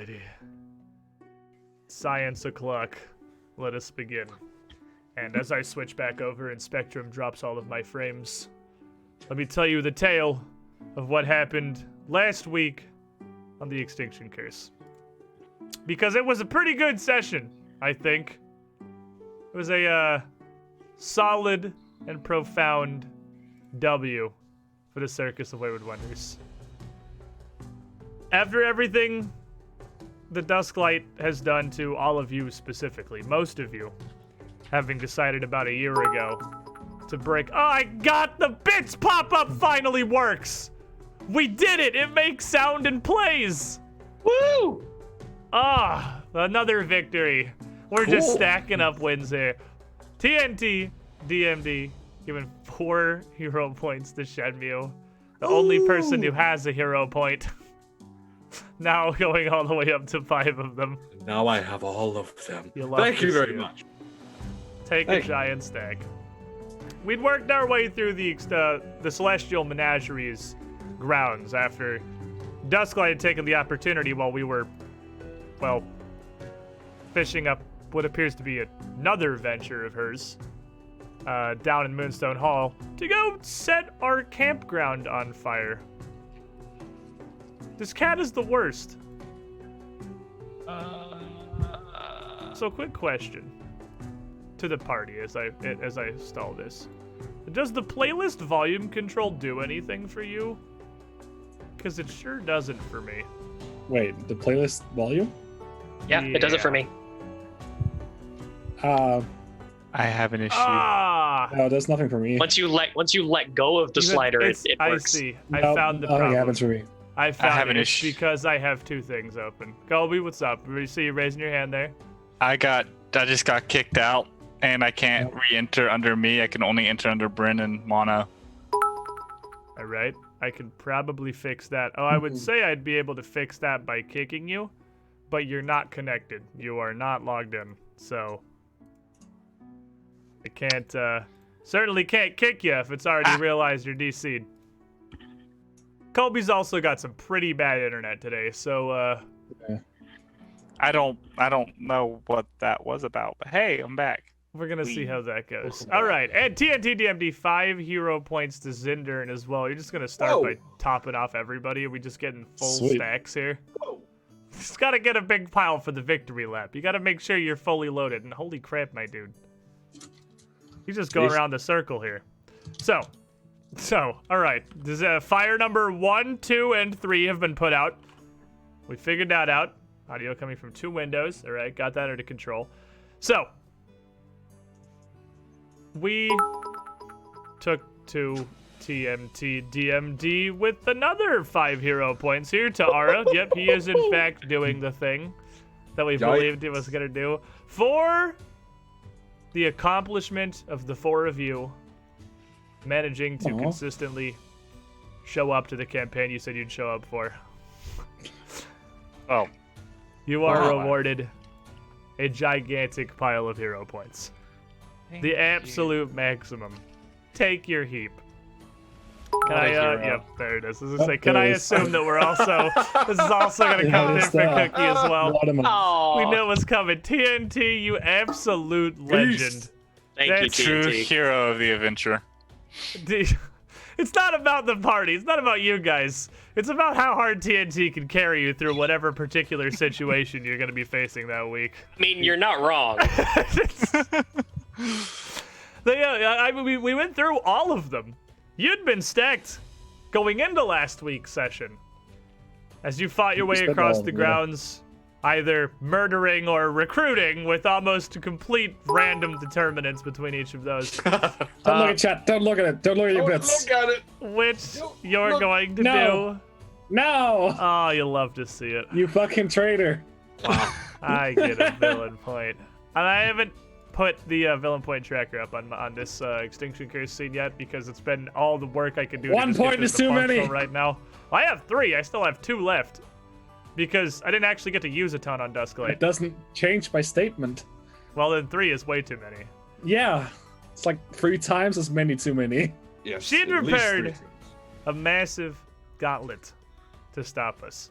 Alrighty. Science o'clock. Let us begin. And as I switch back over and Spectrum drops all of my frames, let me tell you the tale of what happened last week on the Extinction Curse. Because it was a pretty good session, I think. It was a solid and profound W for the Circus of Wayward Wonders. After everything the Dusklight has done to all of you specifically, most of you, having decided about a year ago to break. Oh, I got the bits pop-up finally works! We did it! It makes sound and plays! Woo! Ah, another victory. We're just stacking up wins here. TNT, DMD, giving 4 hero points to Shenmue. The only person who has a hero point. Now going all the way up to 5 of them. Now I have all of them. Thank you very much. Take a giant stack. We'd worked our way through the Celestial Menagerie's grounds after Dusklight had taken the opportunity while we were, well, fishing up what appears to be another venture of hers down in Moonstone Hall to go set our campground on fire. This cat is the worst. So quick question to the party as I stall this. Does the playlist volume control do anything for you? Because it sure doesn't for me. Wait, the playlist volume? Yeah, it does it for me. I have an issue. No, that's nothing for me. Once you let go of the slider, it works. I see. I No, found the problem. Nothing happens for me. I found have an it. issue. It's because I have 2 things open. Colby, what's up? We see you raising your hand there. I just got kicked out, and I can't re-enter under me. I can only enter under Bryn and Mono. All right. I could probably fix that. Oh, I would say I'd be able to fix that by kicking you, but you're not connected. You are not logged in. So I can't, certainly can't kick you if it's already realized you're DC'd. Colby's also got some pretty bad internet today, so, I don't know what that was about, but hey, I'm back. we're gonna see how that goes. All right, and TNT DMD 5 hero points to Zindern as well. You're just gonna start by topping off everybody. Are we just getting full stacks here? Just gotta get a big pile for the victory lap. You gotta make sure you're fully loaded. And holy crap, my dude, he's just going around the circle here. So, all right. There's fire number 1, 2, and 3 have been put out. We figured that out. Audio coming from 2 windows. All right, got that under control. So, we took to TMT DMD with another 5 hero points here to Ara. Yep, he is in fact doing the thing that we believed he was gonna do for the accomplishment of the 4 of you managing to consistently show up to the campaign you said you'd show up for. Oh. You are rewarded a gigantic pile of hero points. The absolute maximum. Take your heap. Can I, yep, there it is. Can I assume that we're also, this is also going to come in for Cookie as well? Oh, We knew it was coming. TNT, you absolute legend. thank you, That's True TNT. hero of the adventure. It's not about the party. It's not about you guys. It's about how hard TNT can carry you through whatever particular situation you're going to be facing that week. I mean, you're not wrong. We went through all of them. You'd been stacked going into last week's session. As you fought your way across the grounds, either murdering or recruiting with almost complete random determinants between each of those. Don't look at chat. Don't look at it. Don't look at your bits. Look at it. Which you're going to No. No! do. Oh, you love to see it. You fucking traitor. I get a villain point. And I haven't put the villain point tracker up on this Extinction Curse scene yet because it's been all the work I could do. 1 to point is too many right now. Well, I have 3. I still have 2 left because I didn't actually get to use a ton on Dusklight. It doesn't change my statement. Well, then 3 is way too many. Yeah, it's like 3 times as many too many. Yes, She'd at least repaired 3 times. a massive gauntlet to stop us.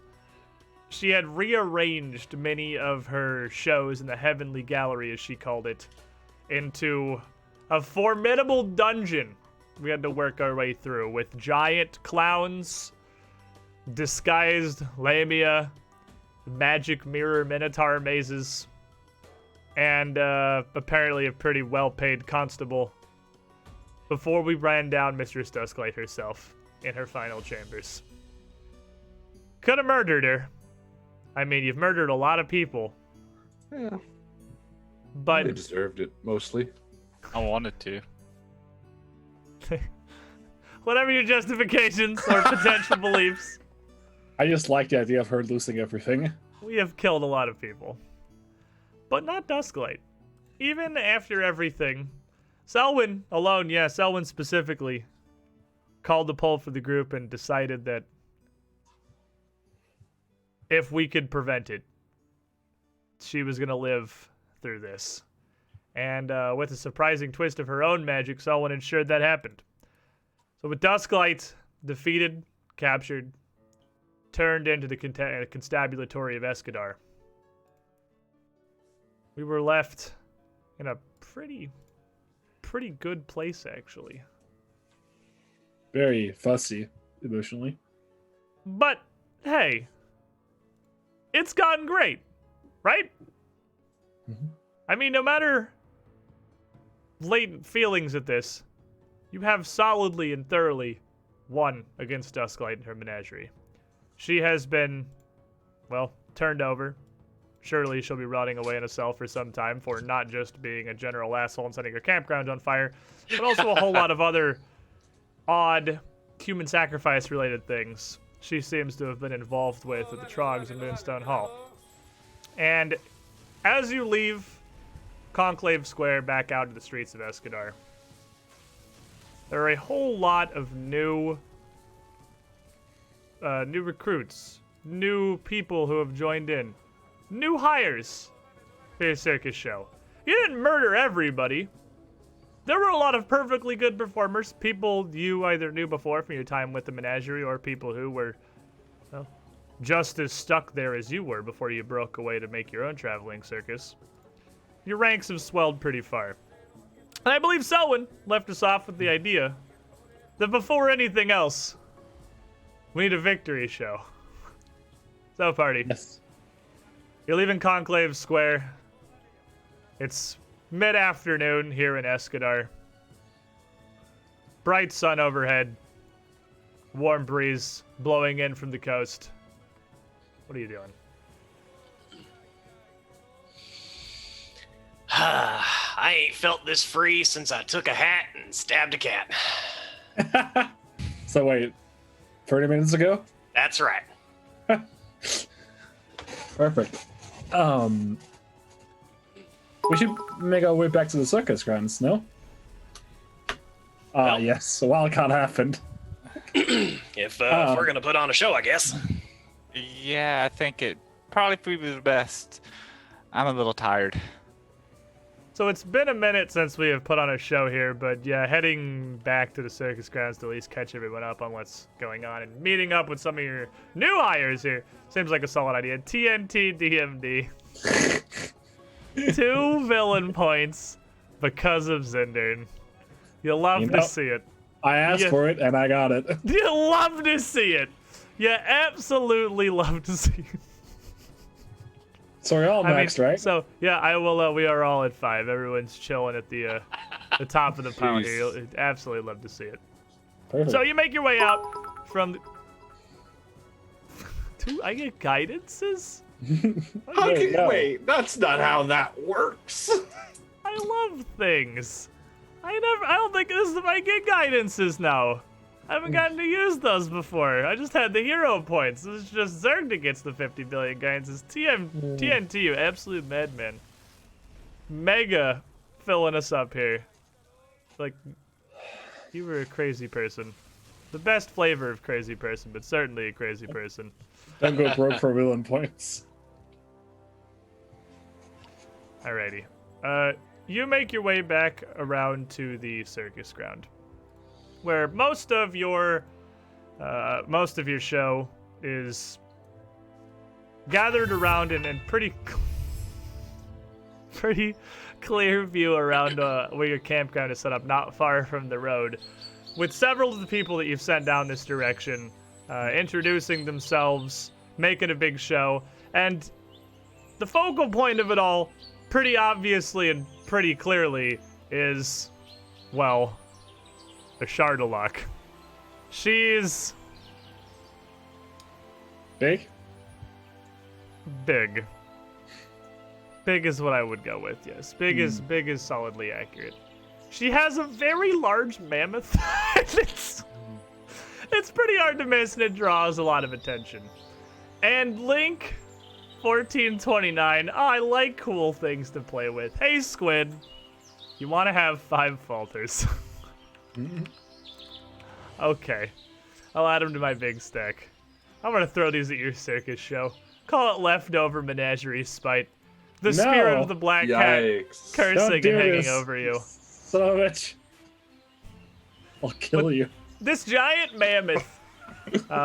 she had rearranged many of her shows in the Heavenly Gallery, as she called it, into a formidable dungeon we had to work our way through with giant clowns, disguised lamia, magic mirror minotaur mazes, and apparently a pretty well-paid constable before we ran down Mistress Dusklight herself in her final chambers. Could have murdered her. I mean, you've murdered a lot of people. Yeah. But They deserved it, mostly. I wanted to. whatever your justifications or potential beliefs, I just like the idea of her losing everything. we have killed a lot of people. But not Dusklight. Even after everything, Selwyn alone, Selwyn specifically, called the poll for the group and decided that if we could prevent it, she was going to live through this. And with a surprising twist of her own magic, Selwyn ensured that happened. So with Dusklight defeated, captured, turned into the constabulatory of Escadar, we were left in a pretty good place, actually. Very fussy, emotionally. But, hey, it's gotten great, right? Mhm. I mean, no matter latent feelings at this, you have solidly and thoroughly won against Dusklight and her menagerie. She has been, well, turned over. Surely she'll be rotting away in a cell for some time for not just being a general asshole and setting her campground on fire, but also a whole lot of other odd human sacrifice related things she seems to have been involved with at the Trogs in Moonstone Hall. And as you leave Conclave Square back out to the streets of Escadar, there are a whole lot of new recruits, new people who have joined in, new hires for your circus show. You didn't murder everybody. There were a lot of perfectly good performers, people you either knew before from your time with the menagerie or people who were, well, just as stuck there as you were before you broke away to make your own traveling circus. Your ranks have swelled pretty far. And I believe Selwyn left us off with the idea that before anything else, we need a victory show. So, party. Yes. You're leaving Conclave Square. It's mid-afternoon here in Escadar. Bright sun overhead. Warm breeze blowing in from the coast. What are you doing? I ain't felt this free since I took a hat and stabbed a cat. So wait, 30 minutes ago? That's right. Perfect. We should make our way back to the circus grounds, no? Well. Yes, a wild card happened. If we're gonna put on a show, I guess. Yeah, I think it probably be the best. I'm a little tired. So it's been a minute since we have put on a show here, but yeah, heading back to the circus grounds to at least catch everyone up on what's going on and meeting up with some of your new hires here seems like a solid idea. TNT DMD. 2 villain points because of Zindern. You'll love to see it. I asked for it and I got it. You love to see it. You absolutely love to see it. So we're all next, right? So yeah, I will. We are all at 5. Everyone's chilling at the top of the pile here. You'll absolutely love to see it. Perfect. So you make your way out from the... I get guidances? Wait, that's not how that works. I love things. I don't think this is if I get guidances now. I haven't gotten to use those before. I just had the hero points. This is just Zerg that gets the 50 billion guidances. TNT, you absolute madman. Mega filling us up here. Like, you were a crazy person. The best flavor of crazy person, but certainly a crazy person. Don't go broke for villain points. Alrighty. You make your way back around to the circus ground, where most of your show is gathered around and pretty clear view around where your campground is set up, not far from the road, with several of the people that you've sent down this direction, introducing themselves, making a big show, and the focal point of it all, pretty obviously and pretty clearly, is, well, a Shardaluk. She's Big? big. Big is what I would go with, yes. Big is solidly accurate. She has a very large mammoth. it's pretty hard to miss, and it draws a lot of attention. And Link 1429, I like cool things to play with. Hey, Squid, you want to have 5 falters? Okay, I'll add them to my big stack. I'm gonna throw these at your circus show. Call it leftover menagerie spite. The spirit of the black cat cursing and hanging over you. Son of a bitch. I'll kill you. This giant mammoth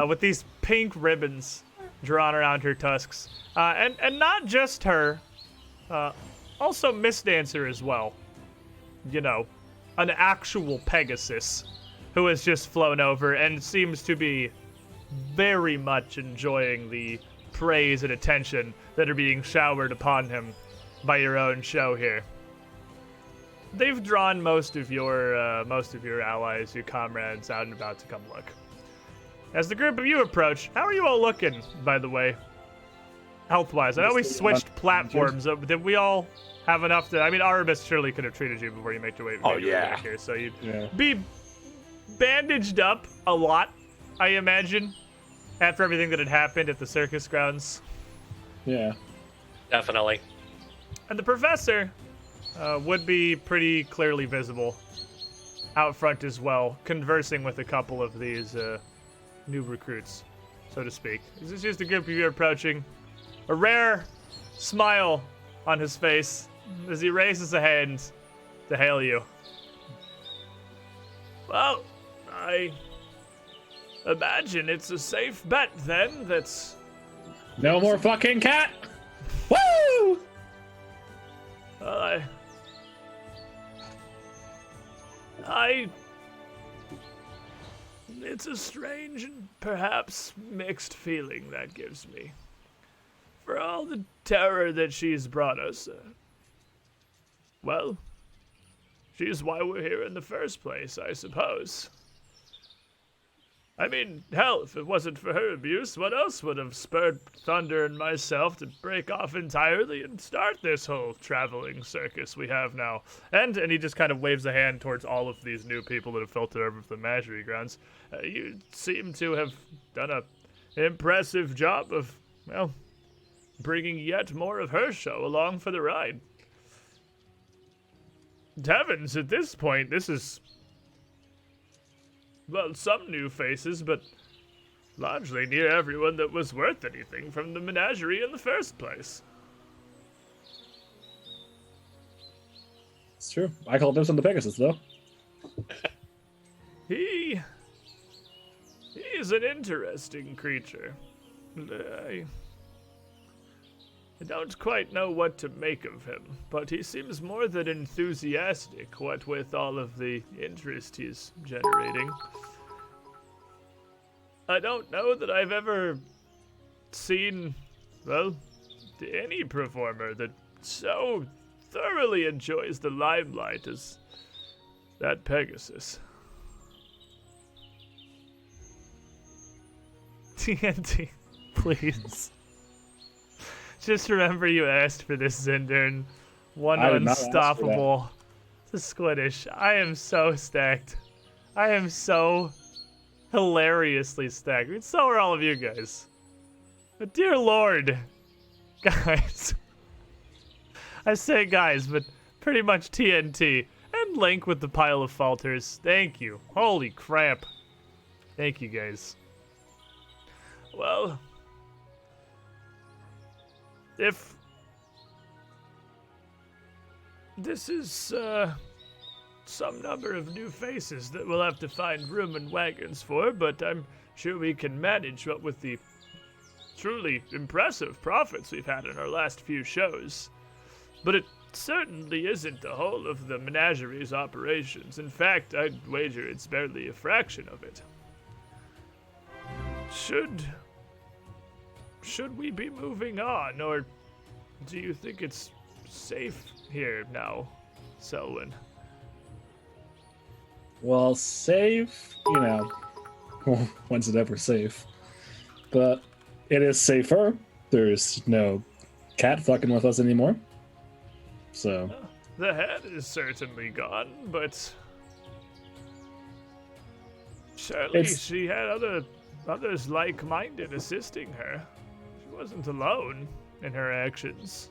with these pink ribbons drawn around her tusks. And not just her, also Miss Dancer as well. You know, an actual Pegasus who has just flown over and seems to be very much enjoying the praise and attention that are being showered upon him by your own show here. They've drawn most of your allies, your comrades, out and about to come look. As the group of you approach, how are you all looking, by the way? Health-wise, I know we switched platforms. Did we all have enough to? I mean, Arabis surely could have treated you before you made your way back here, so you'd be bandaged up a lot, I imagine, after everything that had happened at the circus grounds. Yeah. Definitely. And the professor would be pretty clearly visible out front as well, conversing with a couple of these new recruits, so to speak. This is just a group of you approaching. A rare smile on his face as he raises a hand to hail you. Well, I imagine it's a safe bet then. That's no more fucking cat. Woo! It's a strange and perhaps mixed feeling that gives me. For all the terror that she's brought us, well, she's why we're here in the first place, I suppose. I mean, hell, if it wasn't for her abuse, what else would have spurred Thunder and myself to break off entirely and start this whole traveling circus we have now? And he just kind of waves a hand towards all of these new people that have filtered over from the menagerie grounds. You seem to have done an impressive job of, well, bringing yet more of her show along for the ride. Heavens, at this point, this is, well, some new faces, but largely near everyone that was worth anything from the menagerie in the first place. It's true. I call dibs on the Pegasus, though. He's an interesting creature. I don't quite know what to make of him, but he seems more than enthusiastic, what with all of the interest he's generating. I don't know that I've ever seen, well, any performer that so thoroughly enjoys the limelight as that Pegasus. TNT, please. Just remember you asked for this, Zindern. One unstoppable to Squiddish. I am so stacked. I am so hilariously stacked. I mean, so are all of you guys. But dear Lord, guys. I say guys, but pretty much TNT. And Link with the pile of falters. Thank you. Holy crap. Thank you, guys. Well, if this is some number of new faces that we'll have to find room and wagons for, but I'm sure we can manage what with the truly impressive profits we've had in our last few shows. But it certainly isn't the whole of the menagerie's operations. In fact, I'd wager it's barely a fraction of it. Should we be moving on, or do you think it's safe here now, Selwyn? Well, safe, when's it ever safe? But it is safer. There's no cat fucking with us anymore. So. The head is certainly gone, but surely she had others like-minded assisting her. She wasn't alone in her actions.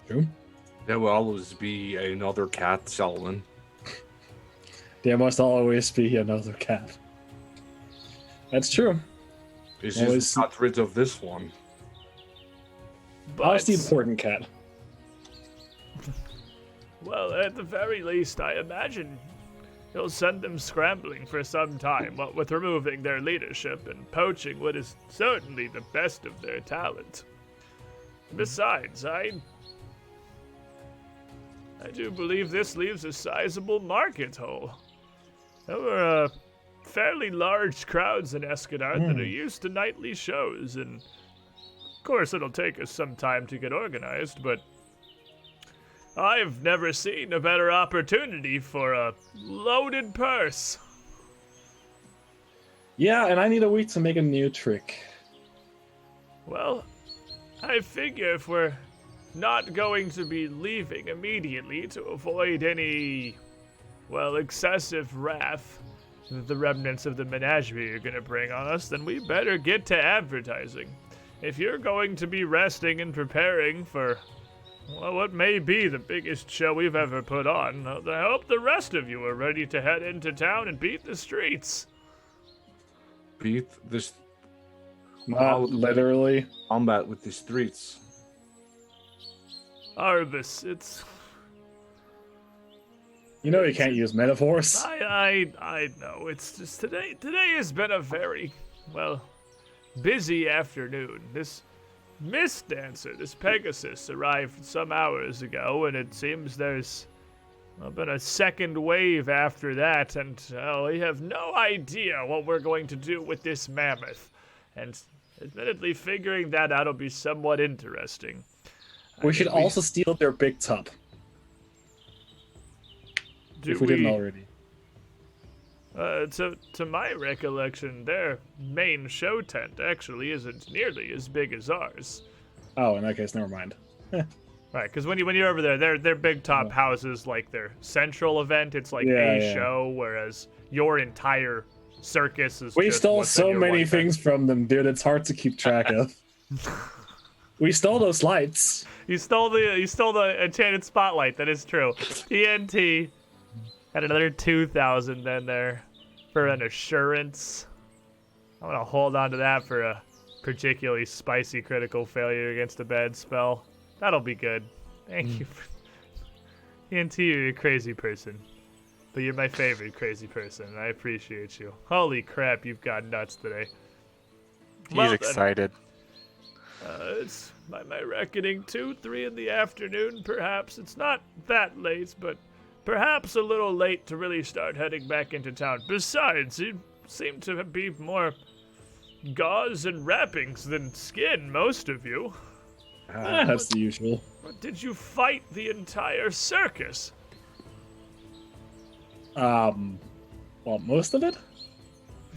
True. There will always be another cat, Selwyn. There must always be another cat. That's true. It's just got rid of this one. How's the important cat? Well, at the very least, I imagine he'll send them scrambling for some time, what with removing their leadership and poaching what is certainly the best of their talent. Besides, I do believe this leaves a sizable market hole. There were fairly large crowds in Escadar that are used to nightly shows, and of course it'll take us some time to get organized, but I've never seen a better opportunity for a loaded purse. Yeah, and I need a week to make a new trick. Well, I figure if we're not going to be leaving immediately to avoid any, excessive wrath that the remnants of the menagerie are going to bring on us, then we better get to advertising. If you're going to be resting and preparing for, what may be the biggest show we've ever put on, I hope the rest of you are ready to head into town and beat the streets. Beat this. Not literally. Combat with the streets. Arbus, it's... You know you can't use metaphors. I know. It's just today has been a very, busy afternoon. This Mist Dancer, this Pegasus, arrived some hours ago, and it seems there's been a second wave after that, and we have no idea what we're going to do with this mammoth. And admittedly, figuring that out will be somewhat interesting. We should also steal their big tub. If we didn't already. To my recollection, their main show tent actually isn't nearly as big as ours. Oh, in that case, never mind. Right, because when you're over there, their big top houses like their central event. It's like a show, whereas your entire circus is. We just stole so many things from them, dude. It's hard to keep track of. We stole those lights. You stole the enchanted spotlight. That is true. TNT. Had another 2,000 in there for an assurance. I'm gonna hold on to that for a particularly spicy critical failure against a bad spell. That'll be good. Thank you. TNT, you're a crazy person. But you're my favorite crazy person, and I appreciate you. Holy crap, you've got nuts today. He's excited. It's by my reckoning 2-3 in the afternoon, perhaps. It's not that late, but perhaps a little late to really start heading back into town. Besides, you seem to be more gauze and wrappings than skin, most of you. That's the usual. Did you fight the entire circus? Well, most of it?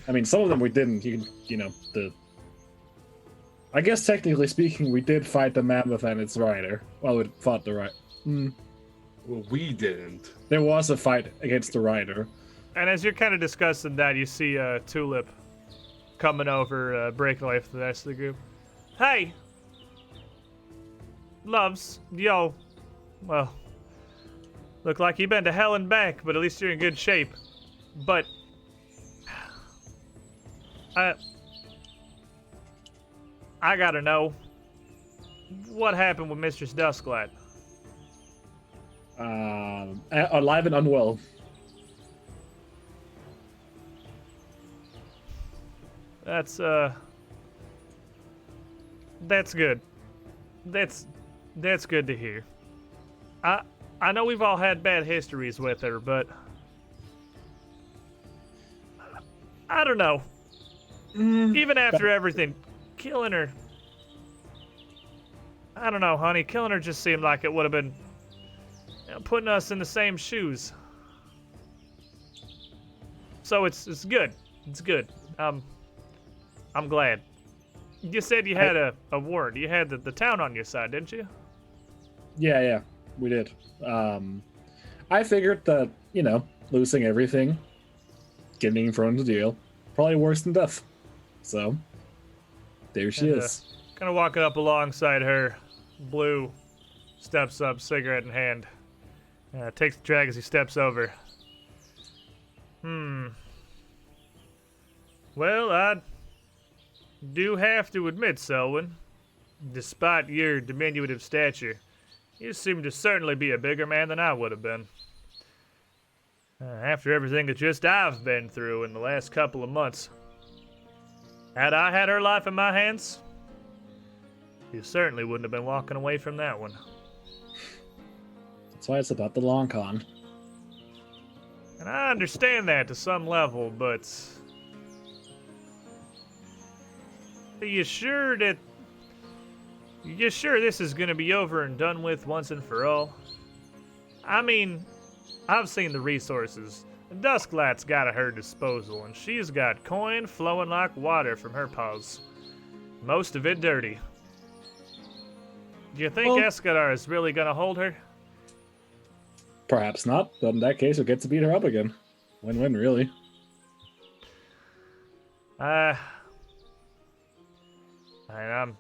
I mean, some of them we didn't. I guess technically speaking, we did fight the mammoth and its rider. Well, we fought the rider. Well, we didn't. There was a fight against the rider. And as you're kind of discussing that, you see Tulip coming over, breaking away from the rest of the group. Hey! Loves, yo. Well, look like you've been to hell and back, but at least you're in good shape. But I gotta know, what happened with Mistress Dusklight? Alive and unwell. That's That's good. That's good to hear. I know we've all had bad histories with her, but I don't know. Even after everything, killing her, I don't know, honey. Killing her just seemed like it would have been putting us in the same shoes. So it's good. It's good. I'm glad. You said you had a warrant. You had the town on your side, didn't you? Yeah, we did. I figured that, losing everything, getting thrown into jail, probably worse than death. So, there she is. Kind of walking up alongside her, Blue steps up, cigarette in hand. Takes the drag as he steps over. Well, I do have to admit, Selwyn, despite your diminutive stature, you seem to certainly be a bigger man than I would have been. After everything that just I've been through in the last couple of months. Had I had her life in my hands, you certainly wouldn't have been walking away from that one. That's why it's about the long con. And I understand that to some level, but are you sure this is going to be over and done with once and for all? I mean, I've seen the resources. Dusklight's got at her disposal, and she's got coin flowing like water from her paws. Most of it dirty. Do you think Escadar is really going to hold her? Perhaps not, but in that case, we'll get to beat her up again. Win-win, really. I'm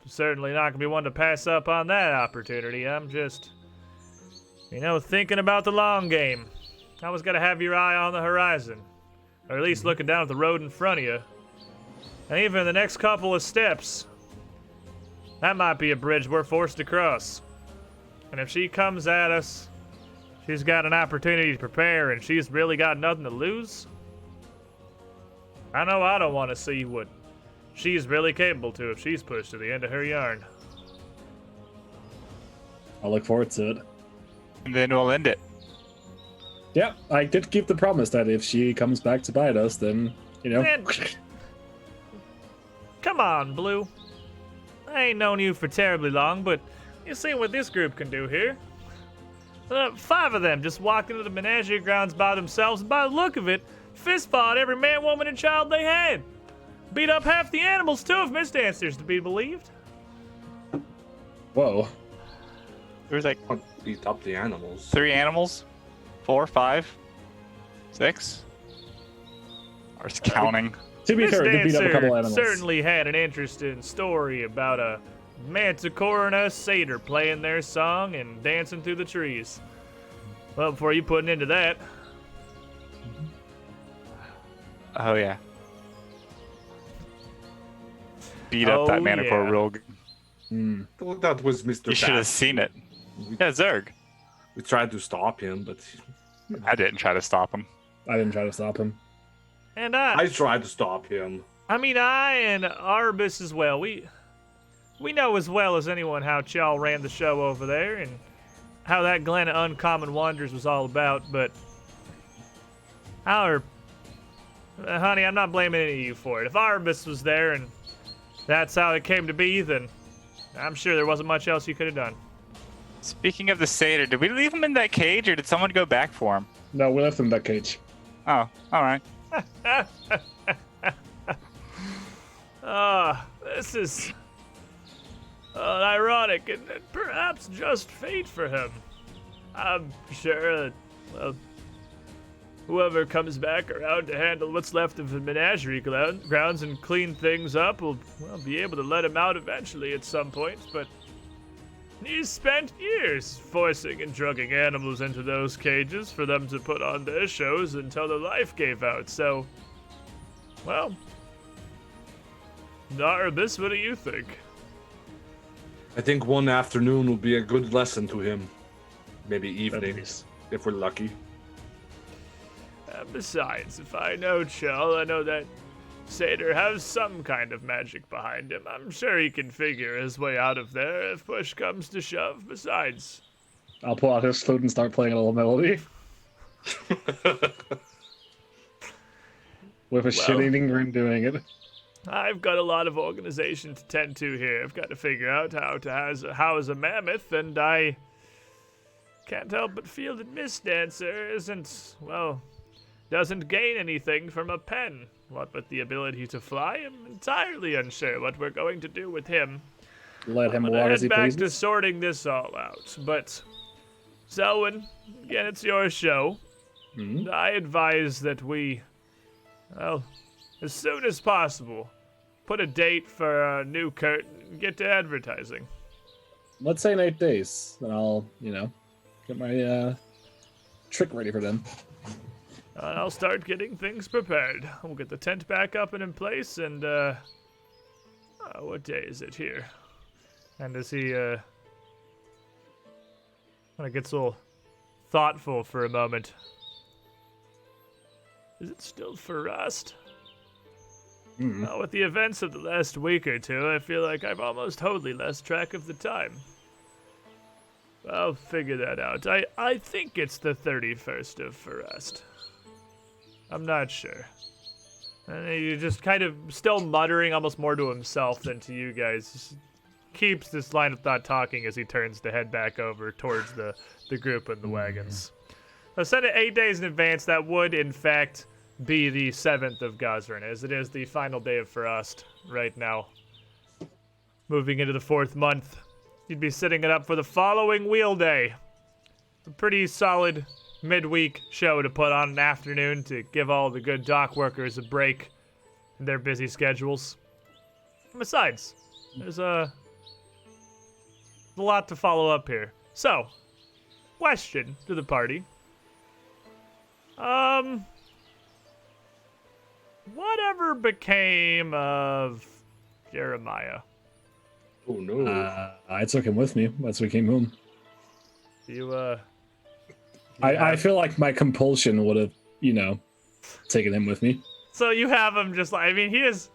certainly not going to be one to pass up on that opportunity. I'm just, thinking about the long game. Always got to have your eye on the horizon, or at least looking down at the road in front of you. And even the next couple of steps, that might be a bridge we're forced to cross. And if she comes at us, she's got an opportunity to prepare, and she's really got nothing to lose. I know I don't want to see what she's really capable to if she's pushed to the end of her yarn. I'll look forward to it. And then we'll end it. Yeah, I did keep the promise that if she comes back to bite us, then, Man, come on, Blue. I ain't known you for terribly long, but you see what this group can do here. 5 of them just walked into the menagerie grounds by themselves, and by the look of it, fist fought every man, woman, and child they had. Beat up half the animals, too, if Miss Dancer's to be believed. Whoa. There was like Beat up the animals. 3 animals? 4, 5, 6? Or is counting? To be Miss fair, they beat up a couple Dancer animals. certainly had an interesting story about a manticore and a satyr playing their song and dancing through the trees. Well, before you put an end to that, Oh, yeah. Beat up that manticore real good. Well, that was Mr. You should have Bat. seen it. Yeah, Zerg. We tried to stop him, but I didn't try to stop him. I didn't try to stop him. and I tried to stop him. I mean, I and Arbus as well. We know as well as anyone how Chal ran the show over there and how that Glen of Uncommon Wonders was all about, but honey, I'm not blaming any of you for it. If Arbus was there and that's how it came to be, then I'm sure there wasn't much else you could have done. Speaking of the satyr, did we leave him in that cage or did someone go back for him? No, we left him in that cage. Oh, alright. This is ironic and perhaps just fate for him. I'm sure that, whoever comes back around to handle what's left of the menagerie grounds and clean things up will be able to let him out eventually at some point, but he's spent years forcing and drugging animals into those cages for them to put on their shows until their life gave out, so, well, Narabis, what do you think? I think one afternoon will be a good lesson to him. Maybe evenings, if we're lucky. Besides, if I know Chell, I know that Satyr has some kind of magic behind him. I'm sure he can figure his way out of there if push comes to shove. Besides, I'll pull out his flute and start playing a little melody. With a shit-eating grin doing it. I've got a lot of organization to tend to here. I've got to figure out how to house a mammoth, and I can't help but feel that Miss Dancer doesn't gain anything from a pen. What with the ability to fly, I'm entirely unsure what we're going to do with him. Let him I'm walk gonna as he head back pleases. to sorting this all out. But, Selwyn, again, it's your show. Mhm. I advise that we, as soon as possible, put a date for a new curtain and get to advertising. Let's say in 8 days. Then I'll, get my trick ready for them. I'll start getting things prepared. We'll get the tent back up and in place, and, what day is it here? And as he, kind of gets a little thoughtful for a moment. Is it still Frost? Mm. With the events of the last week or two, I feel like I've almost totally lost track of the time. I'll figure that out. I think it's the 31st of Frost. I'm not sure. And he just kind of still muttering almost more to himself than to you guys. Just keeps this line of thought talking as he turns to head back over towards the group and the wagons. I sent it 8 days in advance. That would, in fact, be the 7th of Gosrin, as it is the final day of Frost right now. Moving into the 4th month, you'd be setting it up for the following wheel day. A pretty solid midweek show to put on an afternoon to give all the good dock workers a break in their busy schedules. And besides, there's a lot to follow up here. So, question to the party. Whatever became of Jeremiah? Oh no. I took him with me as we came home. I I feel like my compulsion would have, taken him with me. So you have him just like, he is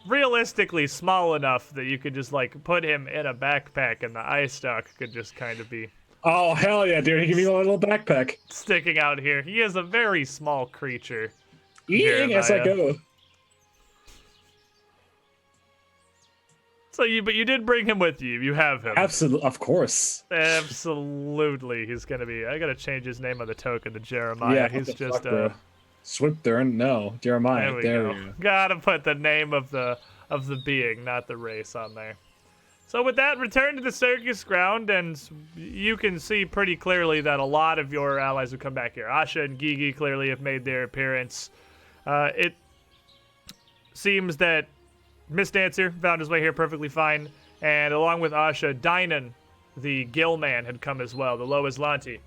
realistically small enough that you could just put him in a backpack and the eye stalk could just kind of be Oh, hell yeah, dude. He gave me a little backpack. sticking out here. He is a very small creature. Eating as I Jeremiah. go. So but you did bring him with you. You have him. Absolutely, of course. Absolutely. He's going to be, I got to change his name on the token to Jeremiah. Yeah, He's what the just, fuck, bro? Swiptern? No, Jeremiah. There we you go. Gotta put the name of the being, not the race, on there. So with that, return to the circus ground, and you can see pretty clearly that a lot of your allies have come back here. Asha and Gigi clearly have made their appearance. It seems that Miss Dancer found his way here perfectly fine, and along with Asha, Dynan, the Gill Man, had come as well, the Lois Lanti.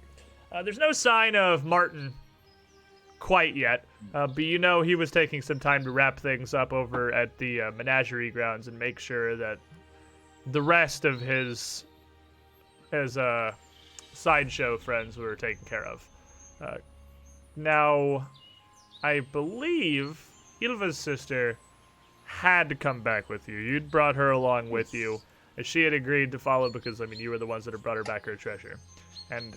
There's no sign of Martin quite yet, but he was taking some time to wrap things up over at the menagerie grounds and make sure that the rest of his sideshow friends were taken care of. Now, I believe Ilva's sister had to come back with you. You'd brought her along with you, as she had agreed to follow because, you were the ones that had brought her back her treasure. And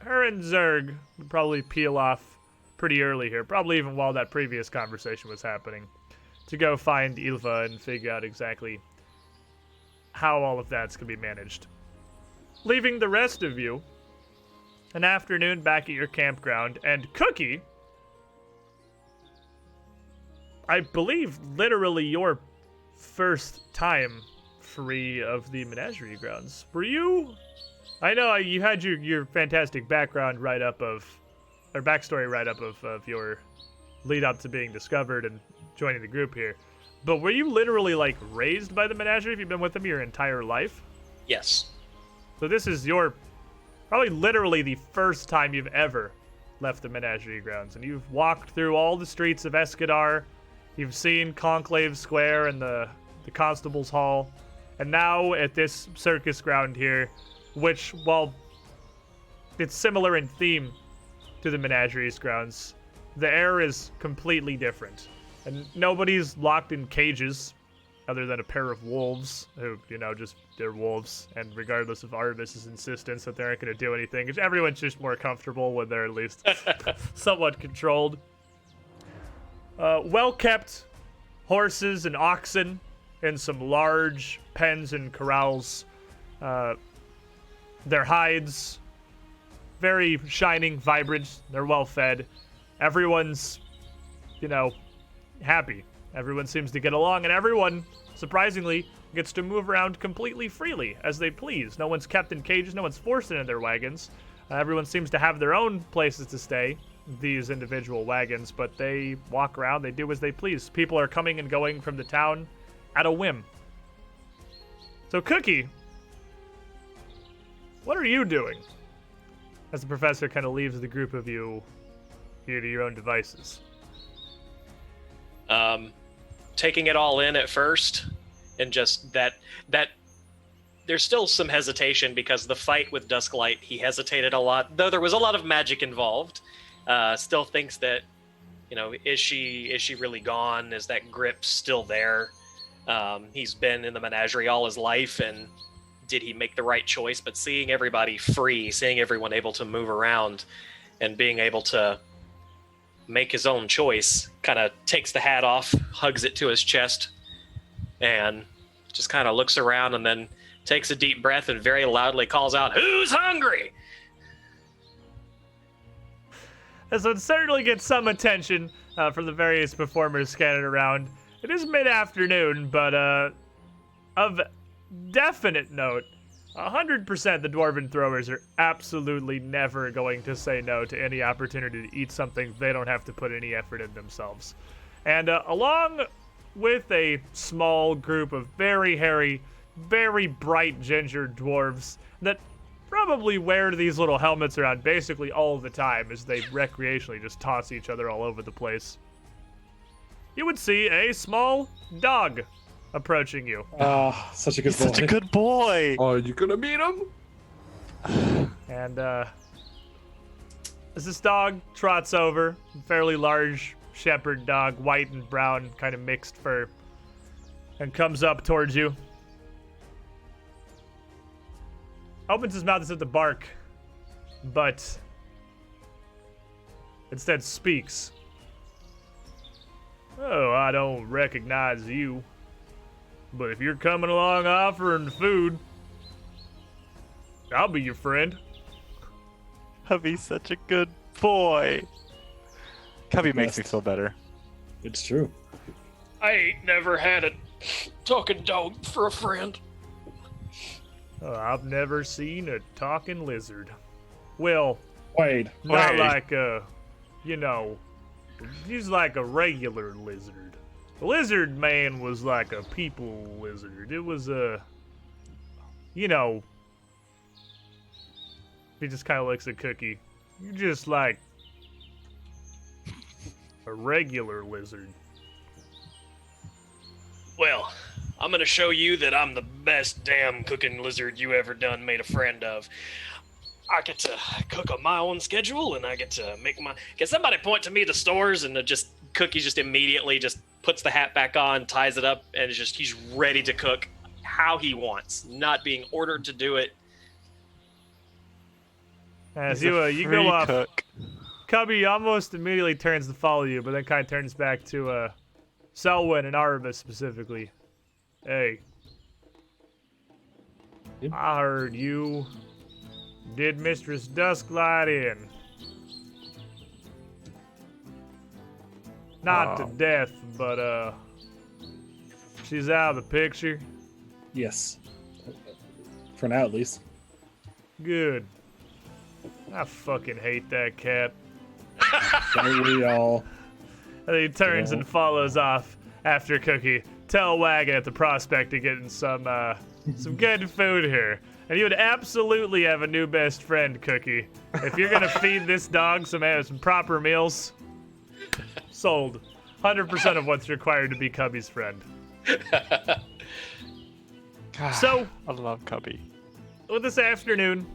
her and Zerg would probably peel off pretty early here, probably even while that previous conversation was happening, to go find Ilva and figure out exactly how all of that's going to be managed. Leaving the rest of you an afternoon back at your campground, and Cookie, I believe literally your first time free of the menagerie grounds. Were you? I know you had your fantastic background write-up backstory write-up of your lead up to being discovered and joining the group here. But were you literally raised by the menagerie? Have you been with them your entire life? Yes. So this is your probably literally the first time you've ever left the menagerie grounds, and you've walked through all the streets of Escadar. You've seen Conclave Square and the Constable's Hall, and now at this circus ground here, which, while it's similar in theme to the menagerie's grounds, the air is completely different. And nobody's locked in cages other than a pair of wolves who, just they're wolves. And regardless of Artemis's insistence that they aren't going to do anything, everyone's just more comfortable when they're at least somewhat controlled. Well-kept horses and oxen in some large pens and corrals. Their hides, very shining, vibrant. They're well-fed. Everyone's, happy. Everyone seems to get along, and everyone, surprisingly, gets to move around completely freely as they please. No one's kept in cages. No one's forced into their wagons. Everyone seems to have their own places to stay, these individual wagons, but they walk around. They do as they please. People are coming and going from the town at a whim. So, Cookie, what are you doing? As the professor kind of leaves the group of you here to your own devices. Taking it all in at first, and just that there's still some hesitation because the fight with Dusklight, he hesitated a lot, though there was a lot of magic involved. Still thinks that, is she really gone? Is that grip still there? He's been in the menagerie all his life, and did he make the right choice? But seeing everybody free, seeing everyone able to move around, and being able to make his own choice, kind of takes the hat off, hugs it to his chest, and just kind of looks around, and then takes a deep breath and very loudly calls out, "Who's hungry?" And so it certainly gets some attention from the various performers scattered around. It is mid-afternoon, but of definite note, 100% the Dwarven Throwers are absolutely never going to say no to any opportunity to eat something they don't have to put any effort in themselves. And along with a small group of very hairy, very bright ginger dwarves that probably wear these little helmets around basically all the time as they recreationally just toss each other all over the place, you would see a small dog approaching you. Such a good boy. Such a good boy. Are you gonna meet him? And as this dog trots over, a fairly large shepherd dog, white and brown, kind of mixed fur, and comes up towards you. Opens his mouth as if to bark, but instead speaks. "Oh, I don't recognize you. But if you're coming along offering food, I'll be your friend." Cubby's such a good boy. Cubby makes me feel better. It's true. I ain't never had a talking dog for a friend. Oh, I've never seen a talking lizard. Well, Wade. not Wade. like a, he's like a regular lizard. The lizard man was like a people lizard. It was he just kind of looks at Cookie. You're just like a regular lizard. Well, I'm gonna show you that I'm the best damn cooking lizard you ever done made a friend of. I get to cook on my own schedule, and I get to get somebody point to me the stores, and Cookie just immediately just puts the hat back on, ties it up, and he's ready to cook how he wants, not being ordered to do it. As He's a you free go off, cook. Cubby almost immediately turns to follow you, but then kind of turns back to Selwyn and Artemis specifically. "Hey, Yep. I heard you did Mistress Dusklight in. Not to death, but she's out of the picture. Yes. For now, at least. Good. I fucking hate that cat." Don't we all? And he turns and follows off after Cookie, tail wagging at the prospect of getting some good food here. And you would absolutely have a new best friend, Cookie. If you're gonna feed this dog some proper meals, sold. 100% of what's required to be Cubby's friend. God, So, I love Cubby. well, this afternoon,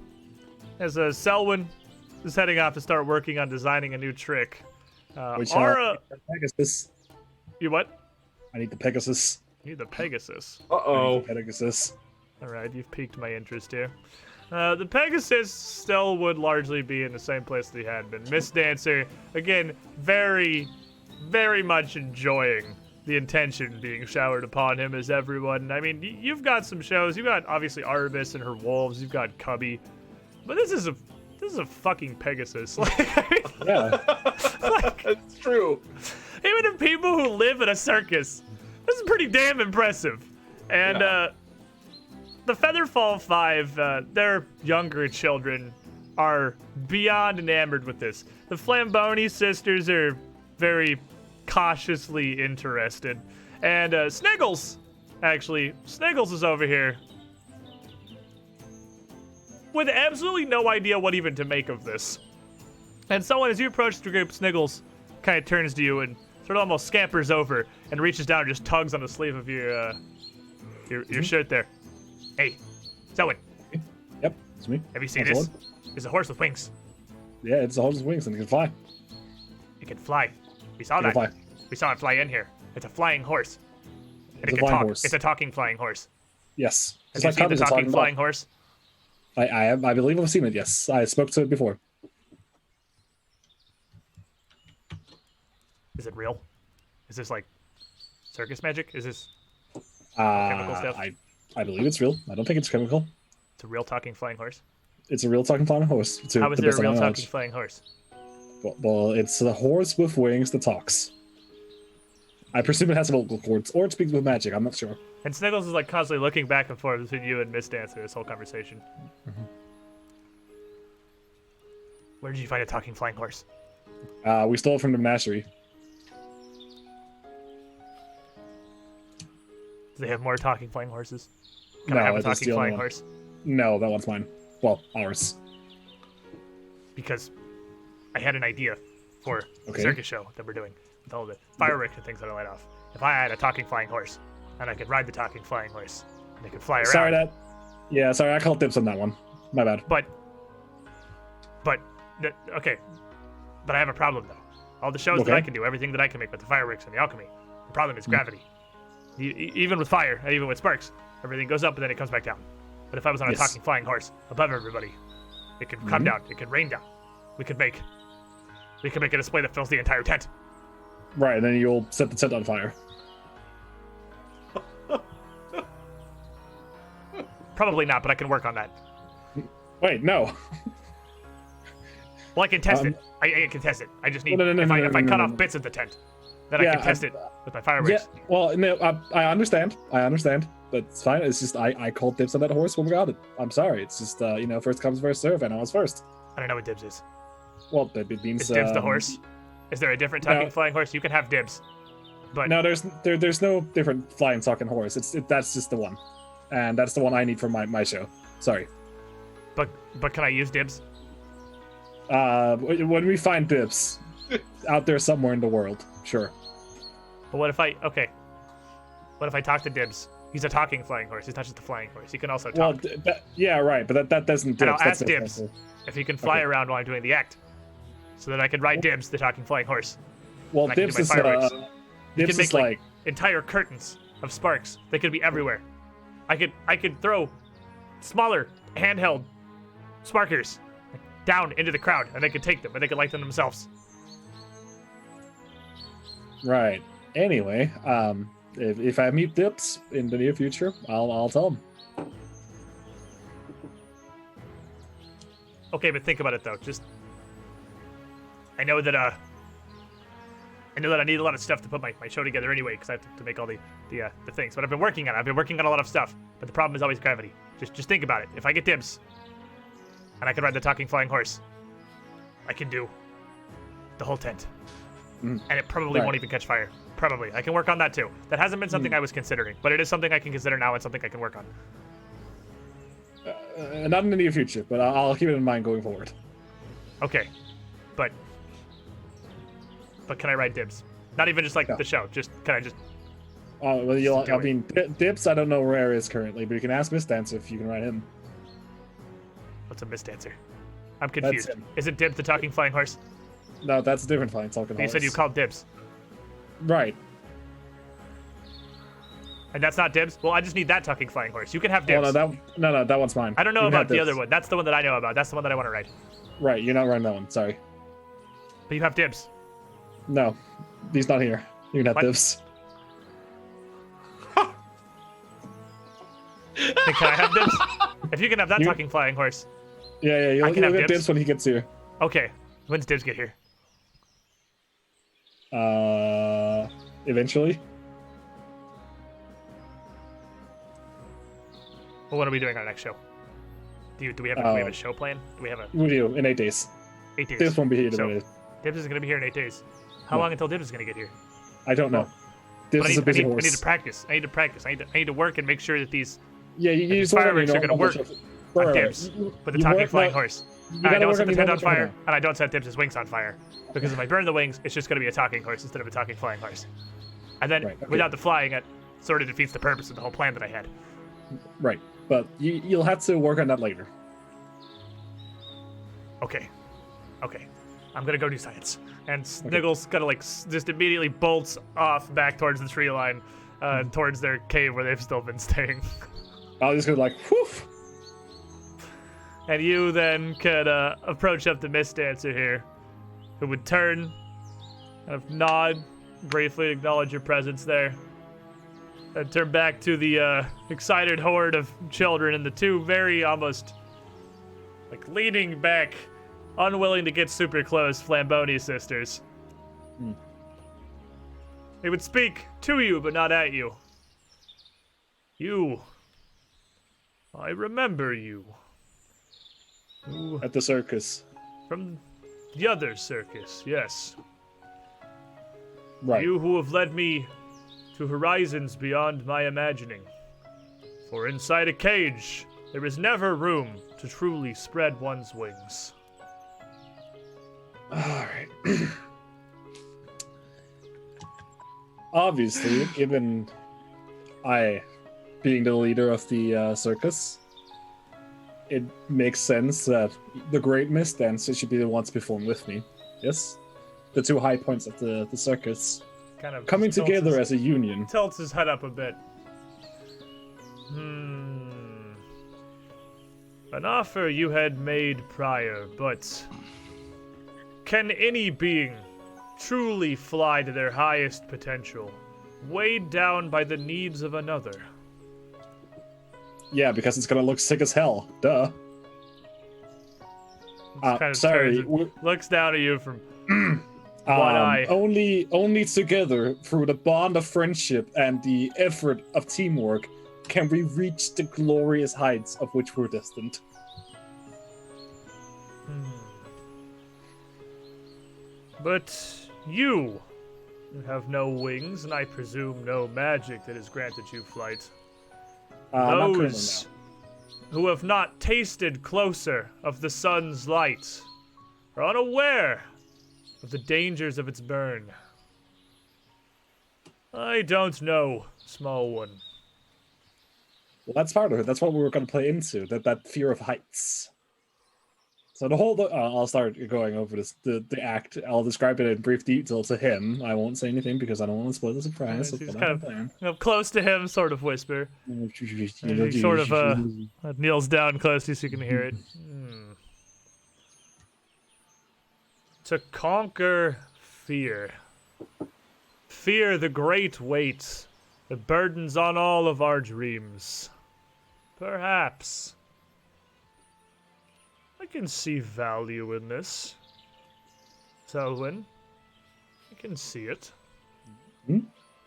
as Selwyn is heading off to start working on designing a new trick, Which Aura, I guess this. You what? I need the Pegasus. You need the Pegasus. Uh-oh. Pegasus. All right, you've piqued my interest here. The Pegasus still would largely be in the same place that he had been. Miss Dancer, again, very, very much enjoying the attention being showered upon him as everyone. I mean, you've got some shows. You've got, obviously, Artemis and her wolves. You've got Cubby. But this is a fucking Pegasus. Yeah. It's true. Even in people who live in a circus, this is pretty damn impressive. And, the Featherfall 5, their younger children are beyond enamored with this. The Flamboni sisters are very cautiously interested. And Sniggles is over here with absolutely no idea what even to make of this. And so as you approach the group, Sniggles kind of turns to you and sort of almost scampers over and reaches down and just tugs on the sleeve of your shirt there. Hey, Selwyn. Yep, it's me. Have you seen That's this? It's a horse with wings. Yeah, it's a horse with wings and it can fly. It can fly. We saw It can that. fly. We saw it fly in here. It's a flying horse. And It's it a can flying talk. horse. It's a talking flying horse. Yes. Have Just you seen the Cubby's a talking dog. flying horse? I believe I've seen it, yes. I spoke to it before. Is it real? Is this like circus magic? Is this chemical stuff? I believe it's real. I don't think it's chemical. It's a real talking flying horse? It's a real talking flying horse. How is there a real talking flying horse? Well, it's a horse with wings that talks. I presume it has vocal cords, or it speaks with magic. I'm not sure. And Sniggles is like constantly looking back and forth between you and Miss Dancer this whole conversation. Mm-hmm. Where did you find a talking flying horse? We stole it from the menagerie. Do they have more talking flying horses? Can No, I have a it's talking the only flying one. horse? No, that one's mine. Well, ours. Because I had an idea for the Okay. circus show that we're doing with all the fireworks and things that I light off. If I had a talking flying horse, and I could ride the talking flying horse, and they could fly around. Sorry, I called dibs on that one. My bad. But okay. But I have a problem though. All the shows that Okay. I can do, everything that I can make with the fireworks and the alchemy, the problem is gravity. Even with fire, even with sparks, everything goes up and then it comes back down. But if I was on a Yes. talking flying horse above everybody, it could come down, it could rain down. We could make a display that fills the entire tent. Right, and then you'll set the tent on fire. Probably not, but I can work on that. Wait, no. Well, I can test it. I can test it. I just need No, if I cut no. off bits of the tent, then I Yeah, can test it with my fireworks. Yeah, well, no, I understand. That's fine. It's just I called dibs on that horse when we got it. I'm sorry. It's just first comes first serve, and I was first. I don't know what dibs is. Well, that it means Is dibs the horse? Is there a different talking flying horse? You can have dibs, but No, there's no different flying talking horse. That's just the one, and that's the one I need for my show. Sorry. but can I use dibs? When we find dibs out there somewhere in the world, sure. But what if I talk to Dibs? He's a talking flying horse. He's not just a flying horse. He can also talk. Well, yeah, right, but that doesn't. And I'll Dibs. ask Dibs if he can fly Okay. around while I'm doing the act, so that I can ride Dibs, the talking flying horse. Well, and I can Dibs do is my fireworks. You Dibs can make is like entire curtains of sparks. They could be everywhere. I could throw smaller handheld sparkers down into the crowd, and they could take them, and they could light them themselves. right. Anyway, if I meet Dibs in the near future, I'll tell him. Okay, but think about it though. I know that I need a lot of stuff to put my show together anyway, because I have to make all the things. But I've been working on a lot of stuff. But the problem is always gravity. Just think about it. If I get Dibs, and I can ride the talking flying horse, I can do the whole tent. Mm. And it probably Right. won't even catch fire. Probably. I can work on that too. That hasn't been something I was considering, but it is something I can consider now and something I can work on. Not in the near future, but I'll keep it in mind going forward. Okay. But can I ride Dibs? Not even just like Yeah. the show. Can I just... Well, Do I it. mean, Dibs, I don't know where it is currently, but you can ask Miss Dance if you can ride him. What's a misdancer? I'm confused. him. Isn't Dibs the talking flying horse? No, that's a different flying talking You horse. said you called Dibs. Right. And that's not dibs? Well, I just need that talking flying horse. You can have dibs. Oh, no, that one's mine. I don't know You can about have the dibs. other one. That's the one that I know about. That's the one that I want to ride. Right, you're not running that one. Sorry. But you have dibs. No, he's not here. You can have What? dibs. Hey, can I have dibs? If you can have that You- talking flying horse. Yeah, you'll can have get dibs? dibs when he gets here. Okay. When's dibs get here? Eventually. Well, what are we doing our next show? Do we have a show plan? Do we have a We do in 8 days. 8 days? Dibs won't be here in So- a minute. Dibs is going to be here in 8 days. How long until Dibs is going to get here? I don't know. But Dibs I is a need, busy I horse. need to practice. I need to work and make sure that these Yeah, you these just work on fireworks your are gonna normal work stuff. on Right, Dibs right. with the You talking work- flying no, horse. you And I gotta don't work set on the your head on normal fire, stuff. and I don't set Dibs' wings on fire. Because if I burn the wings, it's just going to be a talking horse instead of a talking flying horse. And then Right, okay. without the flying, it sort of defeats the purpose of the whole plan that I had. Right, but you'll have to work on that later. Okay. I'm gonna go do science. And Sniggles kind of like just immediately bolts off back towards the tree line, towards their cave where they've still been staying. I'll just go like, whew. And you then could approach up to Miss Dancer here, who would turn, kind of nod, briefly acknowledge your presence there, and turn back to the excited horde of children and the two very almost like leaning back, unwilling to get super close Flamboni sisters. They would speak to you, but not at you. You. I remember you. You At the circus. from the other circus, yes. Right. You who have led me to horizons beyond my imagining. For inside a cage, there is never room to truly spread one's wings. Alright. Obviously, given I being the leader of the circus, it makes sense that the Great Mist Dancer should be the ones perform with me. Yes? The two high points of the circus. Kind of Coming tilts together his- as a union. tilts his head up a bit. An offer you had made prior, but can any being truly fly to their highest potential, weighed down by the needs of another? Yeah, because it's gonna look sick as hell. Duh. Kind of Sorry. turns and looks down at you from one eye. Only together, through the bond of friendship and the effort of teamwork, can we reach the glorious heights of which we're destined. But you have no wings, and I presume no magic that has granted you flight. Not currently, Those who have not tasted closer of the sun's light are unaware of the dangers of its burn. I don't know, small one. Well, that's part of it. That's what we were going to play into. That fear of heights. So the whole, I'll start going over this. The act. I'll describe it in brief detail to him. I won't say anything because I don't want to spoil the surprise. She's That's what kind I'm of playing. close to him, sort of whisper. And he sort of kneels down close to you so you can hear it. To conquer fear. Fear the great weight that burdens on all of our dreams. Perhaps. I can see value in this. Selwyn. I can see it.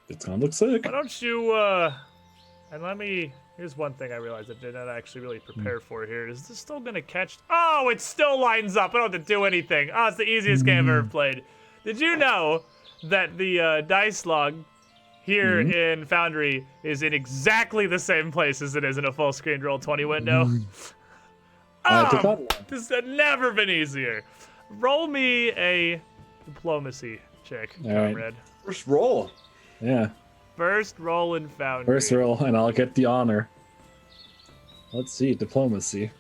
It's gonna look sick. Why don't you, and let me, here's one thing I realized I did not actually really prepare for here. Is this still gonna catch, oh, it still lines up. I don't have to do anything. Oh, it's the easiest game I've ever played. Did you know that the dice log here in Foundry is in exactly the same place as it is in a full screen Roll20 window? I did Oh, not know. this has never been easier. Roll me a diplomacy check, All right. comrade. First roll. Yeah. First roll in Foundry. First roll, and I'll get the honor. Let's see, diplomacy.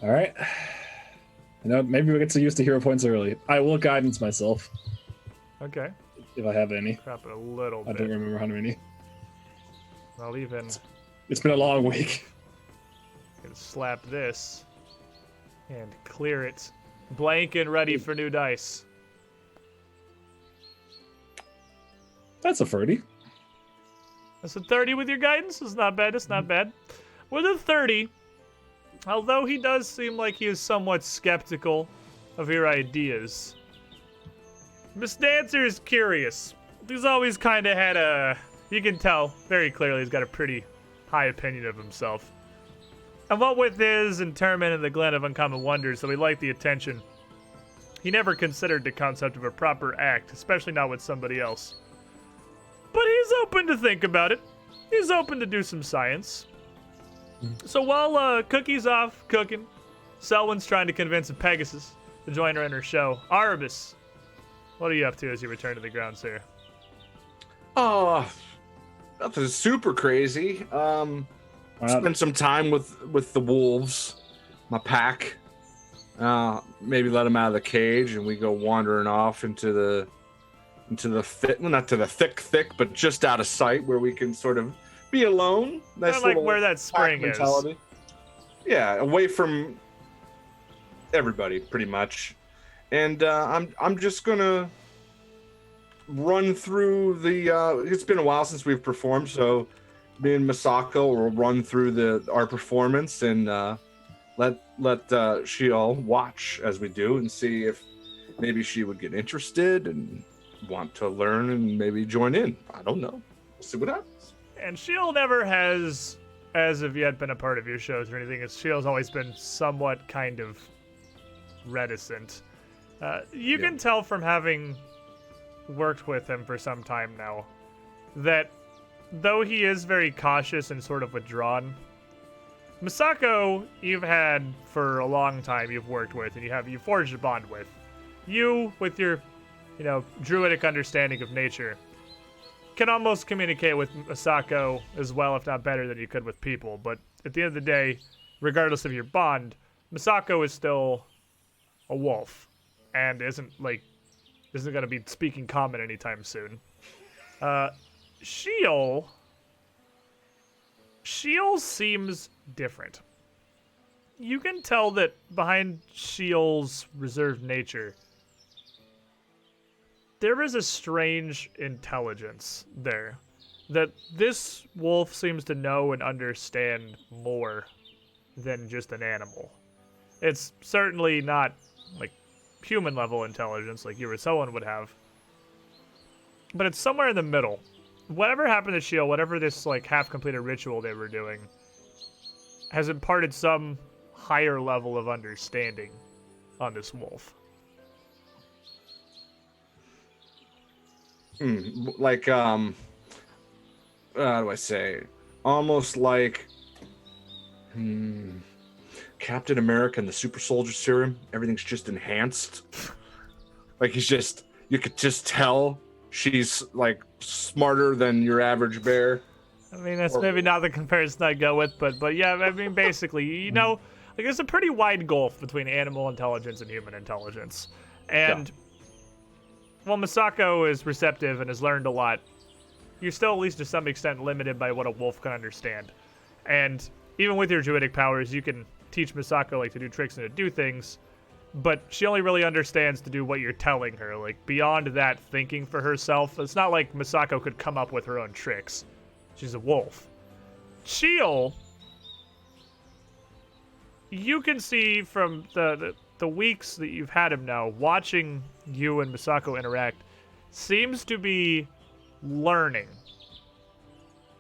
All right. You know, maybe we get to use the hero points early. I will guidance myself Okay. if I have any. Drop it a little I bit. don't remember how many. I'll even It's been a long week. slap this and clear it. Blank and ready for new dice. That's a 30. That's a 30 with your guidance. It's not bad. It's not bad. With a 30, although he does seem like he is somewhat skeptical of your ideas, Miss Dancer is curious. He's always kind of had a... You can tell very clearly he's got a pretty high opinion of himself. And what with his interment in the Glen of Uncommon Wonders, so he liked the attention, he never considered the concept of a proper act, especially not with somebody else. But he's open to think about it. He's open to do some science. So while Cookie's off cooking, Selwyn's trying to convince a Pegasus to join her in her show. Arabus, what are you up to as you return to the grounds here? Oh, nothing super crazy. Spend some time with the wolves, my pack. Maybe let them out of the cage, and we go wandering off into the thick, well, not to the thick, but just out of sight where we can sort of be alone. Nice, kind of like where that spring is. Yeah, away from everybody, pretty much. And I'm just gonna run through the. It's been a while since we've performed, so me and Misako will run through our performance and let Sheol watch as we do and see if maybe she would get interested and want to learn and maybe join in. I don't know. We'll see what happens. And Sheol never has, as of yet, been a part of your shows or anything. Sheol's always been somewhat kind of reticent. You can tell from having worked with him for some time now that though he is very cautious and sort of withdrawn, Misako you've had for a long time, you've worked with, and you've forged a bond with. You, with your, druidic understanding of nature, can almost communicate with Misako as well, if not better, than you could with people. But at the end of the day, regardless of your bond, Misako is still a wolf and isn't going to be speaking common anytime soon. Sheol seems different. You can tell that behind Sheol's reserved nature, there is a strange intelligence there. That this wolf seems to know and understand more than just an animal. It's certainly not like human level intelligence like you or someone would have. But it's somewhere in the middle. Whatever happened to Sheol, whatever this half completed ritual they were doing, has imparted some higher level of understanding on this wolf. How do I say? Almost like Captain America and the Super Soldier Serum. Everything's just enhanced. You could just tell she's smarter than your average bear. I mean, that's maybe not the comparison I go with, but yeah, I mean, basically, there's a pretty wide gulf between animal intelligence and human intelligence. And while Misako is receptive and has learned a lot, you're still, at least to some extent, limited by what a wolf can understand. And even with your druidic powers, you can teach Misako to do tricks and to do things, but she only really understands to do what you're telling her. Beyond that, thinking for herself, it's not like Misako could come up with her own tricks. She's a wolf. Sheol, you can see from the weeks that you've had him now, watching you and Misako interact, seems to be learning.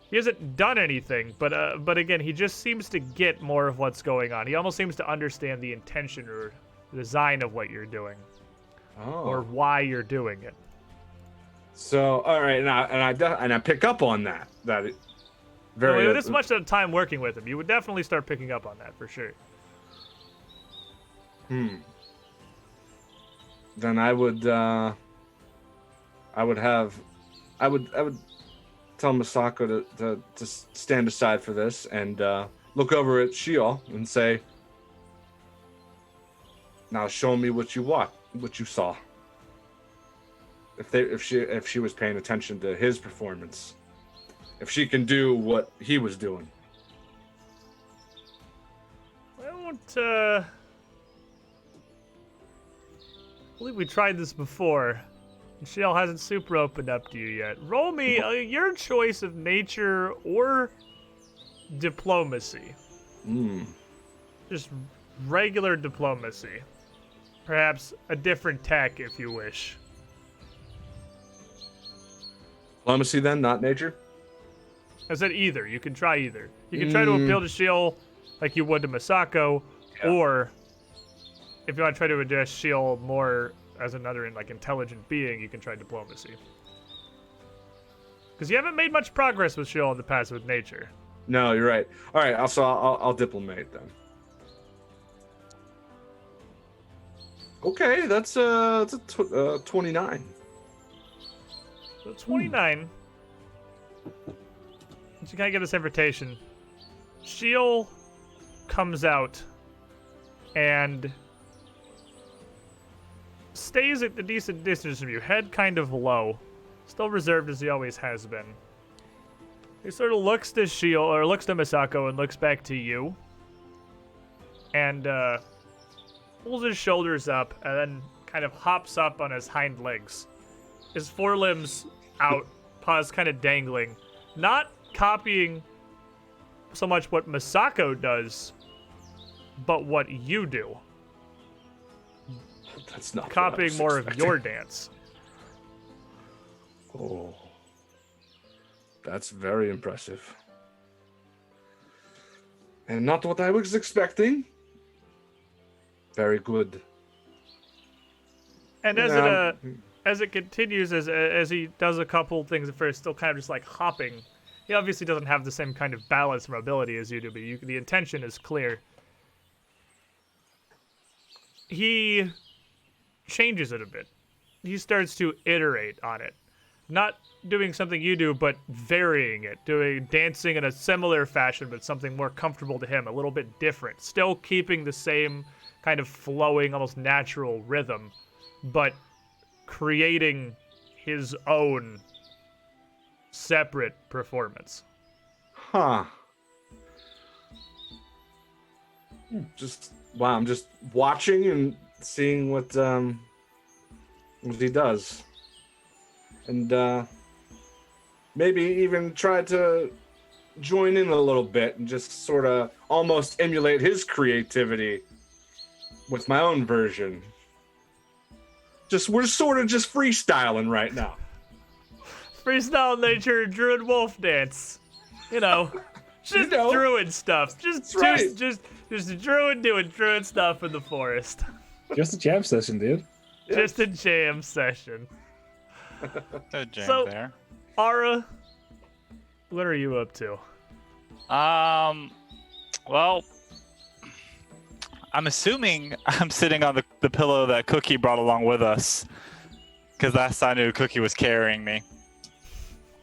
He hasn't done anything, but again, he just seems to get more of what's going on. He almost seems to understand the intention or design of what you're doing, or why you're doing it. So, all right, and I pick up on that. With this much time working with him, you would definitely start picking up on that for sure. Then I would tell Misako to stand aside for this and look over at Sheol and say, "Now show me what you saw." If she was paying attention to his performance, if she can do what he was doing. I don't, believe we tried this before. Michelle hasn't super opened up to you yet. Roll me your choice of nature or diplomacy. Just regular diplomacy. Perhaps a different tack if you wish. Diplomacy then, not nature? I said either. You can try either. You can try to appeal to Shiel like you would to Masako, or if you want to try to address Shiel more as another intelligent being, you can try diplomacy. Because you haven't made much progress with Shiel in the past with nature. No, you're right. All right, I'll diplomate then. Okay, that's a 29. So 29. Once you kind of get this invitation, Shiel comes out and stays at a decent distance from you, head kind of low, still reserved as he always has been. He sort of looks to Shiel, or looks to Misako and looks back to you, and pulls his shoulders up and then kind of hops up on his hind legs. His forelimbs out, paws kind of dangling, not copying so much what Misako does, but what you do. That's not copying more of your dance. Oh, that's very impressive. And not what I was expecting. Very good. And as it continues, as he does a couple things at first, still kind of just like hopping. He obviously doesn't have the same kind of balance and mobility as you do, but the intention is clear. He changes it a bit. He starts to iterate on it. Not doing something you do, but varying it. Dancing in a similar fashion, but something more comfortable to him, a little bit different. Still keeping the same kind of flowing, almost natural rhythm, but creating his own separate performance. Huh. I'm just watching and seeing what he does. And maybe even try to join in a little bit and just sort of almost emulate his creativity with my own version. We're sort of just freestyling right now. Freestyle nature, druid wolf dance. Just druid stuff. Just a druid doing druid stuff in the forest. Just a jam session, dude. Just a jam session. No jam So- there. Ara, what are you up to? Well, I'm assuming I'm sitting on the pillow that Cookie brought along with us, because last I knew Cookie was carrying me.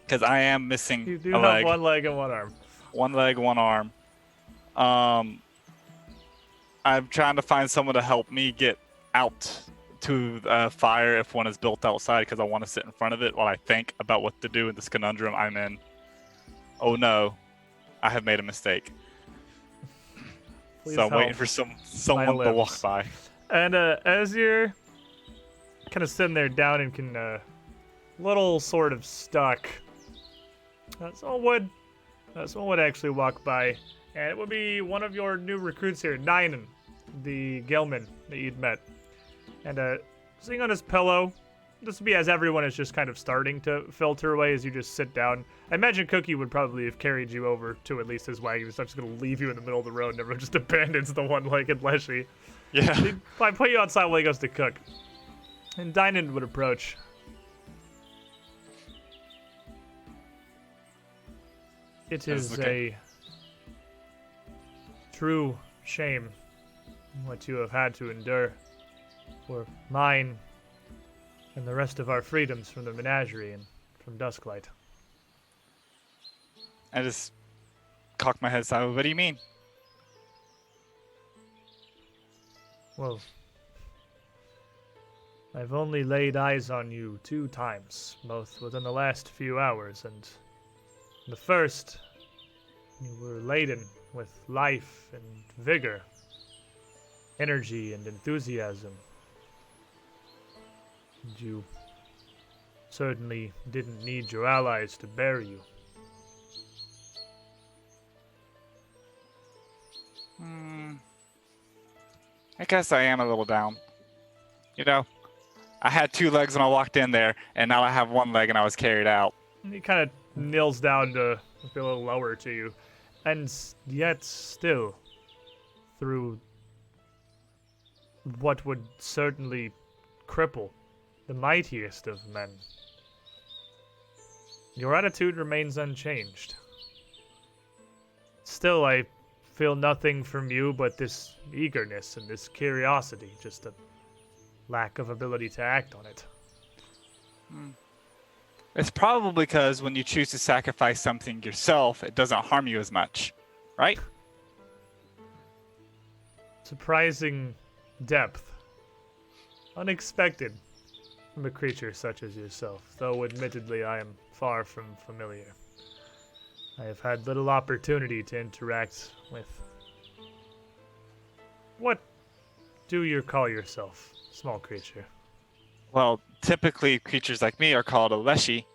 Because I am missing You do a have leg. one leg and one arm. One leg, one arm. I'm trying to find someone to help me get out to fire if one is built outside, because I want to sit in front of it while I think about what to do in this conundrum I'm in. Oh no, I have made a mistake. Please So I'm waiting help. for someone to walk limbs. by. And as you're kind of sitting there down and little sort of stuck, someone would actually walk by, and it would be one of your new recruits here, Nynan, the Gilman that you'd met. And sitting on his pillow, this would be as everyone is just kind of starting to filter away as you just sit down. I imagine Cookie would probably have carried you over to at least his wagon. He's not just going to leave you in the middle of the road and everyone just abandons the one-legged Leshy. Yeah. He'd probably put you outside while he goes to cook. And Dynan would approach. It is okay. a true shame what you have had to endure for mine and the rest of our freedoms from the menagerie and from Dusklight. I just cocked my head sideways. What do you mean? Well, I've only laid eyes on you 2 times, both within the last few hours, and The first, you were laden with life and vigor, energy and enthusiasm. And you certainly didn't need your allies to bear you. I guess I am a little down. You know, I had 2 legs when I walked in there, and now I have 1 leg and I was carried out. He kind of kneels down to be a little lower to you. And yet still, through what would certainly cripple the mightiest of men, your attitude remains unchanged. Still, I feel nothing from you but this eagerness and this curiosity, just a lack of ability to act on it. It's probably because when you choose to sacrifice something yourself, it doesn't harm you as much, right? Surprising depth. Unexpected from a creature such as yourself, though admittedly I am far from familiar. I have had little opportunity to interact with. What do you call yourself, small creature? Well, typically creatures like me are called a leshy.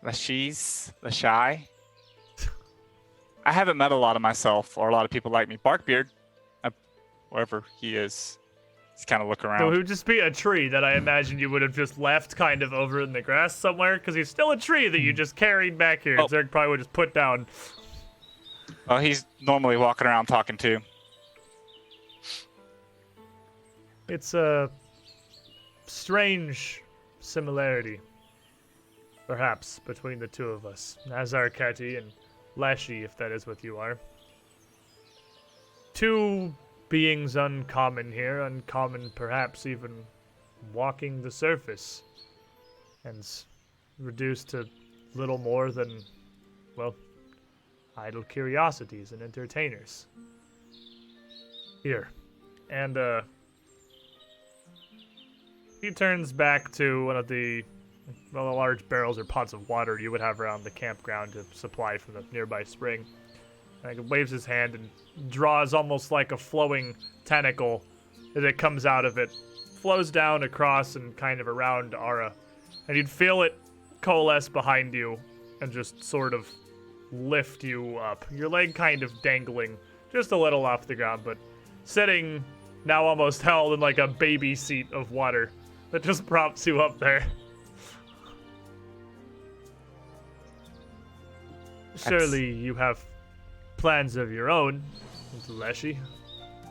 Leshies? Leshai? I haven't met a lot of myself or a lot of people like me. Barkbeard, wherever he is, he's kind of look around. So he would just be a tree that I imagine you would have just left kind of over in the grass somewhere, because he's still a tree that you just carried back here. Oh. Zerg probably would just put down. Well, he's normally walking around talking too. It's a strange similarity, perhaps, between the two of us. Nazarketi and Leshy, if that is what you are. 2 beings uncommon here, uncommon perhaps even walking the surface, and reduced to little more than, well, idle curiosities and entertainers. Here. And, he turns back to one of the large barrels or pots of water you would have around the campground to supply from the nearby spring. And he waves his hand and draws almost like a flowing tentacle as it comes out of it. Flows down across and kind of around Ara. And you'd feel it coalesce behind you and just sort of lift you up. Your leg kind of dangling just a little off the ground, but sitting now almost held in like a baby seat of water that just props you up there. Surely you have plans of your own, Leshy.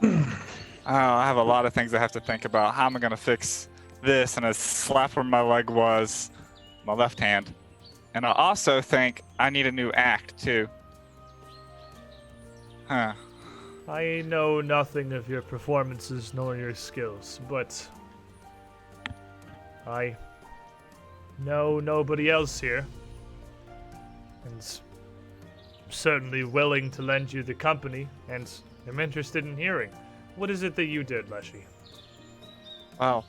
I have a lot of things I have to think about. How am I going to fix this? And I slap where my leg was, my left hand. And I also think I need a new act, too. Huh. I know nothing of your performances nor your skills, but I know nobody else here. And certainly willing to lend you the company, and am interested in hearing. What is it that you did, Leshy? Well,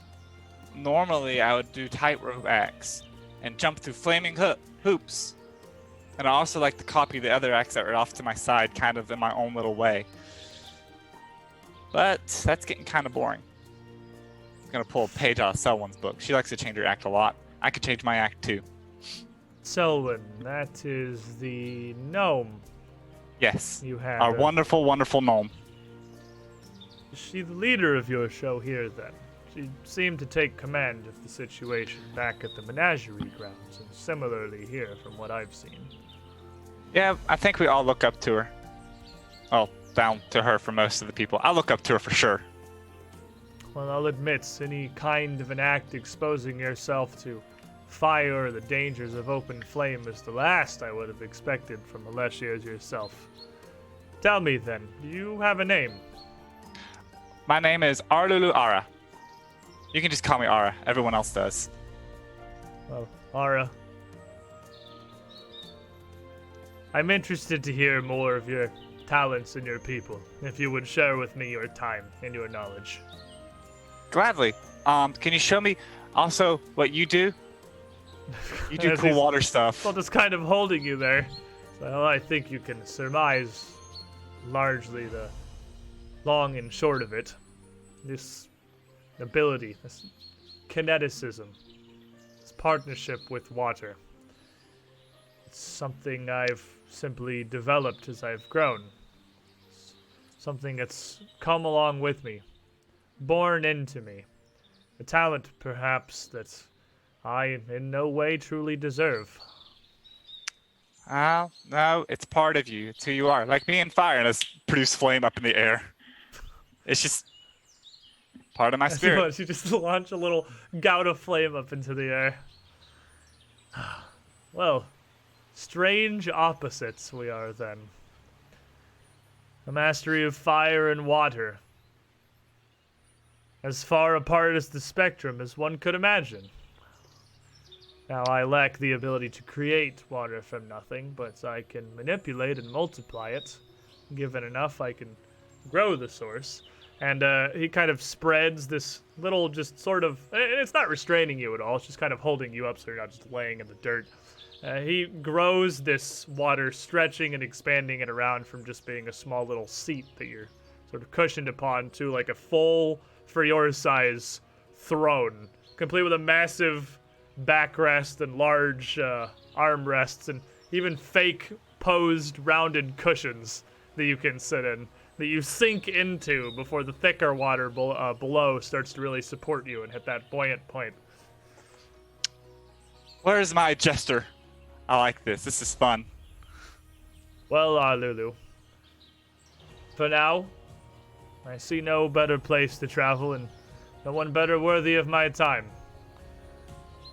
normally I would do tightrope acts and jump through flaming hoops. And I also like to copy the other acts that were off to my side, kind of in my own little way. But that's getting kind of boring. I'm going to pull a page out of Selwyn's book. She likes to change her act a lot. I could change my act too. Selwyn, that is the gnome Yes. you had. Our wonderful, wonderful gnome. Is she the leader of your show here, then? She seemed to take command of the situation back at the menagerie grounds, and similarly here from what I've seen. Yeah, I think we all look up to her. Well, down to her for most of the people. I look up to her for sure. Well, I'll admit, any kind of an act exposing yourself to fire or the dangers of open flame is the last I would have expected from Alessia as yourself. Tell me then, do you have a name? My name is Arlulu Ara. You can just call me Ara. Everyone else does. Well, Ara, I'm interested to hear more of your talents and your people, if you would share with me your time and your knowledge. Gladly. Can you show me also what you do? You do As cool he's- water stuff. Well, just kind of holding you there. So I think you can surmise largely the long and short of it. This ability, this kineticism, this partnership with water. It's something I've simply developed as I've grown. It's something that's come along with me, born into me. A talent, perhaps, that I in no way truly deserve. No, it's part of you. It's who you are. Like me and fire, and it's produce flame up in the air. It's just part of my spirit. You just launch a little gout of flame up into the air. Well, strange opposites we are then. A mastery of fire and water. As far apart as the spectrum as one could imagine. Now, I lack the ability to create water from nothing, but I can manipulate and multiply it. Given enough, I can grow the source. And he kind of spreads this little just sort of... It's not restraining you at all, it's just kind of holding you up so you're not just laying in the dirt. He grows this water, stretching and expanding it around from just being a small little seat that you're sort of cushioned upon to like a full, for your size, throne. Complete with a massive backrest and large armrests and even fake posed rounded cushions that you can sit in, that you sink into before the thicker water below starts to really support you and hit that buoyant point. Where's my jester? I like this. This is fun. Well, Lulu. For now, I see no better place to travel and no one better worthy of my time.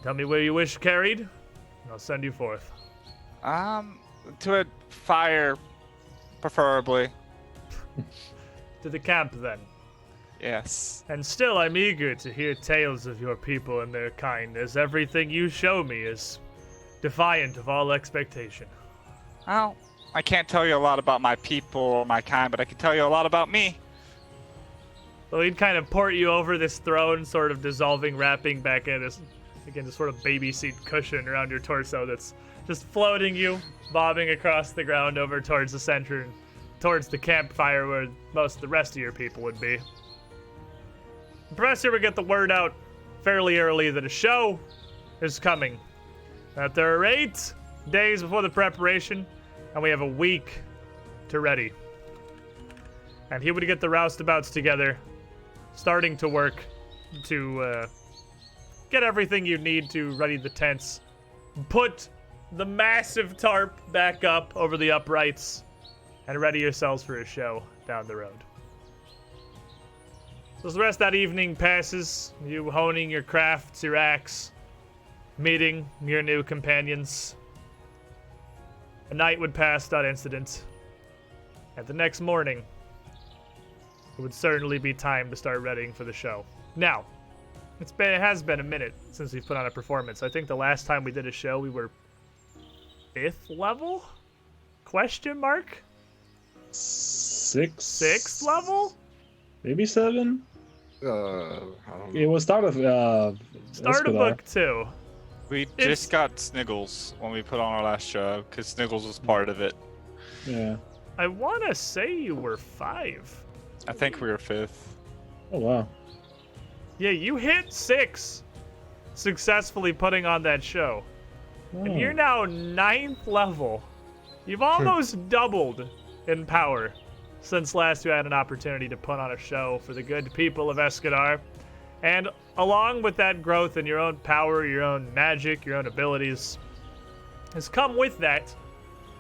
Tell me where you wish carried, and I'll send you forth. To a fire, preferably. To the camp, then. Yes. And still, I'm eager to hear tales of your people and their kind, as everything you show me is defiant of all expectation. Well, I can't tell you a lot about my people or my kind, but I can tell you a lot about me. So he'd kind of port you over this throne, sort of dissolving, wrapping back in this, again, this sort of baby seat cushion around your torso that's just floating you, bobbing across the ground over towards the center, and towards the campfire where most of the rest of your people would be. Professor would get the word out fairly early that a show is coming. That there are 8 days before the preparation, and we have a week to ready. And he would get the roustabouts together, starting to work to get everything you need to ready the tents, put the massive tarp back up over the uprights, and ready yourselves for a show down the road. So as the rest of that evening passes, you honing your crafts, your axe, meeting your new companions. A night would pass without incident. And the next morning, it would certainly be time to start readying for the show. Now, it has been a minute since we've put on a performance. I think the last time we did a show, we were 5th level? Question mark? 6th level? Maybe 7? I don't know. It was start of Start of Escadar. book 2. We just got Sniggles when we put on our last show, because Sniggles was part of it. Yeah. I want to say you were 5. I think we were 5th. Oh wow. Yeah, you hit 6 successfully putting on that show. And you're now 9th level. You've almost doubled in power since last you had an opportunity to put on a show for the good people of Escadar. And along with that growth in your own power, your own magic, your own abilities, has come with that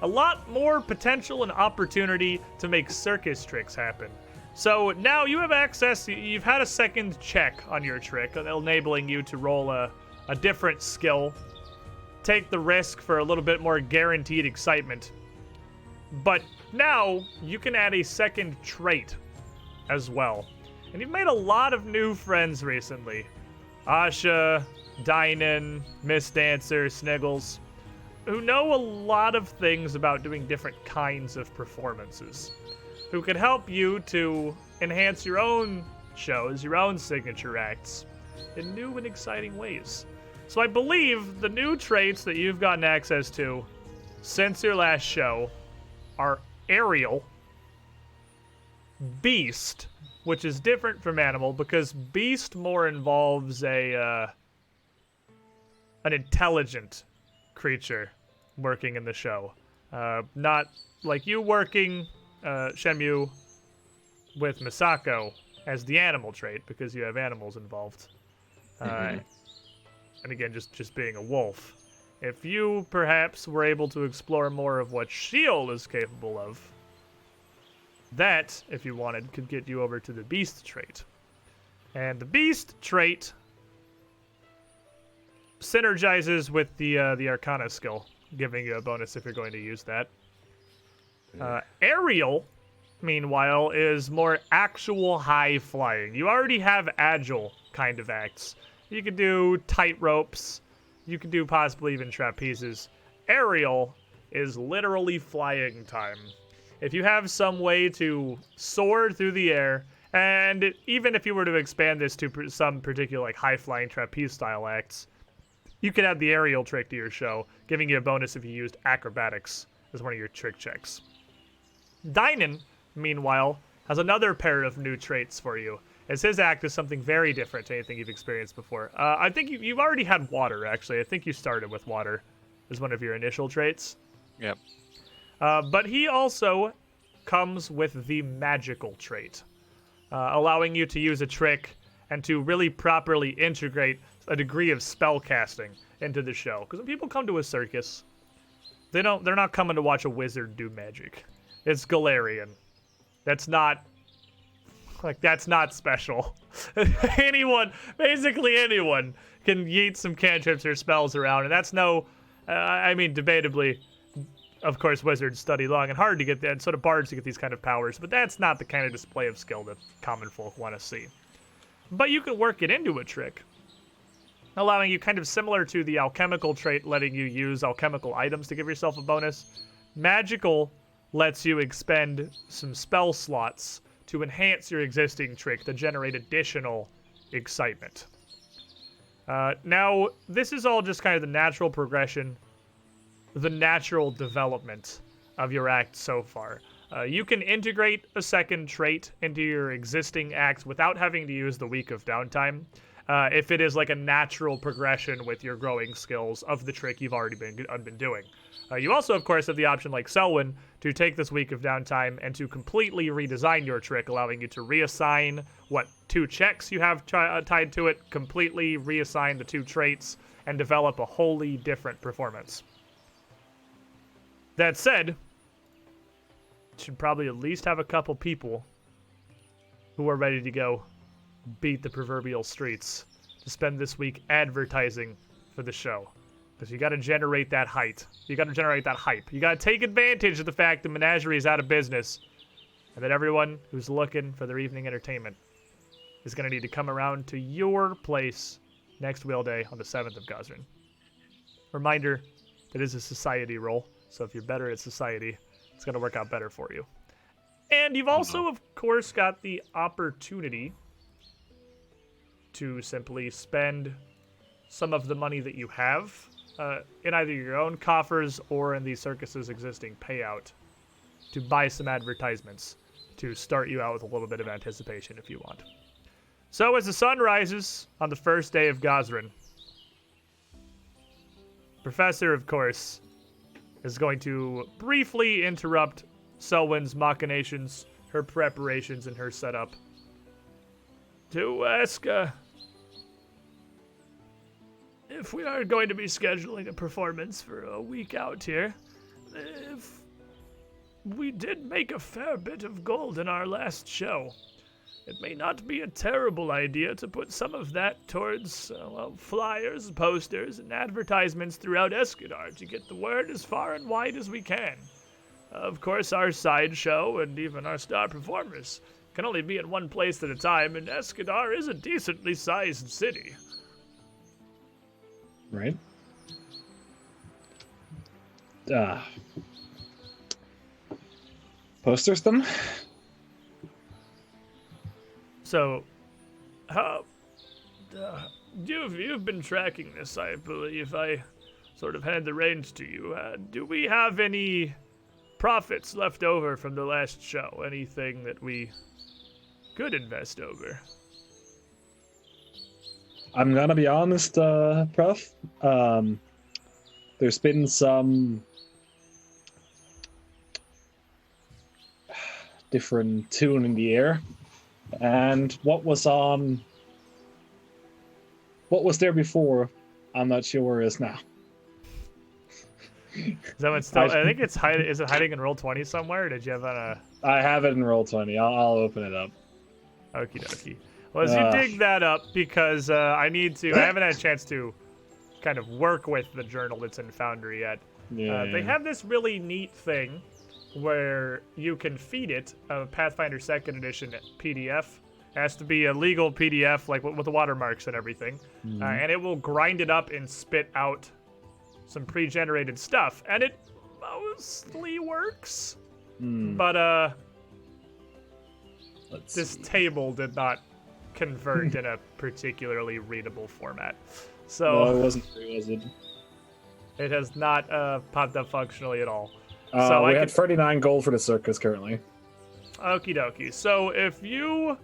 a lot more potential and opportunity to make circus tricks happen. So now you have access, you've had a second check on your trick, enabling you to roll a different skill, take the risk for a little bit more guaranteed excitement. But now you can add a second trait as well. And you've made a lot of new friends recently. Asha, Dynan, Miss Dancer, Sniggles, who know a lot of things about doing different kinds of performances, who can help you to enhance your own shows, your own signature acts, in new and exciting ways. So I believe the new traits that you've gotten access to since your last show are Aerial, Beast, which is different from Animal because Beast more involves an intelligent creature working in the show. Not like you working, Shenmue, with Misako as the animal trait because you have animals involved. And again, just being a wolf. If you perhaps were able to explore more of what Shield is capable of, that, if you wanted, could get you over to the Beast trait. And the Beast trait synergizes with the Arcana skill, giving you a bonus if you're going to use that. Aerial, meanwhile, is more actual high flying. You already have agile kind of acts. You could do tight ropes. You could do possibly even trapezes. Aerial is literally flying time. If you have some way to soar through the air, and even if you were to expand this to some particular like high-flying trapeze-style acts, you could add the aerial trick to your show, giving you a bonus if you used acrobatics as one of your trick checks. Dynan, meanwhile, has another pair of new traits for you, as his act is something very different to anything you've experienced before. I think you've already had water, actually. I think you started with water as one of your initial traits. Yep. But he also comes with the magical trait, allowing you to use a trick and to really properly integrate a degree of spell casting into the show. Because when people come to a circus, they're not coming to watch a wizard do magic. It's Galarian. That's not special. Basically anyone can yeet some cantrips or spells around, and that's debatably, of course, wizards study long and hard to get that, and so do bards to get these kind of powers, but that's not the kind of display of skill that common folk want to see. But you can work it into a trick, allowing you kind of similar to the alchemical trait, letting you use alchemical items to give yourself a bonus. Magical lets you expend some spell slots to enhance your existing trick to generate additional excitement. Now, this is all just kind of the natural progression, the natural development of your act so far. You can integrate a second trait into your existing acts without having to use the week of downtime, if it is like a natural progression with your growing skills of the trick you've already been doing. You also, of course, have the option, like Selwyn, to take this week of downtime and to completely redesign your trick, allowing you to reassign what 2 checks you have tied to it, completely reassign the 2 traits, and develop a wholly different performance. That said, you should probably at least have a couple people who are ready to go beat the proverbial streets to spend this week advertising for the show. Because you got to generate that hype. You got to take advantage of the fact the menagerie is out of business, and that everyone who's looking for their evening entertainment is going to need to come around to your place next wheel day on the 7th of Gosrin. Reminder, that is a society roll, so if you're better at society, it's going to work out better for you. And you've also, of course, got the opportunity to simply spend some of the money that you have in either your own coffers or in the circus's existing payout to buy some advertisements to start you out with a little bit of anticipation if you want. So as the sun rises on the first day of Gosrin, Professor, of course, is going to briefly interrupt Selwyn's machinations, her preparations, and her setup to ask if we are going to be scheduling a performance for a week out here. If we did make a fair bit of gold in our last show, it may not be a terrible idea to put some of that towards flyers, posters, and advertisements throughout Escadar to get the word as far and wide as we can. Of course, our sideshow and even our star performers can only be in one place at a time, and Escadar is a decently sized city. Right? Posters them? So, you've been tracking this, I believe. I sort of hand the reins to you. Do we have any profits left over from the last show? Anything that we could invest over? I'm gonna be honest, Prof. There's been some different tune in the air, and what was there before, I'm not sure where it is now. Is that what's still? I think it's hiding. Is it hiding in Roll20 somewhere? Or did you have it on a? I have it in Roll20. I'll open it up. Okie dokie. Well, as you dig that up, because I haven't had a chance to kind of work with the journal that's in Foundry yet. They have this really neat thing where you can feed it a Pathfinder Second Edition PDF. It has to be a legal PDF, like with the watermarks and everything. And it will grind it up and spit out some pre-generated stuff. And it mostly works. But this table did not convert in a particularly readable format. So no, it wasn't, was it? It has not popped up functionally at all. So we had 39 gold for the circus currently. Okie dokie. So if you've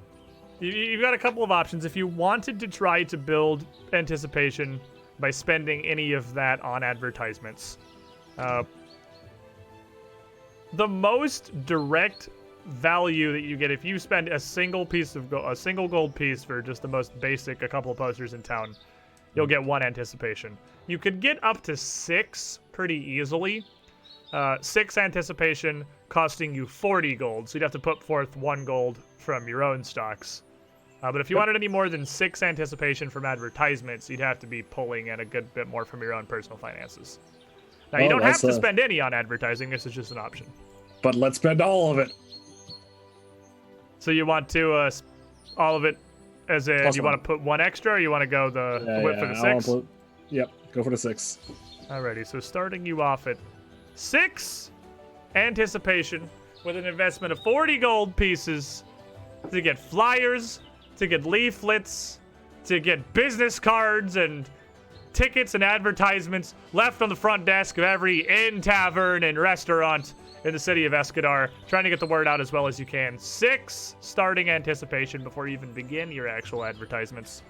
got a couple of options. If you wanted to try to build anticipation by spending any of that on advertisements, the most direct value that you get if you spend a single gold piece for just the most basic, a couple of posters in town, you'll get 1 anticipation. You could get up to 6 pretty easily. 6 anticipation costing you 40 gold, so you'd have to put forth 1 gold from your own stocks. But if you wanted any more than 6 anticipation from advertisements, you'd have to be pulling in a good bit more from your own personal finances. Now, you don't have to spend any on advertising. This is just an option. But let's spend all of it. So you want to all of it as in you want to put 1 extra, or you want to go the whip for the 6? Yep, go for the 6. Alrighty, so starting you off at 6 anticipation with an investment of 40 gold pieces to get flyers, to get leaflets, to get business cards and tickets and advertisements left on the front desk of every inn, tavern, and restaurant in the city of Escadar, trying to get the word out as well as you can. 6 starting anticipation before you even begin your actual advertisements.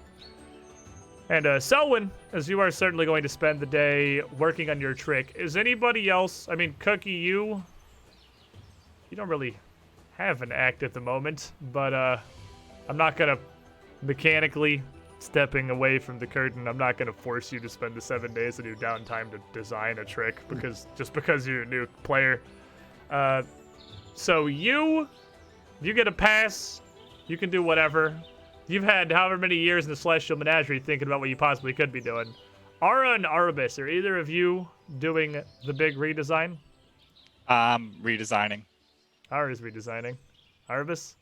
And Selwyn, as you are certainly going to spend the day working on your trick, is anybody else, I mean, Cookie, you don't really have an act at the moment, but I'm not going to mechanically, stepping away from the curtain, I'm not going to force you to spend the 7 days of your downtime to design a trick because you're a new player. So you get a pass. You can do whatever. You've had however many years in the Celestial Menagerie thinking about what you possibly could be doing. Ara and Arbus, are either of you doing the big redesign? Redesigning. Ara's redesigning. Arbus?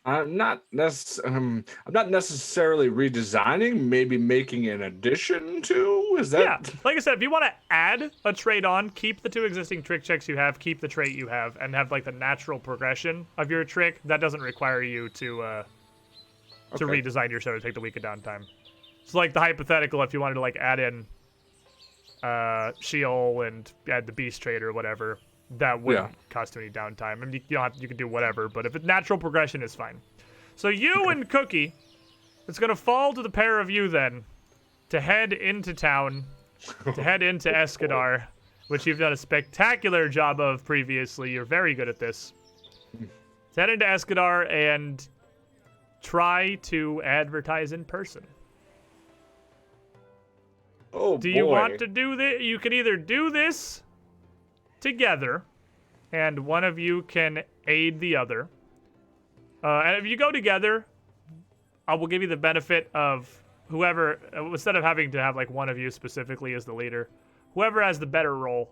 I'm not necessarily redesigning, maybe making an addition to? Is that? Yeah, like I said, if you want to add a trait on, keep the 2 existing trick checks you have, keep the trait you have, and have like the natural progression of your trick, that doesn't require you to redesign your show to take the week of downtime. So like the hypothetical, if you wanted to like add in Sheol and add the beast trait or whatever, that wouldn't cost you any downtime. I mean, you can do whatever, but if it's natural progression is fine. So you and Cookie, it's going to fall to the pair of you then to head into town, to head into Escadar, which you've done a spectacular job of previously. You're very good at this. To head into Escadar and try to advertise in person. Oh, do you want to do this? You can either do this together, and one of you can aid the other. And if you go together, I will give you the benefit of whoever, instead of having to have like one of you specifically as the leader, whoever has the better role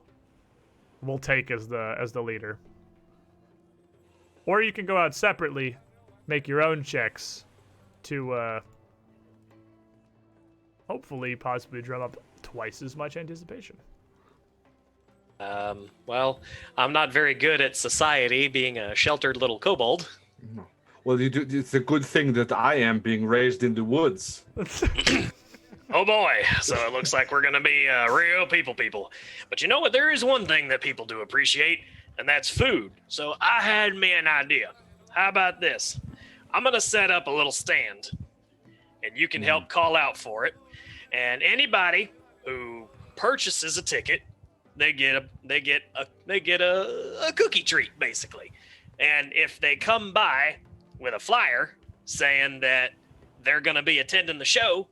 will take as the leader. Or you can go out separately, make your own checks to hopefully possibly drum up twice as much anticipation. Well, I'm not very good at society, being a sheltered little kobold. Well, it's a good thing that I am being raised in the woods. Oh boy, so it looks like we're gonna be real people. But you know what? There is one thing that people do appreciate, and that's food. So I had me an idea. How about this? I'm gonna set up a little stand, and you can help call out for it. And anybody who purchases a ticket, they get a cookie treat, basically. And if they come by with a flyer saying that they're gonna be attending the show,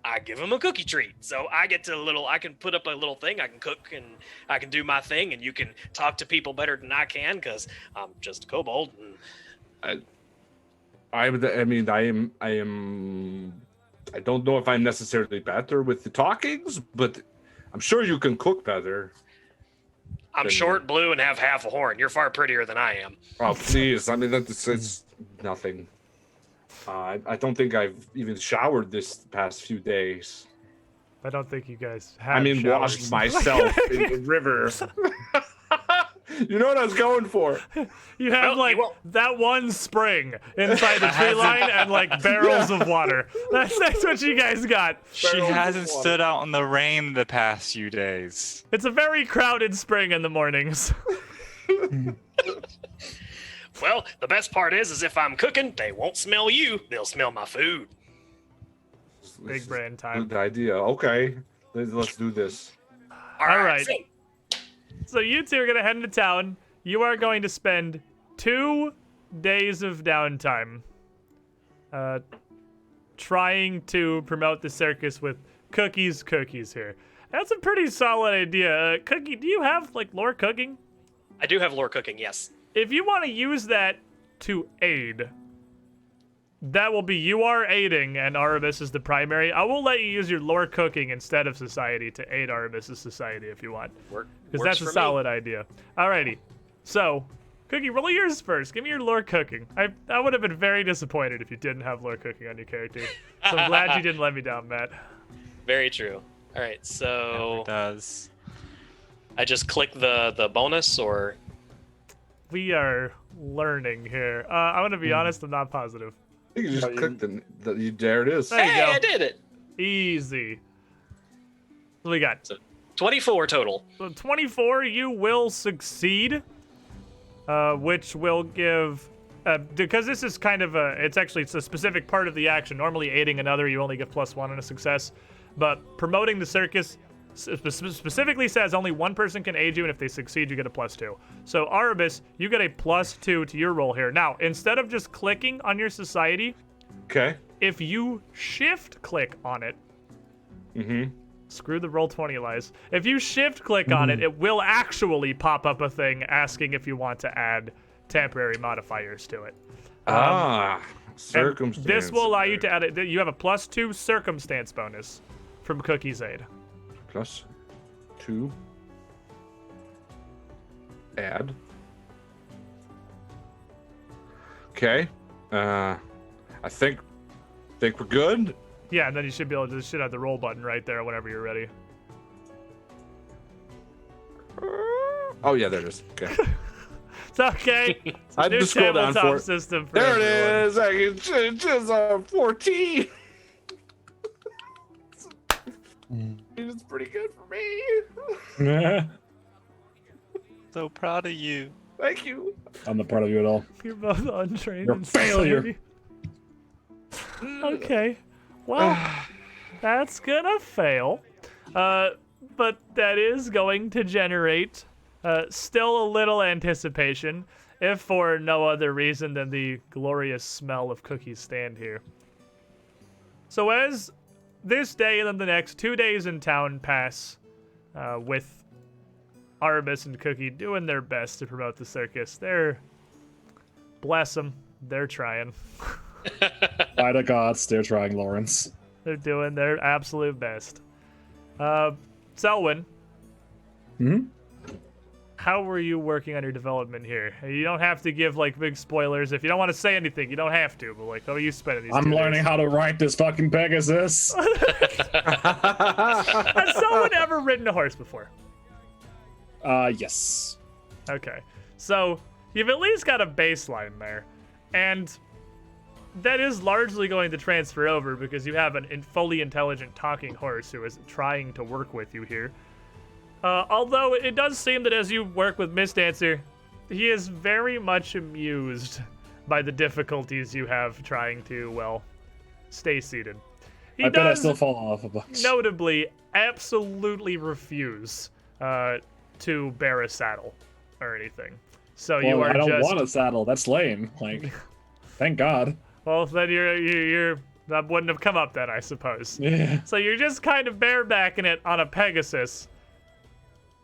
I give them a cookie treat. So I get to I can put up a little thing. I can cook and I can do my thing, and you can talk to people better than I can because I'm just a kobold. And I don't know if I'm necessarily better with the talkings, but I'm sure you can cook better. I'm short, blue, and have half a horn. You're far prettier than I am. Oh, please. I mean, it's nothing. I don't think I've even showered this past few days. I don't think you guys have showers. Washed myself in the river. You know what I was going for. You have that one spring inside the tree line and barrels of water. That's what you guys got. She hasn't stood out in the rain the past few days. It's a very crowded spring in the mornings. Well, the best part is if I'm cooking, they won't smell you. They'll smell my food. Big brand time. Good idea. Okay. Let's do this. All right. So you two are going to head into town. You are going to spend 2 days of downtime trying to promote the circus with cookies here. That's a pretty solid idea. Cookie, do you have lore cooking? I do have lore cooking, yes. If you want to use that to aid, that will be you are aiding and Arabis is the primary. I will let you use your lore cooking instead of society to aid Arabis' society if you want. Because that's a solid idea. Alrighty. So, Cookie, roll yours first. Give me your lore cooking. I would have been very disappointed if you didn't have lore cooking on your character. So I'm glad you didn't let me down, Matt. Very true. Alright, so... It does. I just click the bonus, or... We are learning here. I'm going to be honest, I'm not positive. You can just click there it is. There you go. I did it. Easy. What we got? So 24 total. So 24, you will succeed, which will give, because this is kind of it's a specific part of the action. Normally aiding another, you only get +1 on a success, but promoting the circus specifically says only one person can aid you, and if they succeed, you get a +2. So Arabis, you get a +2 to your roll here. Now, instead of just clicking on your society, okay, if you shift click on it, screw the roll 20 lies. If you shift click on it, it will actually pop up a thing asking if you want to add temporary modifiers to it. Circumstance. This will allow you to add it. You have a +2 circumstance bonus from Cookie's aid. +2. Add. Okay. I think we're good. Yeah, and then you should be able to just have the roll button right there whenever you're ready. Oh yeah, there it is. Okay. It's okay. It's I had to scroll down for it. System for there everyone. it is. It's 14. It's pretty good for me. So proud of you. Thank you. I'm not proud of you at all. You're both untrained. You're in a failure. Society. Okay. Well, that's gonna fail. But that is going to generate still a little anticipation, if for no other reason than the glorious smell of Cookie's stand here. So as this day and then the next 2 days in town pass, with Arabis and Cookie doing their best to promote the circus. Bless them, they're trying. By the gods, they're trying, Lawrence. They're doing their absolute best. Selwyn. How were you working on your development here? You don't have to give big spoilers. If you don't want to say anything, you don't have to. But how are you spending these? I'm learning how to write this fucking Pegasus. Has someone ever ridden a horse before? Yes. Okay, so you've at least got a baseline there. And that is largely going to transfer over because you have a fully intelligent talking horse who is trying to work with you here. Although it does seem that as you work with Mistdancer, he is very much amused by the difficulties you have trying to, well, stay seated. He bet I does still fall off a bunch. notably absolutely refuse to bear a saddle or anything. So Well, you are I don't just... want a saddle. That's lame. Like, thank God. Well, then you're that wouldn't have come up then, I suppose. Yeah. So you're just kind of barebacking it on a Pegasus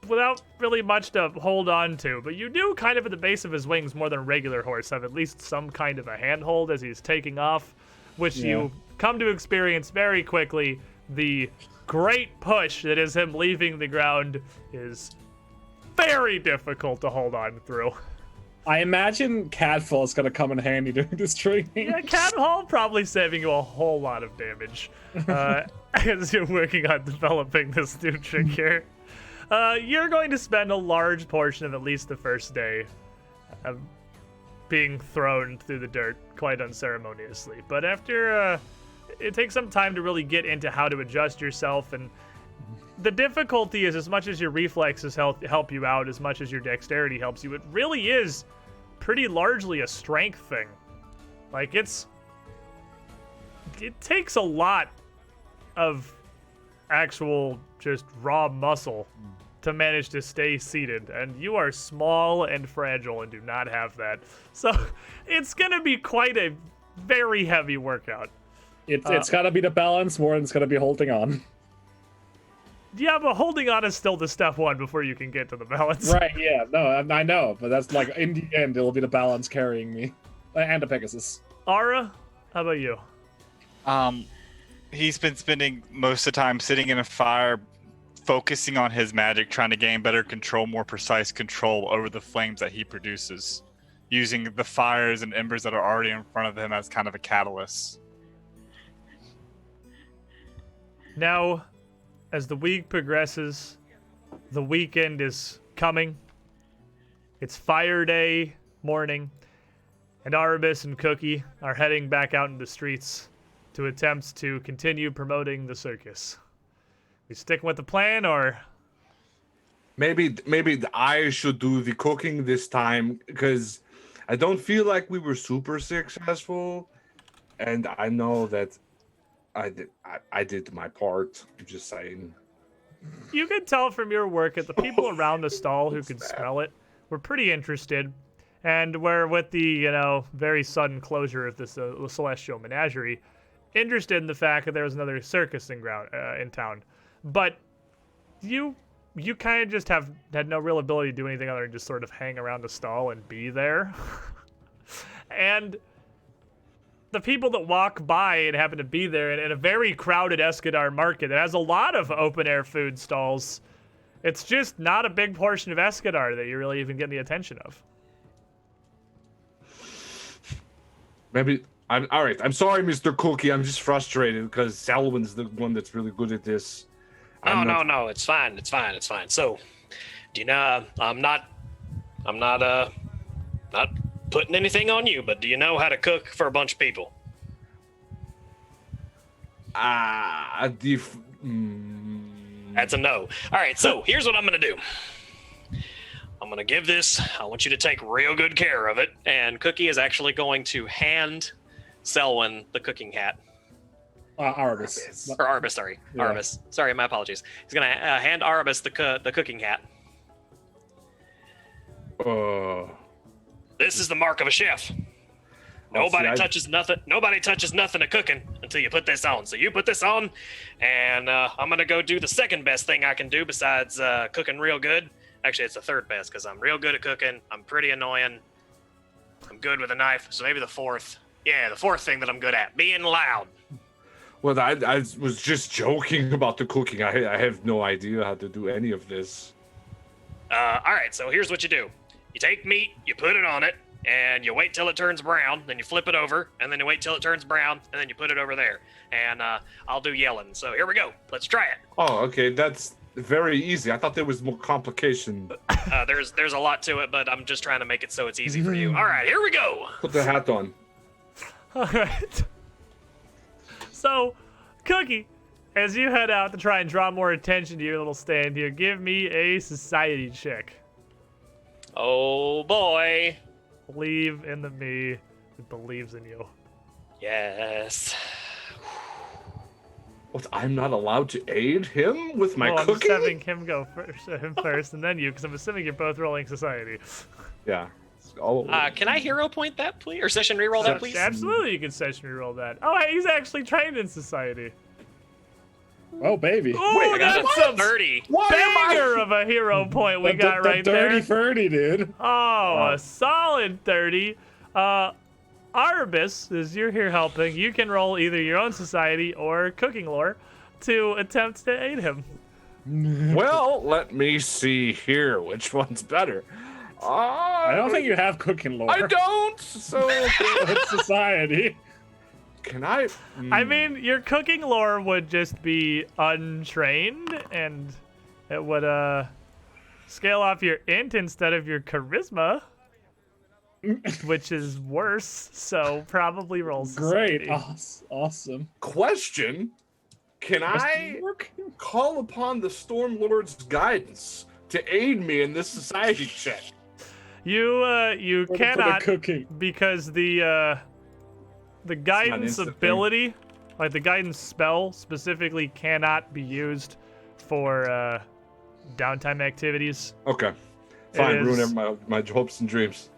without really much to hold on to. But you do kind of at the base of his wings more than a regular horse have at least some kind of a handhold as he's taking off, which you come to experience very quickly. The great push that is him leaving the ground is very difficult to hold on through. I imagine Catfall is going to come in handy during this training. Yeah, Catfall probably saving you a whole lot of damage as you're working on developing this new trick here. You're going to spend a large portion of at least the first day being thrown through the dirt quite unceremoniously. But after it takes some time to really get into how to adjust yourself, and the difficulty is as much as your reflexes help you out, as much as your dexterity helps you, it really is pretty largely a strength thing. Like, it takes a lot of actual just raw muscle to manage to stay seated, and you are small and fragile and do not have that. So it's gonna be quite a very heavy workout. It's got to be the balance more than it's going to be holding on. Yeah, but holding on is still the step one before you can get to the balance. Right, yeah. No, I know. But that's like, in the end, it'll be the balance carrying me. And the Pegasus. Ara, how about you? He's been spending most of the time sitting in a fire, focusing on his magic, trying to gain better control, more precise control over the flames that he produces, using the fires and embers that are already in front of him as kind of a catalyst. Now, as the week progresses, the weekend is coming. It's Fire Day morning, and Arabis and Cookie are heading back out in the streets to attempt to continue promoting the circus. We sticking with the plan, or? Maybe I should do the cooking this time, because I don't feel like we were super successful, and I know that I did my part. I'm just saying. You could tell from your work that the people around the stall who could smell it were pretty interested, and were with the very sudden closure of this Celestial Menagerie, interested in the fact that there was another circus in town. But you kind of just had no real ability to do anything other than just sort of hang around the stall and be there. And the people that walk by and happen to be there in a very crowded Escadar market that has a lot of open-air food stalls, it's just not a big portion of Escadar that you really even get the attention of. Maybe all right. I'm sorry, Mr. Cookie. I'm just frustrated because Selwyn's the one that's really good at this. No, it's fine. It's fine. So, do you know, I'm not putting anything on you, but do you know how to cook for a bunch of people? That's a no. All right, so here's what I'm going to do. I'm going to give this, I want you to take real good care of it, and Cookie is actually going to hand Selwyn the cooking hat. Arabis. Or Arbus, sorry. Yeah. Arbus. Sorry, my apologies. He's going to hand Arbus the cooking hat. This is the mark of a chef. Nobody touches nothing to cooking until you put this on. So you put this on, and I'm gonna go do the second best thing I can do besides cooking real good. Actually, it's the third best because I'm real good at cooking. I'm pretty annoying. I'm good with a knife. So maybe the fourth. Yeah, the fourth thing that I'm good at, being loud. Well, I was just joking about the cooking. I have no idea how to do any of this. All right, so here's what you do. You take meat, you put it on it, and you wait till it turns brown, then you flip it over, and then you wait till it turns brown, and then you put it over there. And I'll do yelling. So here we go. Let's try it. Oh, okay. That's very easy. I thought there was more complication. There's a lot to it, but I'm just trying to make it so it's easy for you. All right, here we go. Put the hat on. All right. So, Cookie, as you head out to try and draw more attention to your little stand here, give me a society check. Oh boy. Believe in the me that believes in you. Yes. What? I'm not allowed to aid him with my I'm just cooking? having him go first, and then you, because I'm assuming you're both rolling society. Yeah. Oh. Can I hero point that, please? Or session reroll that, please? Absolutely, you can session reroll that. Oh, hey, he's actually trained in society. Oh, baby. Ooh, Wait, that's That's a 30. Why am banger of a hero point we got right dirty there. 30, dude. Oh, a solid 30. Arbus, as you're here helping, you can roll either your own society or cooking lore to attempt to aid him. Well, let me see here. Which one's better? I don't think you have cooking lore. I don't. So It's society. can I? I mean, your cooking lore would just be untrained, and it would scale off your int instead of your charisma, which is worse. So probably roll Great. society. Awesome. Question: Can I call upon the Stormlord's guidance to aid me in this society check? You For the cannot, cooking. because the guidance instant thing. ability, like the guidance spell specifically, cannot be used for downtime activities. Okay, fine. is- Ruin my hopes and dreams.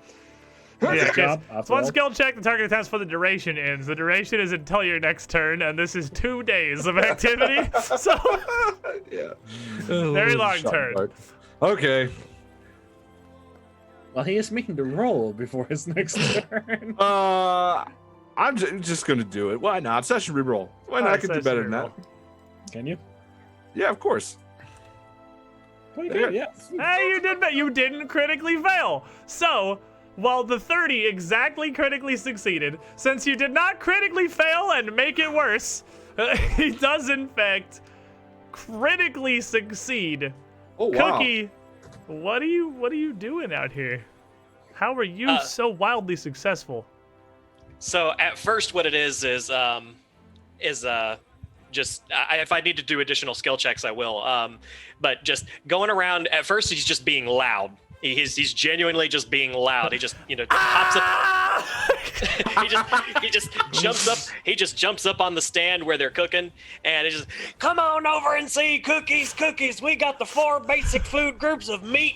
Yeah, job, it's after one all. skill check. The target attempts for the duration ends. The duration is until your next turn, and this is 2 days of activity. So Yeah. very long Shot turn. mark. Okay. Well, he is making the roll before his next turn. I'm just gonna do it. Why not? Session reroll. Why not? I Alright, can do session better than that. reroll. Can you? Yeah, of course. Oh, you did, yeah. Hey, you did, but you didn't critically fail. So, while the 30 exactly critically succeeded, since you did not critically fail and make it worse, he does in fact critically succeed. Oh wow. Cookie, what are you doing out here? How are you so wildly successful? So at first, what it is just if I need to do additional skill checks, I will. But just going around at first, he's just being loud. He's genuinely just being loud. He just pops up. he just jumps up on the stand where they're cooking, and it just come on over and see cookies. We got the 4 basic food groups of meat,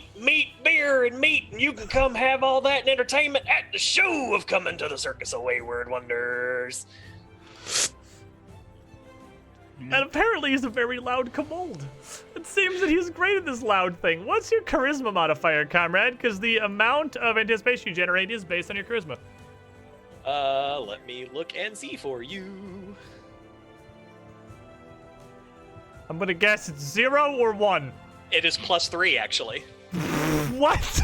beer, and meat, and you can come have all that in entertainment at the show of coming to the Circus of Wayward Wonders. And apparently he's a very loud kobold. It seems that he's great at this loud thing. What's your charisma modifier, comrade? Because the amount of anticipation you generate is based on your charisma. Let me look and see for you. I'm gonna guess it's 0 or 1. It is +3, actually. What?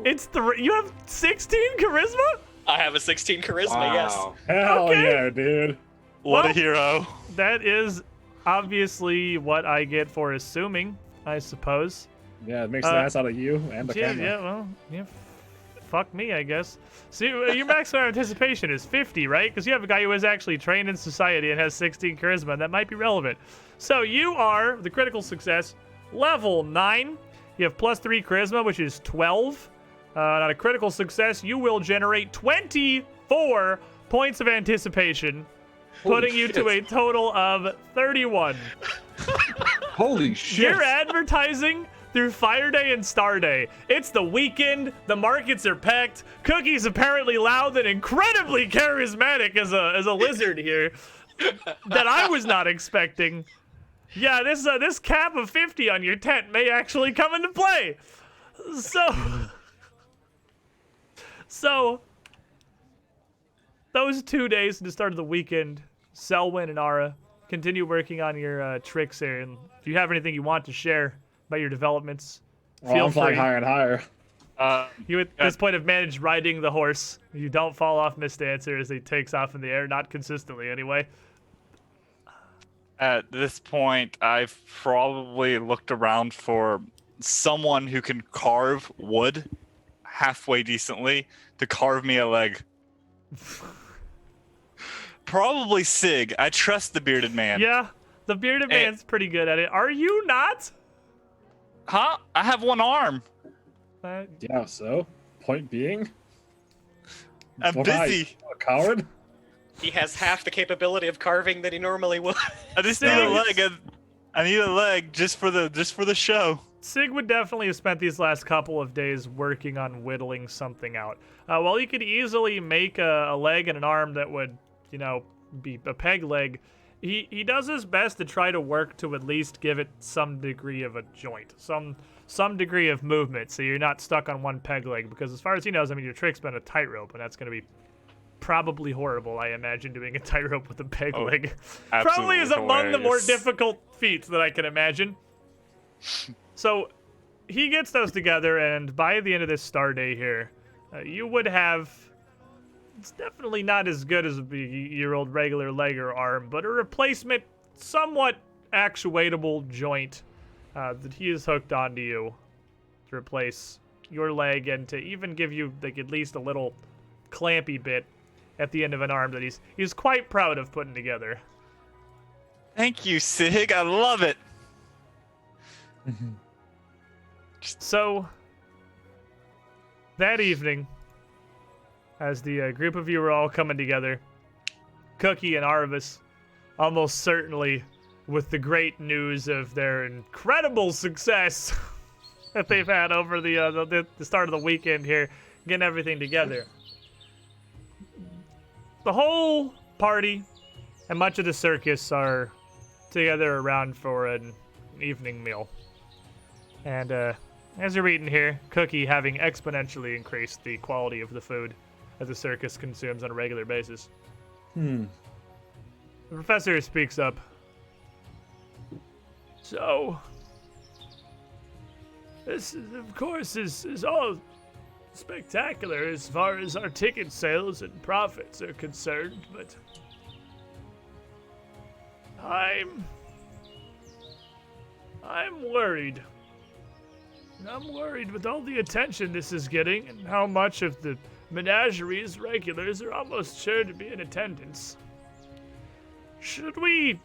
It's 3. You have 16 charisma? I have a 16 charisma, Wow. Hell Okay. yeah, dude. What Well, a hero. That is obviously what I get for assuming, I suppose. Yeah, it makes an ass out of you and the Yeah, camera. yeah, well, yeah. Fuck me, I guess. So your maximum anticipation is 50, right? Because you have a guy who is actually trained in society and has 16 charisma, and that might be relevant. So you are the critical success level 9. You have +3 charisma, which is 12. On a critical success, you will generate 24 points of anticipation, putting you to a total of 31. Holy shit. You're advertising through Fire Day and Star Day. It's the weekend. The markets are packed. Cookie's apparently loud and incredibly charismatic as a lizard here that I was not expecting. Yeah, this cap of 50 on your tent may actually come into play. So those 2 days to the start of the weekend, Selwyn and Ara continue working on your tricks here. And if you have anything you want to share about your developments, Well, I'm flying higher and higher. You at this point have managed riding the horse. You don't fall off Missed Answer as he takes off in the air, not consistently anyway. At this point, I've probably looked around for someone who can carve wood halfway decently to carve me a leg. Probably Sig. I trust the bearded man. Yeah, the bearded man's pretty good at it. Are you not? Huh? I have one arm. Yeah, so point being, I'm busy. A coward. He has half the capability of carving that he normally would. I just need a leg. I need a leg just for the show. Sig would definitely have spent these last couple of days working on whittling something out. While he could easily make a leg and an arm that would, be a peg leg, he does his best to try to work to at least give it some degree of a joint, some degree of movement, so you're not stuck on one peg leg. Because as far as he knows, your trick's been a tightrope, and that's going to be probably horrible, I imagine, doing a tightrope with a peg leg. Probably is among the more difficult feats that I can imagine. So he gets those together, and by the end of this star day here, you would have, it's definitely not as good as your old regular leg or arm, but a replacement, somewhat actuatable joint that he has hooked onto you to replace your leg and to even give you at least a little clampy bit at the end of an arm that he's quite proud of putting together. Thank you, Sig. I love it. So, that evening, as the group of you were all coming together, Cookie and Arvis, almost certainly with the great news of their incredible success that they've had over the start of the weekend here, getting everything together. The whole party and much of the circus are together around for an evening meal. And as you're eating here, Cookie having exponentially increased the quality of the food that the circus consumes on a regular basis. The professor speaks up. So, this, of course, is all spectacular as far as our ticket sales and profits are concerned, but I'm worried. I'm worried with all the attention this is getting and how much of the menagerie's regulars are almost sure to be in attendance. Should we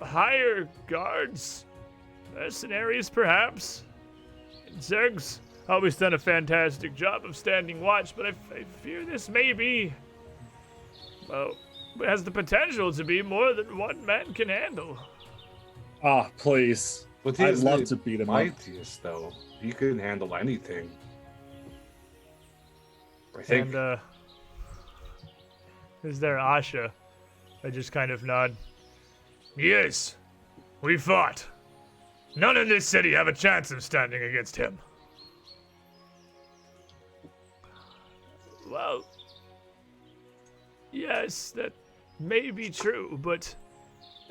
hire guards? Mercenaries, perhaps? Zerg's always done a fantastic job of standing watch, but I fear this may be, well, has the potential to be more than one man can handle. Ah, please. But I'd love to beat him up. mightiest, though. He can handle anything. I think. And, is there Asha? I just kind of nod. Yes, we fought. None in this city have a chance of standing against him. Well, yes, that may be true, but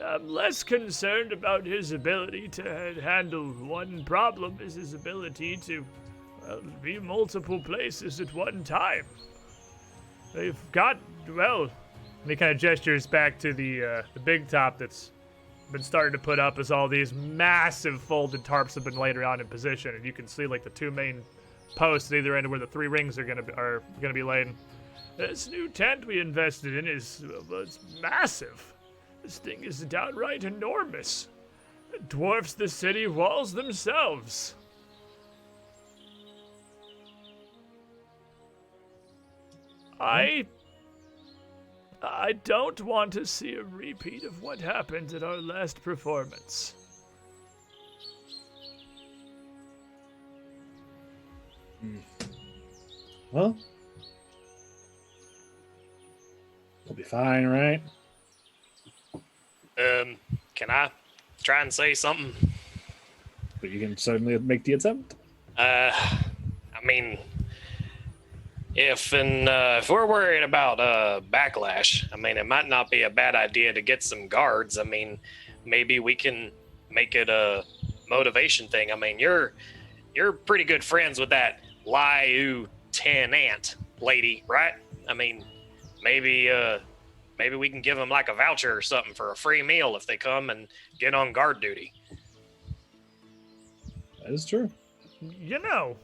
I'm less concerned about his ability to handle one problem as his ability to be multiple places at one time. They've got, well, and he kind of gestures back to the big top that's been starting to put up as all these massive folded tarps have been laid around in position, and you can see like the two main posts at either end where the three rings are gonna be laid. This new tent we invested in is it's massive. This thing is downright enormous. It dwarfs the city walls themselves. I don't want to see a repeat of what happened at our last performance. Well, we'll be fine, right? Can I try and say something? But you can certainly make the attempt. I mean, if we're worried about backlash, it might not be a bad idea to get some guards. Maybe we can make it a motivation thing. You're pretty good friends with that Liu-Tenant lady, right? Maybe Maybe we can give them like a voucher or something for a free meal if they come and get on guard duty. That is true. You know,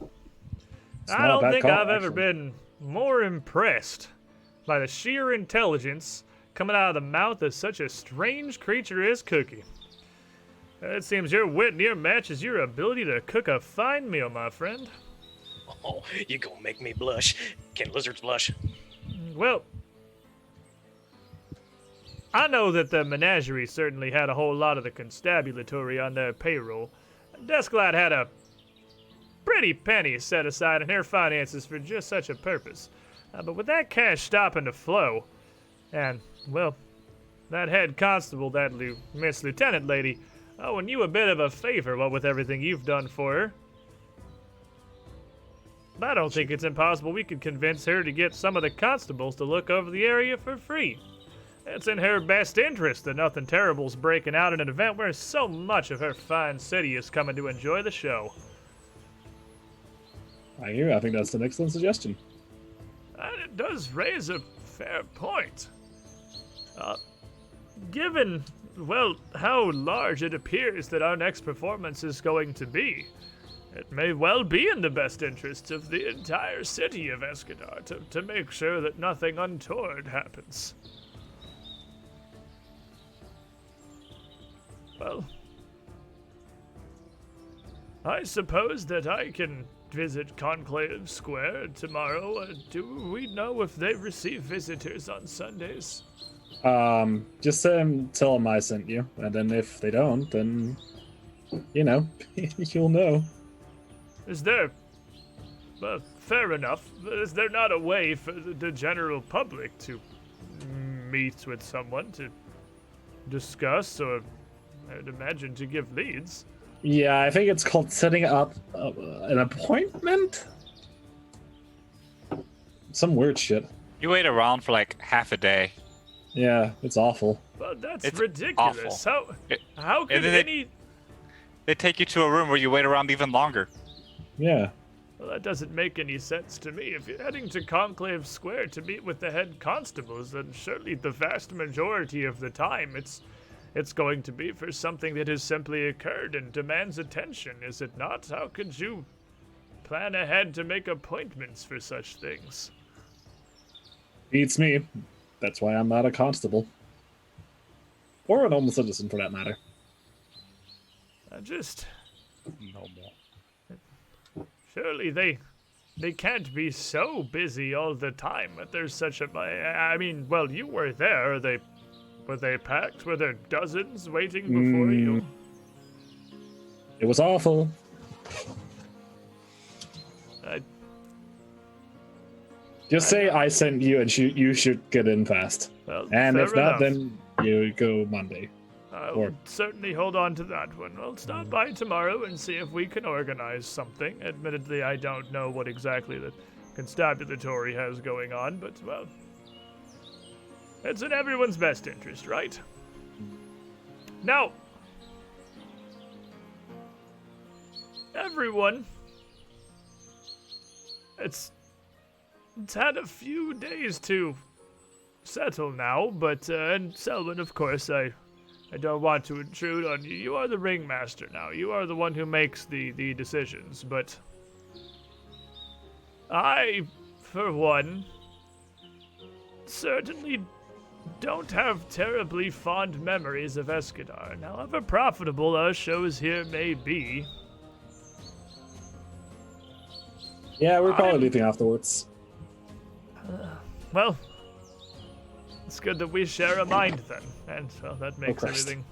It's I not a don't bad think call, I've ever actually. been more impressed by the sheer intelligence coming out of the mouth of such a strange creature as Cookie. It seems your wit near matches your ability to cook a fine meal, my friend. Oh, you gonna make me blush. Can lizards blush? Well, I know that the menagerie certainly had a whole lot of the constabulary on their payroll. Dusklight had a pretty penny set aside in her finances for just such a purpose. But with that cash stopping to flow, and, well, that head constable, that Miss Lieutenant lady, owing you a bit of a favor, what with everything you've done for her, I don't think it's impossible we could convince her to get some of the constables to look over the area for free. It's in her best interest that nothing terrible's breaking out at an event where so much of her fine city is coming to enjoy the show. I hear. I think that's an excellent suggestion. And it does raise a fair point. Given, well, how large it appears that our next performance is going to be, it may well be in the best interests of the entire city of Escadar to make sure that nothing untoward happens. Well, I suppose that I can visit Conclave Square tomorrow. Do we know if they receive visitors on Sundays? Just tell them I sent you, and then if they don't, then, you know, you'll know. Is there... fair enough. Is there not a way for the general public to meet with someone to discuss, or I'd imagine to give leads? Yeah, I think it's called setting up an appointment? Some weird shit. You wait around for like half a day. Yeah, it's awful. But that's It's ridiculous. awful. How could and then any... They take you to a room where you wait around even longer. Yeah. Well, that doesn't make any sense to me. If you're heading to Conclave Square to meet with the head constables, then surely the vast majority of the time it's going to be for something that has simply occurred and demands attention, is it not? How could you plan ahead to make appointments for such things? Beats me. That's why I'm not a constable. Or a normal citizen, for that matter. No more. Surely they can't be so busy all the time that there's such a... I mean, well, you were there. Were they packed? Were there dozens waiting before you? It was awful. Just say I sent you and you should get in fast. Well, And fair if not, enough. then you go Monday. I'll or- certainly hold on to that one. I'll stop by tomorrow and see if we can organize something. Admittedly, I don't know what exactly the constabulary has going on, but, well, it's in everyone's best interest, right? Now, everyone, it's had a few days to settle now, but, and Selwyn, of course, I don't want to intrude on you. You are the ringmaster now. You are the one who makes the decisions, but I, for one, certainly don't have terribly fond memories of Escadar. And however profitable our shows here may be, Yeah, we're probably leaving afterwards. well, it's good that we share a mind then. And, well, that makes Christ. everything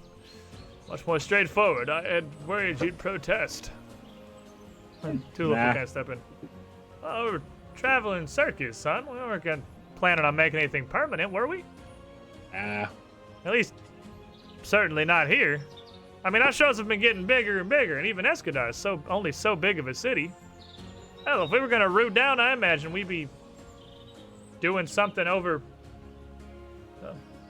much more straightforward. I had worried you'd protest. Tulip Nah. can't step in. Oh, we're traveling circus, son. We weren't planning on making anything permanent, were we? Ah, At least, certainly not here. I mean, our shows have been getting bigger and bigger, and even Escadar is only so big of a city. Hell, if we were gonna root down, I imagine we'd be doing something over.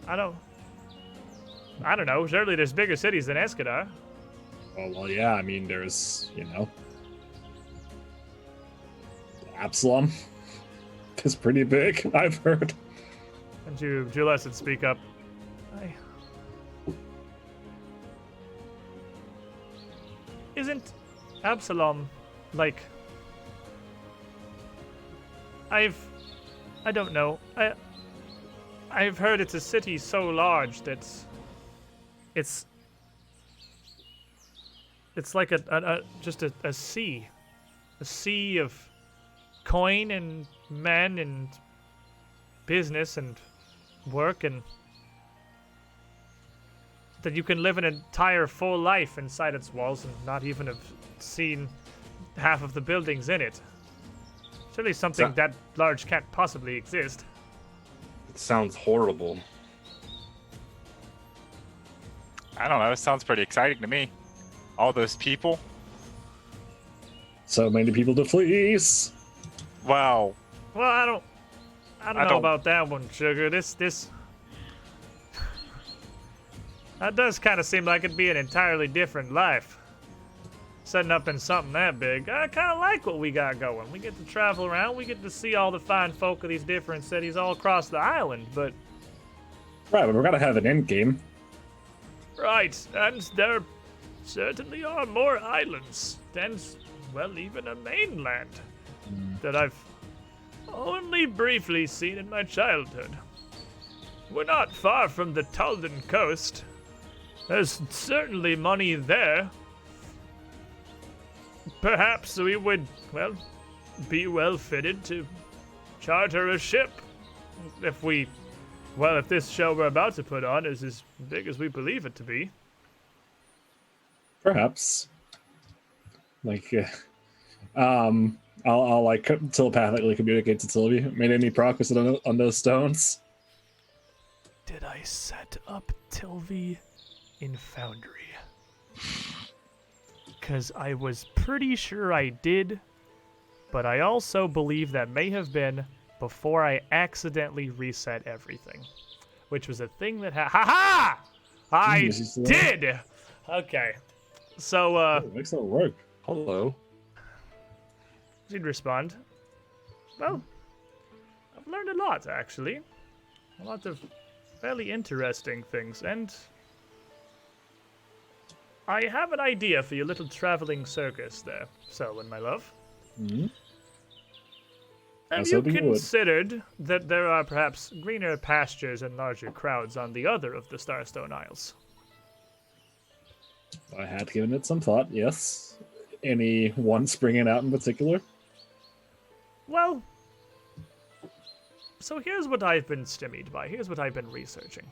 I don't know. Surely there's bigger cities than Escadar. well, yeah, I mean, there's, Absalom is pretty big, I've heard. And Jules would speak up. Isn't Absalom like... I don't know. I've heard it's a city so large that it's like just a sea of coin and men and business and work, and that you can live an entire full life inside its walls and not even have seen half of the buildings in it. Surely something that large can't possibly exist. It sounds horrible. I don't know. It sounds pretty exciting to me. All those people. So many people to fleece. Well, I don't know about that one, Sugar. This that does kind of seem like it'd be an entirely different life. Setting up in something that big. I kind of like what we got going. We get to travel around. We get to see all the fine folk of these different cities all across the island, but... Right, but we're gonna have an end game. Right, and there certainly are more islands than, well, even a mainland that I've only briefly seen in my childhood. We're not far from the Talden coast. There's certainly money there. Perhaps we would, well, be well fitted to charter a ship if this show we're about to put on is as big as we believe it to be. Perhaps. Like, I'll like telepathically communicate to Sylvie. Made any progress on those stones? Did I set up Tilvi in Foundry? Because I was pretty sure I did, but I also believe that may have been before I accidentally reset everything, which was a thing that ha-ha! I did! Okay, so, makes it work. Hello. She'd respond, well, I've learned a lot, actually. A lot of fairly interesting things, and I have an idea for your little traveling circus there, Selwyn, my love. Mm-hmm. Have you considered that there are perhaps greener pastures and larger crowds on the other of the Starstone Isles? I had given it some thought, yes. Any one springing out in particular? Well, so here's what I've been stymied by. Here's what I've been researching.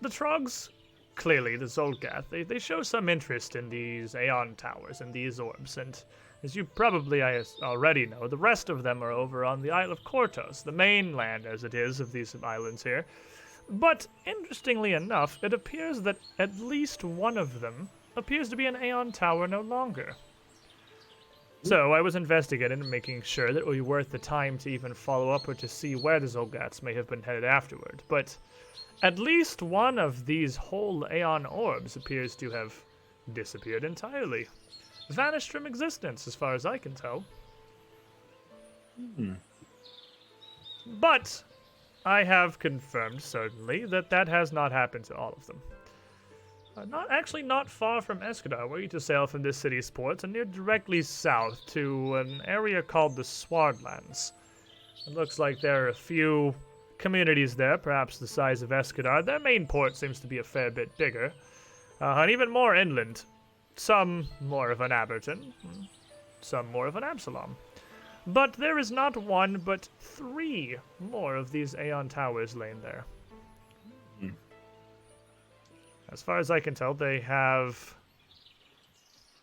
The Trogs, clearly the Zolgath, they show some interest in these Aeon Towers and these orbs, and as you probably already know, the rest of them are over on the Isle of Kortos, the mainland as it is of these islands here. But, interestingly enough, it appears that at least one of them appears to be an Aeon Tower no longer. So I was investigating and making sure that it would be worth the time to even follow up or to see where the Zolgaths may have been headed afterward. But at least one of these whole Aeon orbs appears to have disappeared entirely. Vanished from existence, as far as I can tell. But I have confirmed, certainly, that that has not happened to all of them. Not far from Escadar, were you to sail from this city's ports and near directly south to an area called the Swardlands. It looks like there are a few communities there, perhaps the size of Escadar. Their main port seems to be a fair bit bigger, and even more inland. Some more of an Aberton, some more of an Absalom. But there is not one, but 3 more of these Aeon Towers laying there. As far as I can tell, they have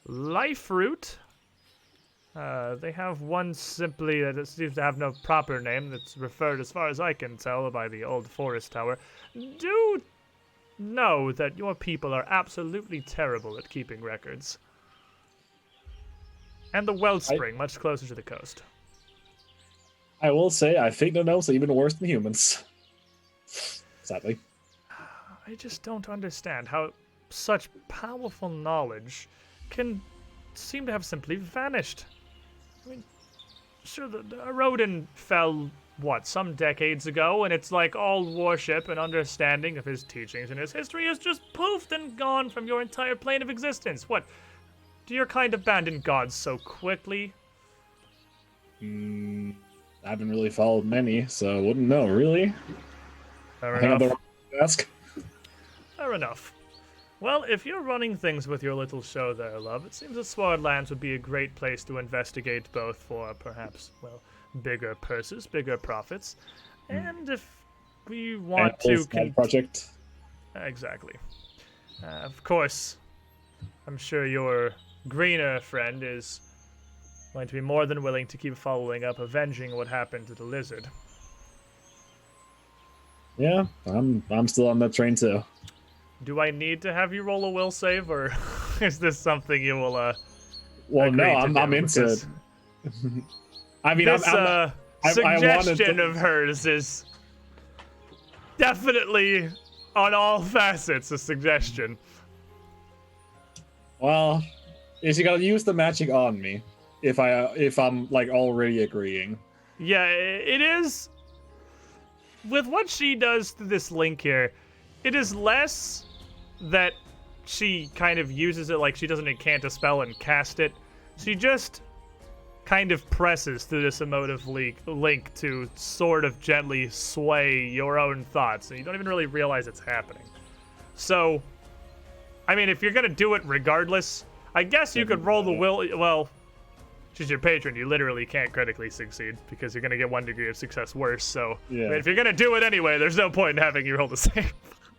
Life Root. They have one simply that seems to have no proper name that's referred, as far as I can tell, by the old Forest Tower. Do know that your people are absolutely terrible at keeping records. And the Wellspring, much closer to the coast. I will say, I think the elves are even worse than humans. Sadly. I just don't understand how such powerful knowledge can seem to have simply vanished. I mean, sure, the Rodin fell some decades ago, and it's like all worship and understanding of his teachings and his history is just poofed and gone from your entire plane of existence. What? Do your kind abandon gods so quickly? I haven't really followed many, so I wouldn't know, really. Fair I think I'm the enough. wrong to ask. Fair enough. Well, if you're running things with your little show there, love, it seems that Swordlands would be a great place to investigate both for perhaps, well, bigger purses, bigger profits, and if we want to... project. Exactly. Of course, I'm sure your greener friend is going to be more than willing to keep following up, avenging what happened to the lizard. Yeah, I'm still on that train too. Do I need to have you roll a will save, or is this something you will, Well, agree no, to I'm do? into it. Because I mean, this I suggestion wanted of hers is definitely, on all facets, a suggestion. Well, is she gonna use the magic on me if I'm like already agreeing? Yeah, it is. With what she does to this link here, it is less that she kind of uses it like she doesn't incant a spell and cast it. She just kind of presses through this emotive link to sort of gently sway your own thoughts, and you don't even really realize it's happening. So, I mean, if you're gonna do it regardless, I guess you could roll the will. Well, she's your patron. You literally can't critically succeed because you're gonna get 1 degree of success worse. So, Yeah. I mean, if you're gonna do it anyway, there's no point in having you roll the same.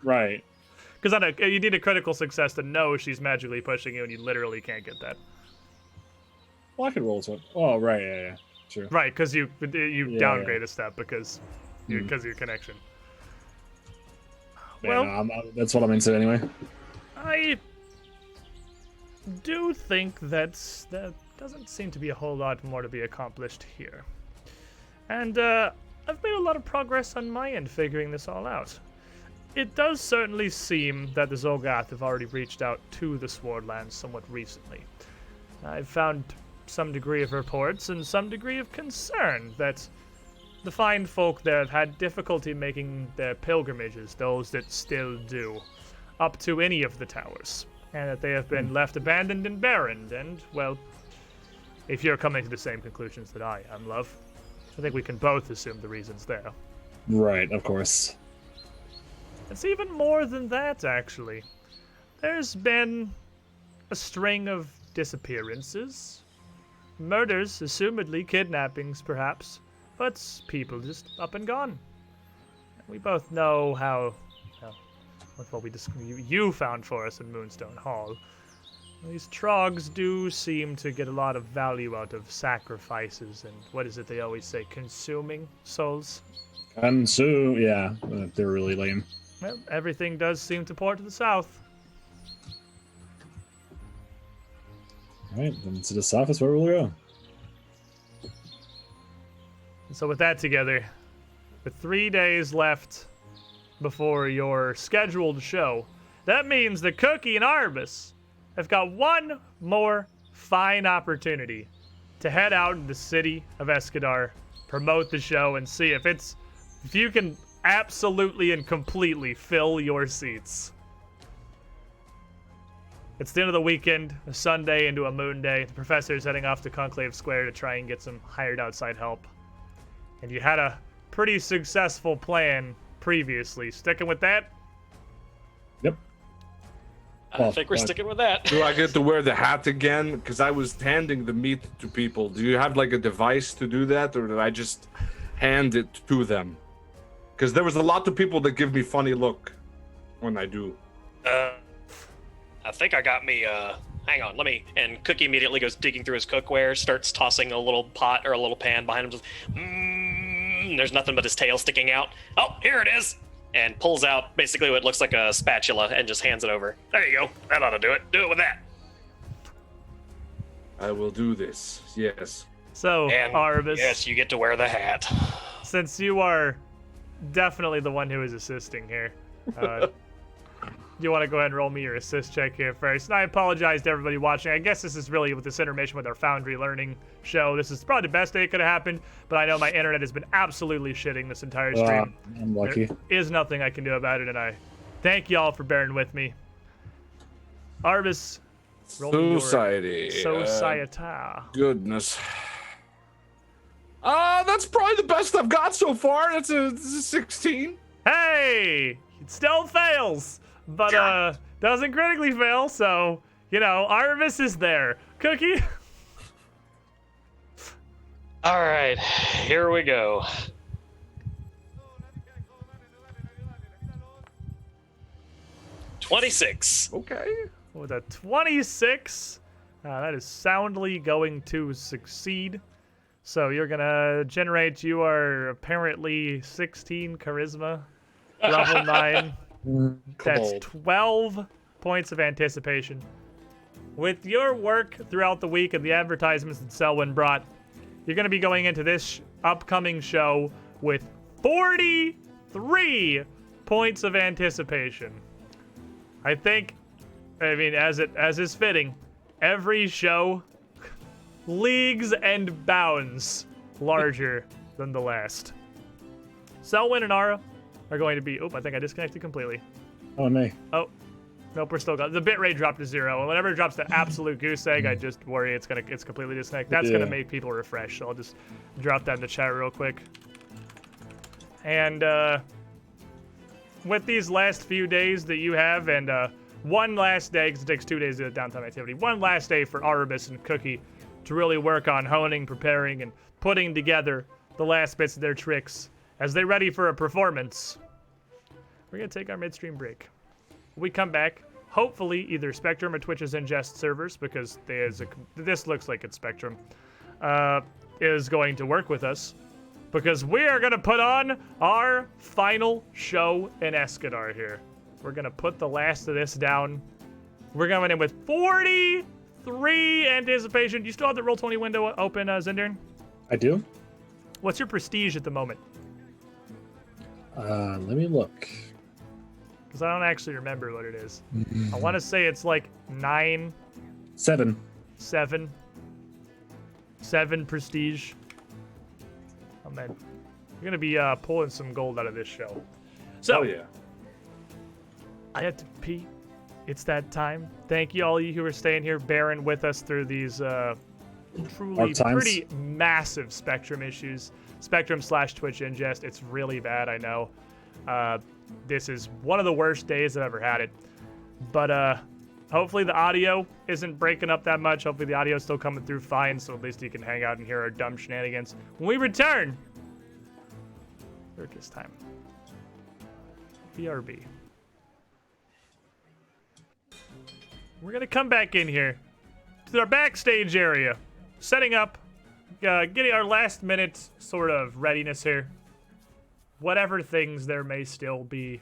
Right. Because you need a critical success to know she's magically pushing you, and you literally can't get that. Well, I could roll one. Oh, right, yeah, true. Right, because you downgrade yeah. a step because of your connection. Yeah, Well, no, that's what I'm into anyway. I do think that there doesn't seem to be a whole lot more to be accomplished here. And I've made a lot of progress on my end figuring this all out. It does certainly seem that the Zolgath have already reached out to the Swordlands somewhat recently. I've found some degree of reports and some degree of concern that the fine folk there have had difficulty making their pilgrimages, those that still do, up to any of the towers, and that they have been left abandoned and barren, and, well, if you're coming to the same conclusions that I am, love, I think we can both assume the reasons there. Right, of course. It's even more than that, actually. There's been a string of disappearances, murders, assumedly kidnappings, perhaps, but people just up and gone. We both know how, well, with what you found for us in Moonstone Hall. These trogs do seem to get a lot of value out of sacrifices and, what is it they always say, consuming souls? Yeah, they're really lame. Well, everything does seem to point to the south. Alright, then to the south is where we'll go. And so with that together, with 3 days left before your scheduled show, that means that Cookie and Arbus have got one more fine opportunity to head out in the city of Escadar, promote the show, and see if you can absolutely and completely fill your seats. It's the end of the weekend, a Sunday into a moon day. The professor's heading off to Conclave Square to try and get some hired outside help. And you had a pretty successful plan previously. Sticking with that? Yep. I think we're sticking with that. Do I get to wear the hat again? Because I was handing the meat to people. Do you have like a device to do that, or did I just hand it to them? Because there was a lot of people that give me funny look when I do. I think I got me, hang on, and Cookie immediately goes digging through his cookware, starts tossing a little pot or a little pan behind him, just, there's nothing but his tail sticking out. Oh, here it is! And pulls out basically what looks like a spatula and just hands it over. There you go, that ought to do it. Do it with that. I will do this, yes. So, And Arbus, yes, you get to wear the hat. since you are definitely the one who is assisting here, you want to go ahead and roll me your assist check here first? And I apologize to everybody watching. I guess this is really with this intermission with our Foundry Learning show. This is probably the best day it could have happened, but I know my internet has been absolutely shitting this entire stream. I'm lucky. There is nothing I can do about it, and I thank y'all for bearing with me. Arbus, roll me your Society. Society. Goodness. That's probably the best I've got so far. That's a 16. Hey! It still fails, but doesn't critically fail, so, you know, Arbus is there. Cookie? All right, here we go. $26. Okay. With a 26, that is soundly going to succeed. So you're gonna generate. You are apparently 16 charisma, level 9. That's 12 points of anticipation. With your work throughout the week and the advertisements that Selwyn brought, you're gonna be going into this upcoming show with 43 points of anticipation. I mean, as is fitting, every show leagues and bounds larger than the last. Selwyn and Ara are going to be. Oh, I think I disconnected completely. Oh, me. Oh, nope, we're still going. The bitrate dropped to 0. And whenever it drops to absolute goose egg, I just worry it's completely disconnected. That's gonna make people refresh. So I'll just drop that in the chat real quick. And with these last few days that you have, and one last day, because it takes 2 days of downtime activity, one last day for Arabus and Cookie to really work on honing, preparing, and putting together the last bits of their tricks as they're ready for a performance. We're going to take our midstream break. When we come back, hopefully either Spectrum or Twitch's ingest servers, because this looks like it's Spectrum, is going to work with us, because we are going to put on our final show in Escadar here. We're going to put the last of this down. We're going in with 43 anticipation. Do you still have the Roll20 window open, Zindern? I do. What's your prestige at the moment? Let me look. Because I don't actually remember what it is. I want to say it's like 9. 7. 7 prestige. Oh man, you're gonna be pulling some gold out of this show. So, oh yeah. I have to pee. It's that time. Thank you, all you who are staying here, bearing with us through these truly pretty massive Spectrum issues. Spectrum/Twitch ingest. It's really bad, I know. This is one of the worst days I've ever had it. But hopefully the audio isn't breaking up that much. Hopefully the audio is still coming through fine, so at least you can hang out and hear our dumb shenanigans. When we return, circus time. BRB. We're going to come back in here to our backstage area, setting up, getting our last minute sort of readiness here. Whatever things there may still be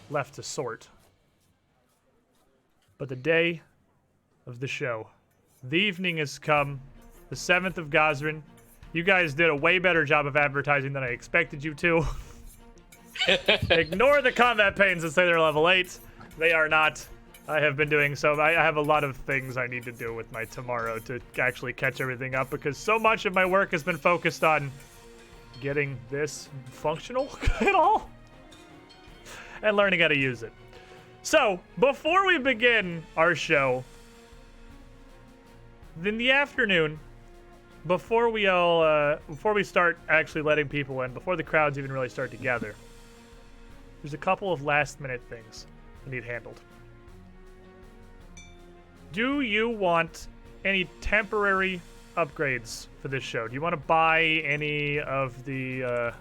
left to sort. But the day of the show, the evening has come, the 7th of Gosrin. You guys did a way better job of advertising than I expected you to. Ignore the combat pains that say they're level 8. They are not. I have been doing so. I have a lot of things I need to do with my tomorrow to actually catch everything up, because so much of my work has been focused on getting this functional at all and learning how to use it. So, before we begin our show, in the afternoon, before we start actually letting people in, before the crowds even really start to gather, there's a couple of last-minute things I need handled. Do you want any temporary upgrades for this show? Do you want to buy any of the,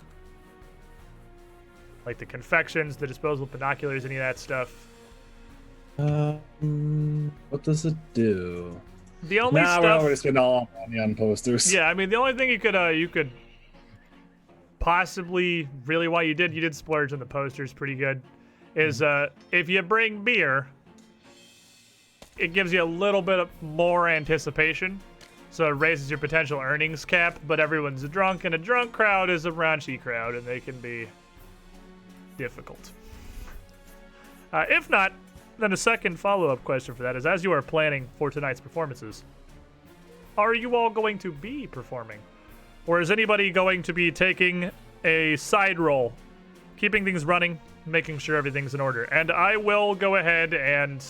like the confections, the disposable binoculars, any of that stuff? What does it do? The only stuff. We're not going to spend all our money on posters. Yeah, I mean, the only thing you could possibly really why you did splurge on the posters pretty good, is if you bring beer, it gives you a little bit of more anticipation. So it raises your potential earnings cap, but everyone's drunk, and a drunk crowd is a raunchy crowd, and they can be difficult. If not, then a second follow-up question for that is, as you are planning for tonight's performances, are you all going to be performing? Or is anybody going to be taking a side role, keeping things running, making sure everything's in order? And I will go ahead and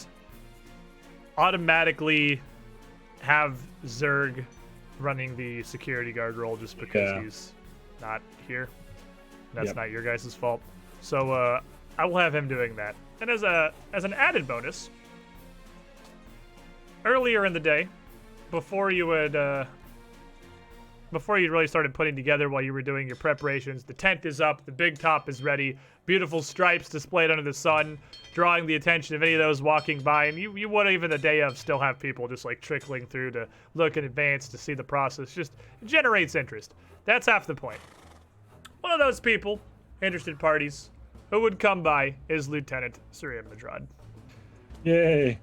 automatically have Zerg running the security guard role just because he's not here. That's not your guys' fault. So I will have him doing that. And as an added bonus, earlier in the day, before you really started putting together, while you were doing your preparations, the tent is up, the big top is ready, beautiful stripes displayed under the sun, drawing the attention of any of those walking by, and you would even the day of still have people just like trickling through to look in advance to see the process. Just generates interest. That's half the point. One of those people, interested parties, who would come by is Lieutenant Surya Madrad. Yay.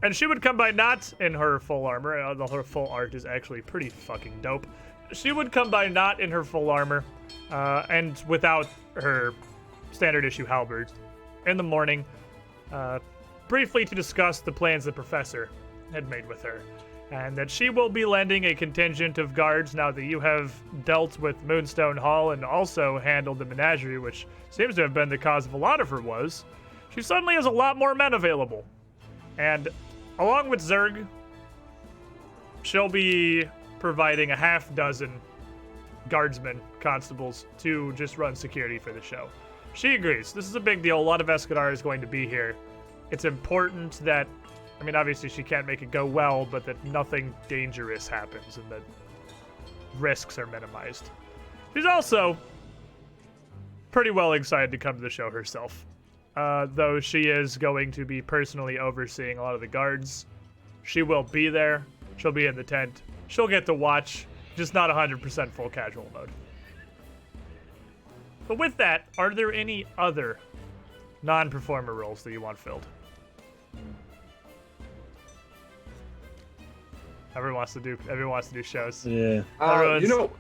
And she would come by not in her full armor. Her full art is actually pretty fucking dope. She would come by not in her full armor, and without her standard issue halberd in the morning, briefly to discuss the plans the professor had made with her. And that she will be lending a contingent of guards now that you have dealt with Moonstone Hall and also handled the menagerie, which seems to have been the cause of a lot of her woes. She suddenly has a lot more men available. And along with Zerg, she'll be providing a half dozen guardsmen, constables, to just run security for the show. She agrees. This is a big deal. A lot of Escadar is going to be here. It's important that, I mean, obviously she can't make it go well, but that nothing dangerous happens and that risks are minimized. She's also pretty well excited to come to the show herself. Though she is going to be personally overseeing a lot of the guards. She will be there. She'll be in the tent. She'll get to watch, just not 100% full casual mode. But with that, are there any other non-performer roles that you want filled? Everyone wants to do shows. Yeah. You know,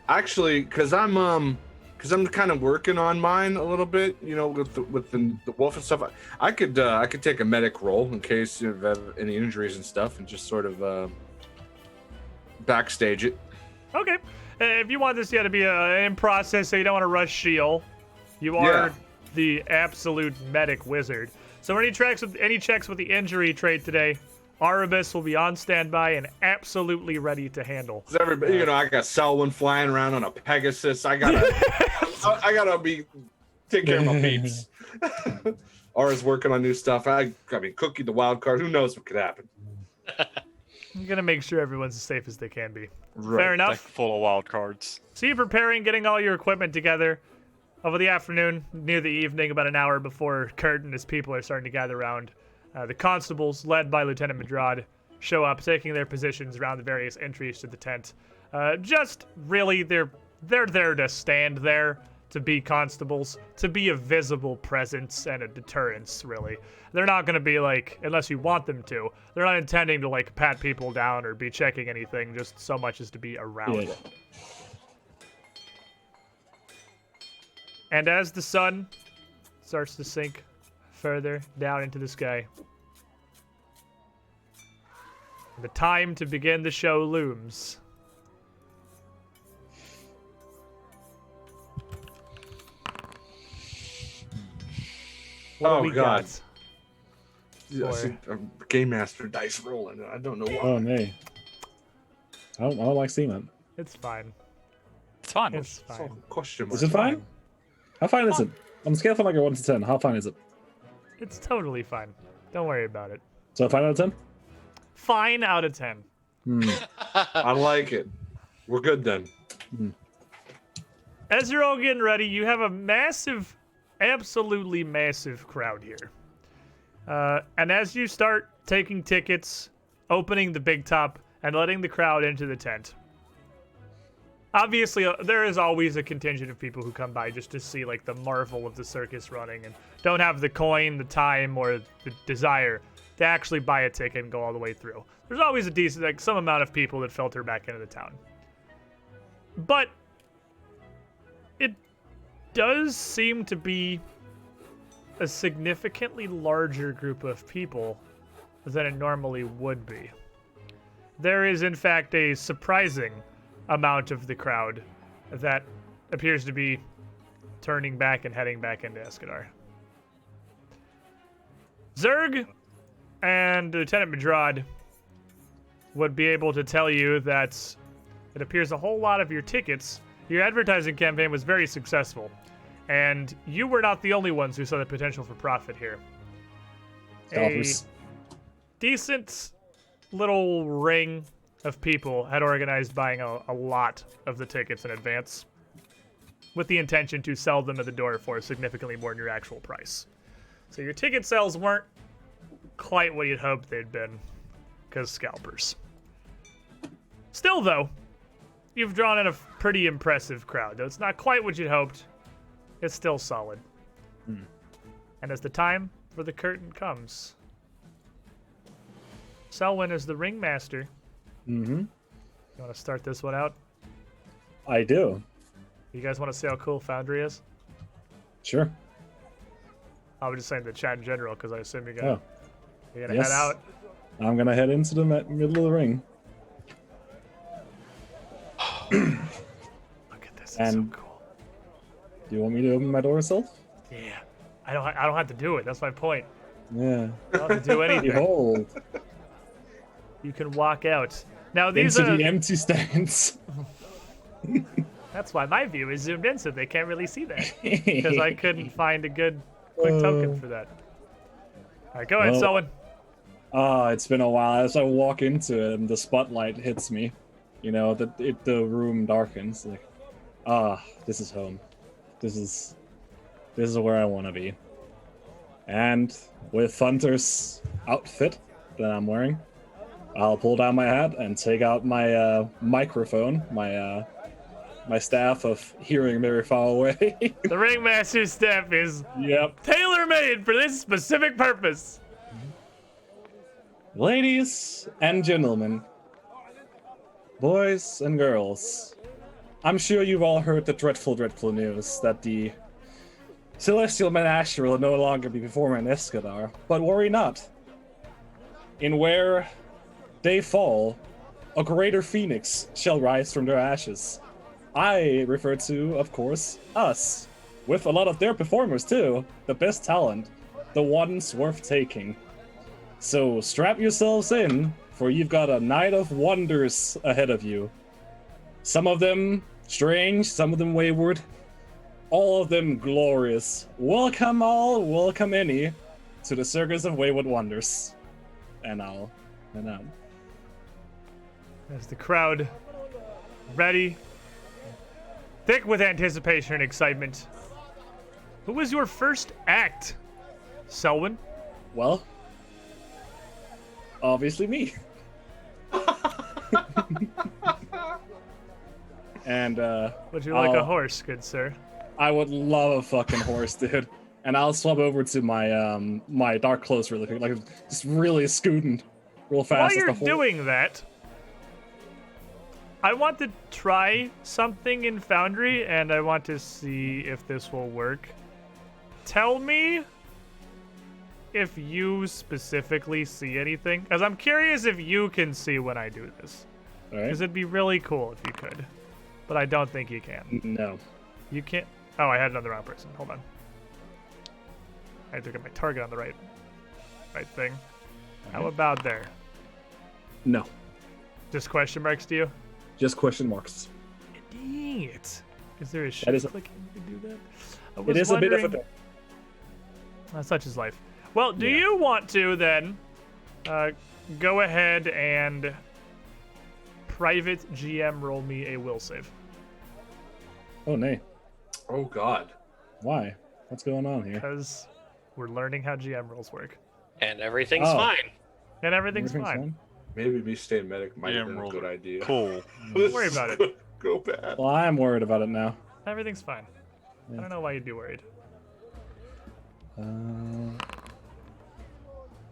actually, because I'm kind of working on mine a little bit, you know, with the wolf and stuff. I could take a medic role in case you have any injuries and stuff, and just sort of backstage it. Okay. If you want this to be in process, so you don't want to rush Shield, you are the absolute medic wizard. So any checks with the injury trait today, Arabus will be on standby and absolutely ready to handle. Everybody, you know, I got Selwyn flying around on a Pegasus. I gotta be taking care of my peeps. Ara's working on new stuff. I mean, Cookie the wild card. Who knows what could happen? I'm gonna make sure everyone's as safe as they can be. Right. Fair enough. Deck full of wild cards. So you're preparing, getting all your equipment together over the afternoon, near the evening, about an hour before curtain, as people are starting to gather around. The constables, led by Lieutenant Madrad, show up, taking their positions around the various entries to the tent. Just really, they're there to stand there, to be constables, to be a visible presence and a deterrence, really. They're not going to be like, unless you want them to, they're not intending to like pat people down or be checking anything, just so much as to be around. Yeah. And as the sun starts to sink further down into the sky, the time to begin the show looms. What do we God. got? Yeah, I see a Game Master dice rolling. I don't know why. Oh, nay. I don't like seeing that. It's fine. It's fine. It's So, fine. question mark. Is it fine? How fine is it? On a scale from like a 1 to 10, how fine is it? It's totally fine. Don't worry about it. So a 5 out of 10? Fine out of 10. I like it. We're good then. As you're all getting ready, you have a massive, absolutely massive crowd here. And as you start taking tickets, opening the big top, and letting the crowd into the tent, obviously there is always a contingent of people who come by just to see like the marvel of the circus running and don't have the coin, the time, or the desire to actually buy a ticket and go all the way through. There's always a decent, like some amount of people that filter back into the town. But it does seem to be a significantly larger group of people than it normally would be. There is, in fact, a surprising amount of the crowd that appears to be turning back and heading back into Escadar. Zerg and Lieutenant Madrad would be able to tell you that it appears a whole lot of your tickets, your advertising campaign was very successful, and you were not the only ones who saw the potential for profit here. Scalpers. A decent little ring of people had organized buying a lot of the tickets in advance with the intention to sell them at the door for significantly more than your actual price. So your ticket sales weren't quite what you'd hoped they'd been, because scalpers. Still, though, you've drawn in a pretty impressive crowd. Though it's not quite what you'd hoped, it's still solid. And as the time for the curtain comes, Selwyn is the ringmaster. Mm-hmm. You want to start this one out? I do. You guys want to see how cool Foundry is? Sure. I was just saying the chat in general, because I assume you're Oh. gonna Yes. head out. I'm gonna head into the middle of the ring. Look at this, it's And- so cool. Do you want me to open my door yourself? Yeah, I don't have to do it. That's my point. Yeah. I don't have to do anything. Behold, You can walk out. Now these into are. the empty stands. That's why my view is zoomed in, so they can't really see that. Because I couldn't find a good quick token for that. All right, go ahead, Well- Selwyn. It's been a while. As I walk into it, and the spotlight hits me. You know, the room darkens. Like, this is home. This is where I want to be. And with Hunter's outfit that I'm wearing, I'll pull down my hat and take out my microphone, my staff of hearing very far away. The ringmaster's staff is Yep. tailor-made for this specific purpose. Ladies and gentlemen, boys and girls, I'm sure you've all heard the dreadful news that the Celestial Menagerie will no longer be performing in Escadar, but worry not. In where they fall, a greater phoenix shall rise from their ashes. I refer to, of course, us, with a lot of their performers too, the best talent, the ones worth taking. So strap yourselves in, for you've got a night of wonders ahead of you. Some of them strange, some of them wayward, all of them glorious. Welcome all, welcome any, to the Circus of Wayward Wonders. And I'll head out. As the crowd, ready, thick with anticipation and excitement. Who was your first act, Selwyn? Well, obviously me. And Would you like a I'll- horse, good sir? I would love a fucking horse, dude. And I'll swap over to my my dark clothes really quick, like just really scooting real fast. While as you're the whole- doing that, I want to try something in Foundry, and I want to see if this will work. Tell me if you specifically see anything, because I'm curious if you can see when I do this. All right. Because it'd be really cool if you could, but I don't think you can. No. You can't. Oh, I had it on the wrong person. Hold on. I had to get my target on the right thing. How about there? No. Just question marks to you? Just question marks. Dang it. Is there a That shift is a- click to do that? I It was is a bit of a. wondering- Such is life. Well, do you want to then go ahead and private GM roll me a will save? Oh, nay. Oh God. Why? What's going on here? Because we're learning how GM rolls work. And everything's Oh. fine. And everything's Everything's fine. Maybe me staying medic might Yeah, have been a roll good it. idea. Cool. This worry is about it. gonna Go bad. Well, I'm worried about it now. Everything's fine. I don't know why you'd be worried.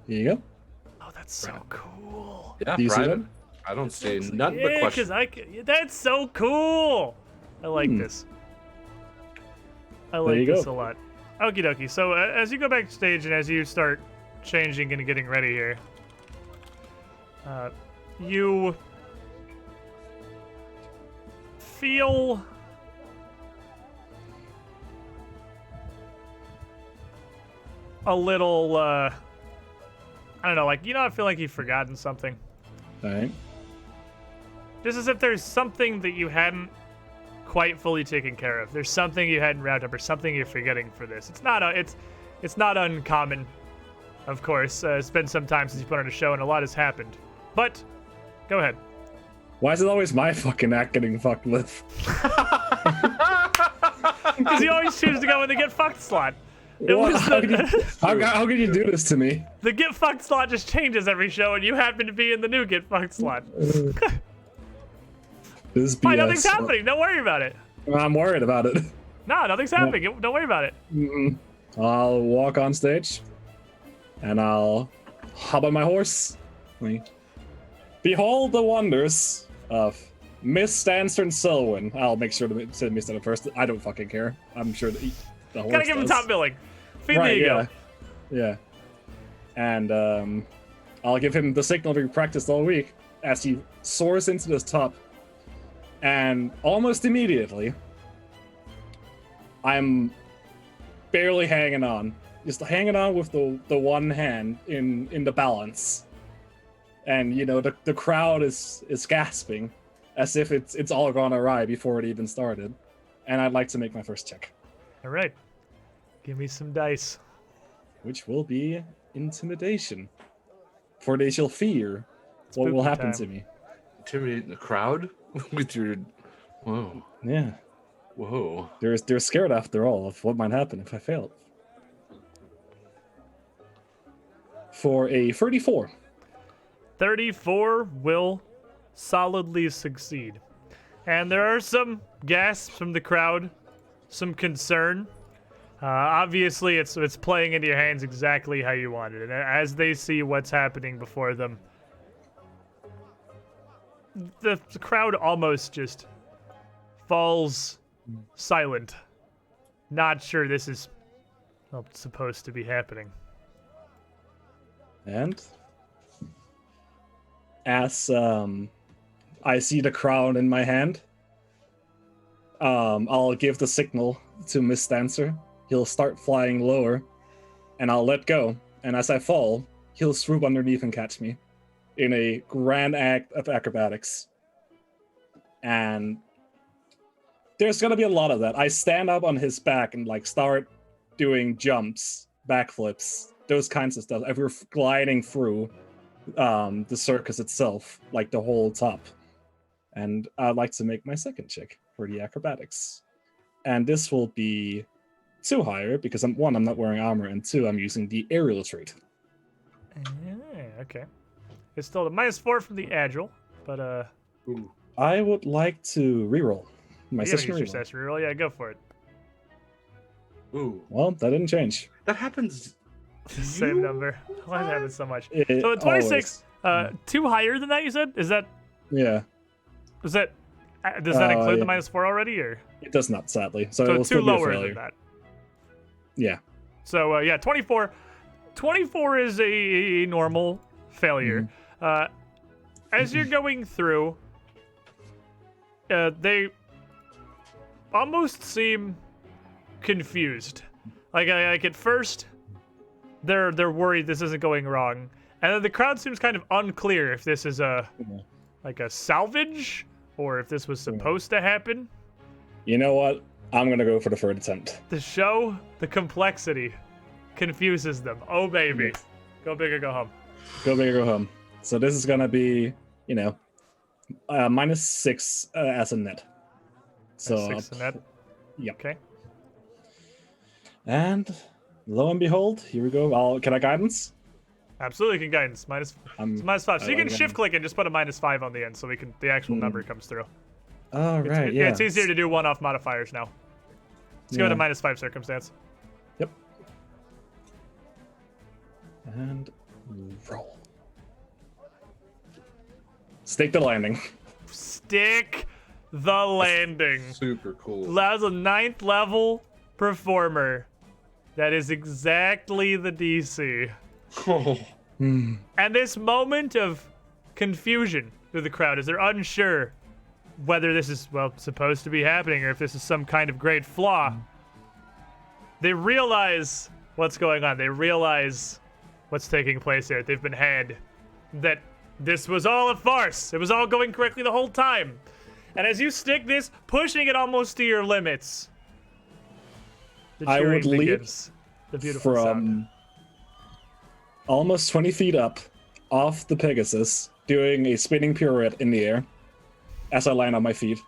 Here you go. Oh, that's so cool. Yeah, Do you see private. them? I don't see nothing Yeah, but questions. because that's so cool. I like this. I There like you this go. a lot. Okie dokie. So as you go backstage and as you start changing and getting ready here, you feel a little, I don't know, like, I feel like you've forgotten something. All right. Just as if there's something that you hadn't quite fully taken care of. There's something you hadn't wrapped up or something you're forgetting for this. It's not uncommon, of course. It's been some time since you put on a show and a lot has happened. But, go ahead. Why is it always my fucking act getting fucked with? Because you always choose to go in the get fucked slot. How can you do this to me? The get fucked slot just changes every show, and you happen to be in the new get fucked slot. This is Why, BS. nothing's happening. Don't worry about it. I'm worried about it. No, nothing's happening. Don't worry about it. Mm-mm. I'll walk on stage, and I'll hop on my horse. Behold the wonders of Miss Stanson Selwyn. I'll make sure to say Miss Stanson first. I don't fucking care. I'm sure that the horse Gotta give him does. top billing. Feed Right, the ego. yeah. And I'll give him the signal we practiced all week as he soars into this top. And almost immediately, I'm barely hanging on. Just hanging on with the one hand in the balance. And, the crowd is gasping as if it's all gone awry before it even started. And I'd like to make my first check. All right. Give me some dice. Which will be intimidation. For they shall fear what will Spooky happen time. to me. Intimidating the crowd with your. Whoa. Yeah. Whoa. They're scared after all of what might happen if I fail. For a 34. 34 will solidly succeed. And there are some gasps from the crowd, some concern. Obviously, it's playing into your hands exactly how you wanted. And as they see what's happening before them, the crowd almost just falls silent. Not sure this is what's supposed to be happening. And as I see the crown in my hand, I'll give the signal to Miss Dancer. He'll start flying lower, and I'll let go. And as I fall, he'll swoop underneath and catch me in a grand act of acrobatics. And there's gonna be a lot of that. I stand up on his back and start doing jumps, backflips, those kinds of stuff. If we're gliding through the circus itself, the whole top. And I'd like to make my second check for the acrobatics. And this will be 2 higher because I'm not wearing armor, and 2, I'm using the aerial trait. Okay. It's still a -4 from the agile, but Ooh. I would like to reroll my you session use your reroll. session reroll. Yeah, go for it. Ooh. Well, that didn't change. That happens. Same number. Why does it happen so much? It So at 26, always- 2 higher than that, you said? Is that Yeah, does that include the yeah. -4 already, or it does not, sadly. So, it so will 2 still be a lower failure. than that? Yeah. So yeah, 24. 24 is a normal failure. As you're going through, they almost seem confused. Like at first, they're worried this isn't going wrong, and then the crowd seems kind of unclear if this is a salvage or if this was supposed to happen. You know what? I'm gonna go for the third attempt. The show, the complexity, confuses them. Oh baby, go big or go home. Go big or go home. So this is gonna be, -6 as a net. So 6 in that. Yep. Okay. And lo and behold, here we go. Can I guidance? Absolutely, can guidance minus. I'm It's -5. So you can like shift click and just put a -5 on the end, so the actual number comes through. Oh, right, yeah. It's easier to do one-off modifiers now. Let's go to -5 circumstance. Yep. And roll. Stake the landing. Stick the landing. Super cool. As a 9th level performer, That is exactly the DC. Oh. Hmm. And this moment of confusion through the crowd as they're unsure whether this is, well, supposed to be happening or if this is some kind of great flaw, they realize what's going on. They realize what's taking place here. They've been had. That this was all a farce. It was all going correctly the whole time. And as you stick this, pushing it almost to your limits, the I cheering would leap begins. The beautiful sound. From almost 20 feet up, off the Pegasus, doing a spinning pirouette in the air as I land on my feet,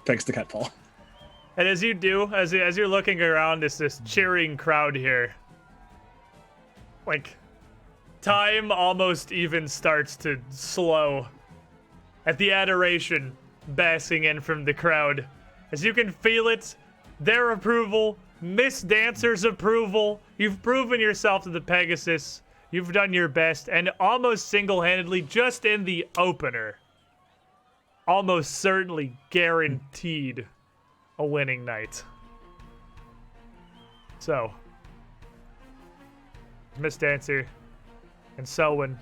thanks to Catfall. And as you do, as you're looking around this cheering crowd here, like, time almost even starts to slow at the adoration basking in from the crowd. As you can feel it, their approval, Miss Dancer's approval. You've proven yourself to the Pegasus. You've done your best, and almost single-handedly, just in the opener, almost certainly guaranteed a winning night. So, Miss Dancer and Selwyn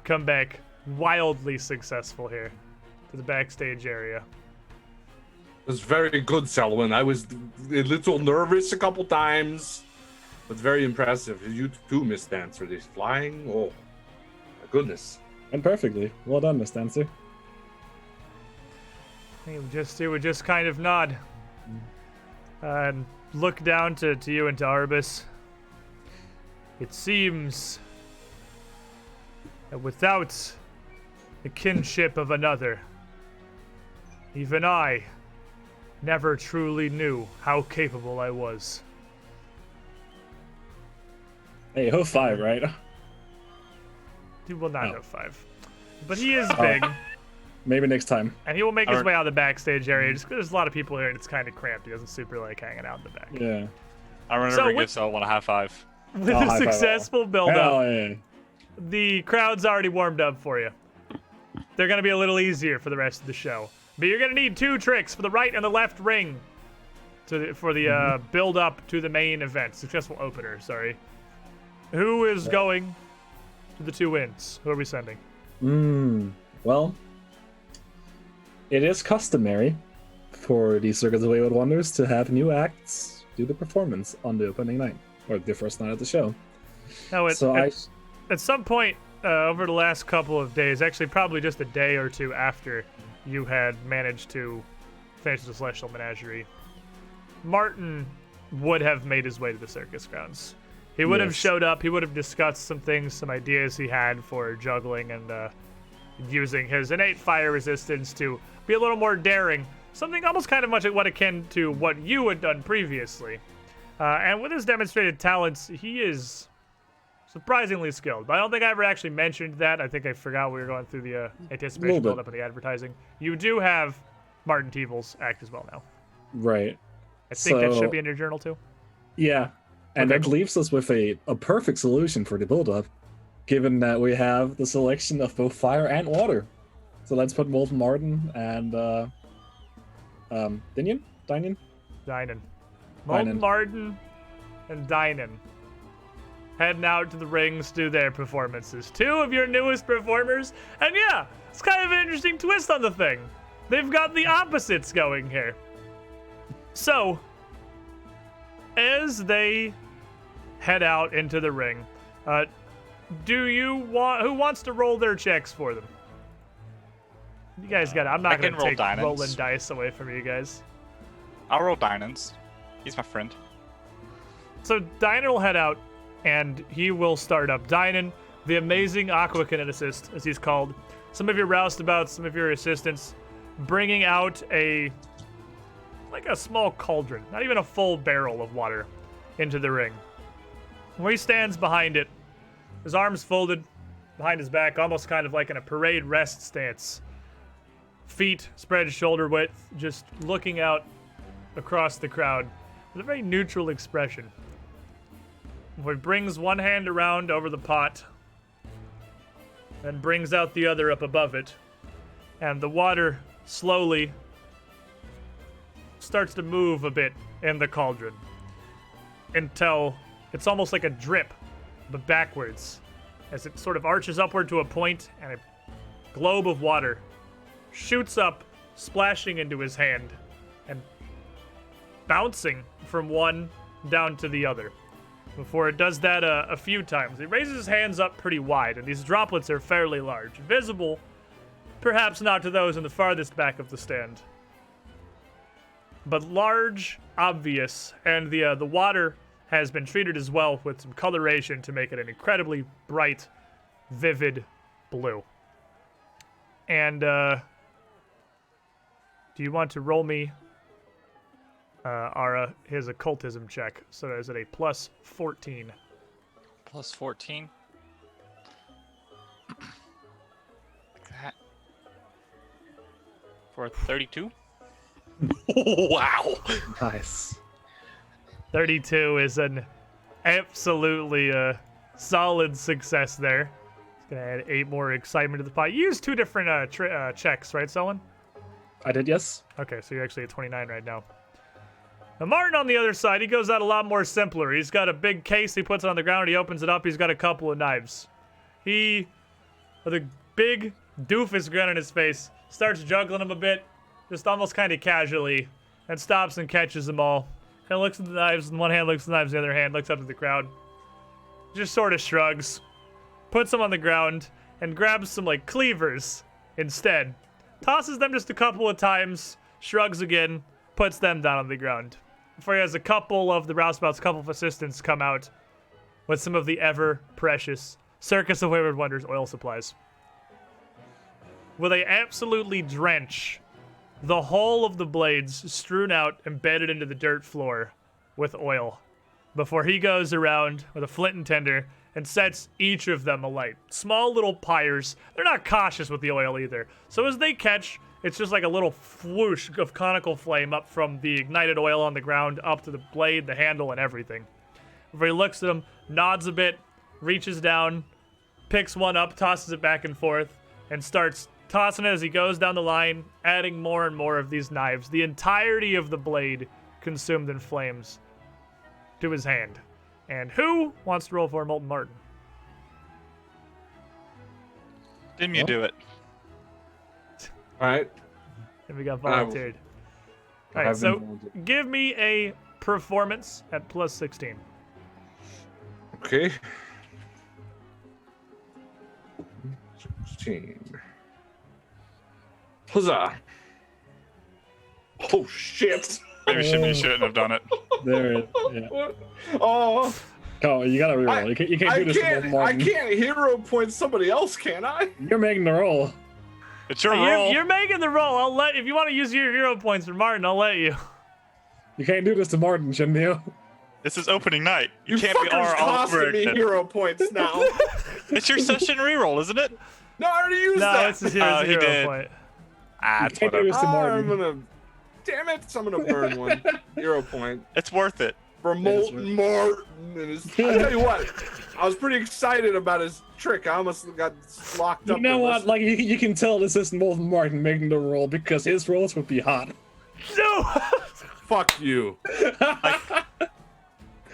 come back wildly successful here to the backstage area. It was very good, Selwyn. I was a little nervous a couple times, but very impressive. You too, Miss Dancer. This flying, oh my goodness. And perfectly. Well done, Miss Dancer. He would just kind of nod and look down to you and to Arbus. It seems that without the kinship of another, even I never truly knew how capable I was. Hey, ho 5, right? He will not Oh. know 5. But he is big, Maybe next time. and he will make his way out of the backstage area just because there's a lot of people here and it's kind of cramped. He doesn't super like hanging out in the back. Yeah. I remember So to with- give Selwyn a high five. With Oh, a high five, successful build-up, Hell yeah. the crowd's already warmed up for you. They're going to be a little easier for the rest of the show. But you're going to need 2 tricks for the right and the left ring for the build-up to the main event. Successful opener, sorry. Who is going to the 2 wins? Who are we sending? Well, it is customary for the Circus of Wayward Wonders to have new acts do the performance on the opening night, or the first night of the show. Now, So at some point over the last couple of days, actually probably just a day or two after you had managed to finish the Celestial Menagerie, Martin would have made his way to the circus grounds. He would have Yes. showed up. He would have discussed some things, some ideas he had for juggling and using his innate fire resistance to be a little more daring. Something almost kind of much what akin to what you had done previously. And with his demonstrated talents, he is surprisingly skilled. But I don't think I ever actually mentioned that. I think I forgot we were going through the anticipation bit. build-up of the advertising. You do have Martin Tevel's act as well now. right. I think that So- should be in your journal too. Yeah. And Okay. that leaves us with a perfect solution for the build-up, given that we have the selection of both fire and water. So let's put Molten Martin and Dinian? Dynan. Dynan. Molten Martin and Dynan heading out to the rings to do their performances. 2 of your newest performers. And yeah, it's kind of an interesting twist on the thing. They've got the opposites going here. So, as they head out into the ring, who wants to roll their checks for them? You guys got it. I'm I not going can to roll take Dynans. rolling dice away from you guys. I'll roll Dynans. He's my friend. So Dynan will head out, and he will start up. Dynan, the amazing aquakineticist, as he's called. Some of your roustabouts, some of your assistants, bringing out a small cauldron, not even a full barrel of water, into the ring. Where he stands behind it, his arms folded behind his back, almost kind of like in a parade rest stance. Feet spread shoulder width, just looking out across the crowd with a very neutral expression. He brings one hand around over the pot, then brings out the other up above it, and the water slowly starts to move a bit in the cauldron until It's almost like a drip, but backwards, as it sort of arches upward to a point, and a globe of water shoots up, splashing into his hand, and bouncing from one down to the other. Before it does that a few times, he raises his hands up pretty wide, and these droplets are fairly large. Visible, perhaps not to those in the farthest back of the stand, but large, obvious, and the water has been treated as well with some coloration to make it an incredibly bright, vivid blue. And do you want to roll me his occultism check? So is it a plus 14? Plus 14. Like that. For 32. Wow. Nice. 32 is an absolutely solid success there. It's going to add 8 more excitement to the pot. You used 2 different checks, right, Selwyn? I did, yes. Okay, so you're actually at 29 right now. Now, Martin, on the other side, he goes out a lot more simpler. He's got a big case, he puts it on the ground, he opens it up, he's got a couple of knives. He, with a big doofus grin on his face, starts juggling them a bit, just almost kind of casually, and stops and catches them all. And looks at the knives in one hand, looks at the knives in the other hand, looks up at the crowd. Just sort of shrugs, puts them on the ground, and grabs some, like, cleavers instead. Tosses them just a couple of times, shrugs again, puts them down on the ground. Before he has a couple of the roustabouts, a couple of assistants come out with some of the ever-precious Circus of Wayward Wonders oil supplies. Will they absolutely drench the whole of the blades strewn out, embedded into the dirt floor with oil, before he goes around with a flint and tinder and sets each of them alight. Small little pyres. They're not cautious with the oil either. So as they catch, it's just like a little whoosh of conical flame up from the ignited oil on the ground up to the blade, the handle, and everything. Before he looks at them, nods a bit, reaches down, picks one up, tosses it back and forth, and starts tossing it as he goes down the line, adding more and more of these knives, the entirety of the blade consumed in flames, to his hand. And who wants to roll for Molten Martin? Didn't you do it? All right. And we got volunteered. All right, so give me a performance at plus 16. Okay. 16. Huzzah. Oh, shit. Maybe you shouldn't have done it. There, yeah. Oh. Oh, you gotta reroll. You can't do this to Molten I Martin. can't hero point somebody else, can I? You're making the roll. It's your roll. You're making the roll. I'll let if you want to use your hero points for Martin, I'll let you. You can't do this to Martin, shouldn't you? This is opening night. You You can't be fuckers all costing me hero points now. It's your session reroll, isn't it? No, I already used No, that. it's his hero, Oh, he hero did. point. Ah, You it's can't do whatever. this to I'm Martin. gonna. Damn it! I'm gonna burn one hero point It's worth it. for Molten Martin. I tell you what, I was pretty excited about his trick. I almost got locked up. You know in what? this. Like, you can tell this isn't Molten Martin making the roll because his rolls would be hot. No! Fuck you. Oh!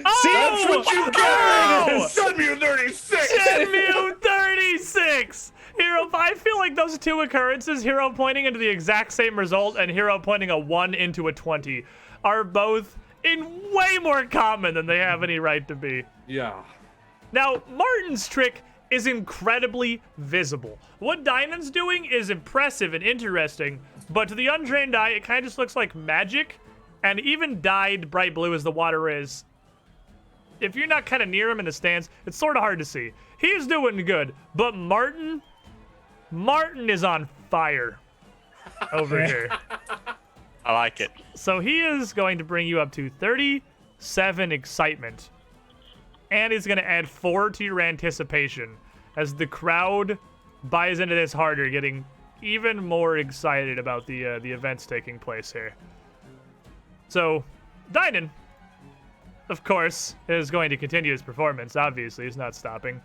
That's what you get! Sunmu 36! Shenmue 36! Hero, I feel like those two occurrences, hero pointing into the exact same result and hero pointing a 1 into a 20, are both in way more common than they have any right to be. Yeah. Now, Martin's trick is incredibly visible. What Dynan's doing is impressive and interesting, but to the untrained eye, it kind of just looks like magic, and even dyed bright blue as the water is, if you're not kind of near him in the stands, it's sort of hard to see. He's doing good, but Martin is on fire over here. I like it. So he is going to bring you up to 37 excitement. And he's going to add 4 to your anticipation as the crowd buys into this harder, getting even more excited about the events taking place here. So, Dynan, of course, is going to continue his performance. Obviously, he's not stopping.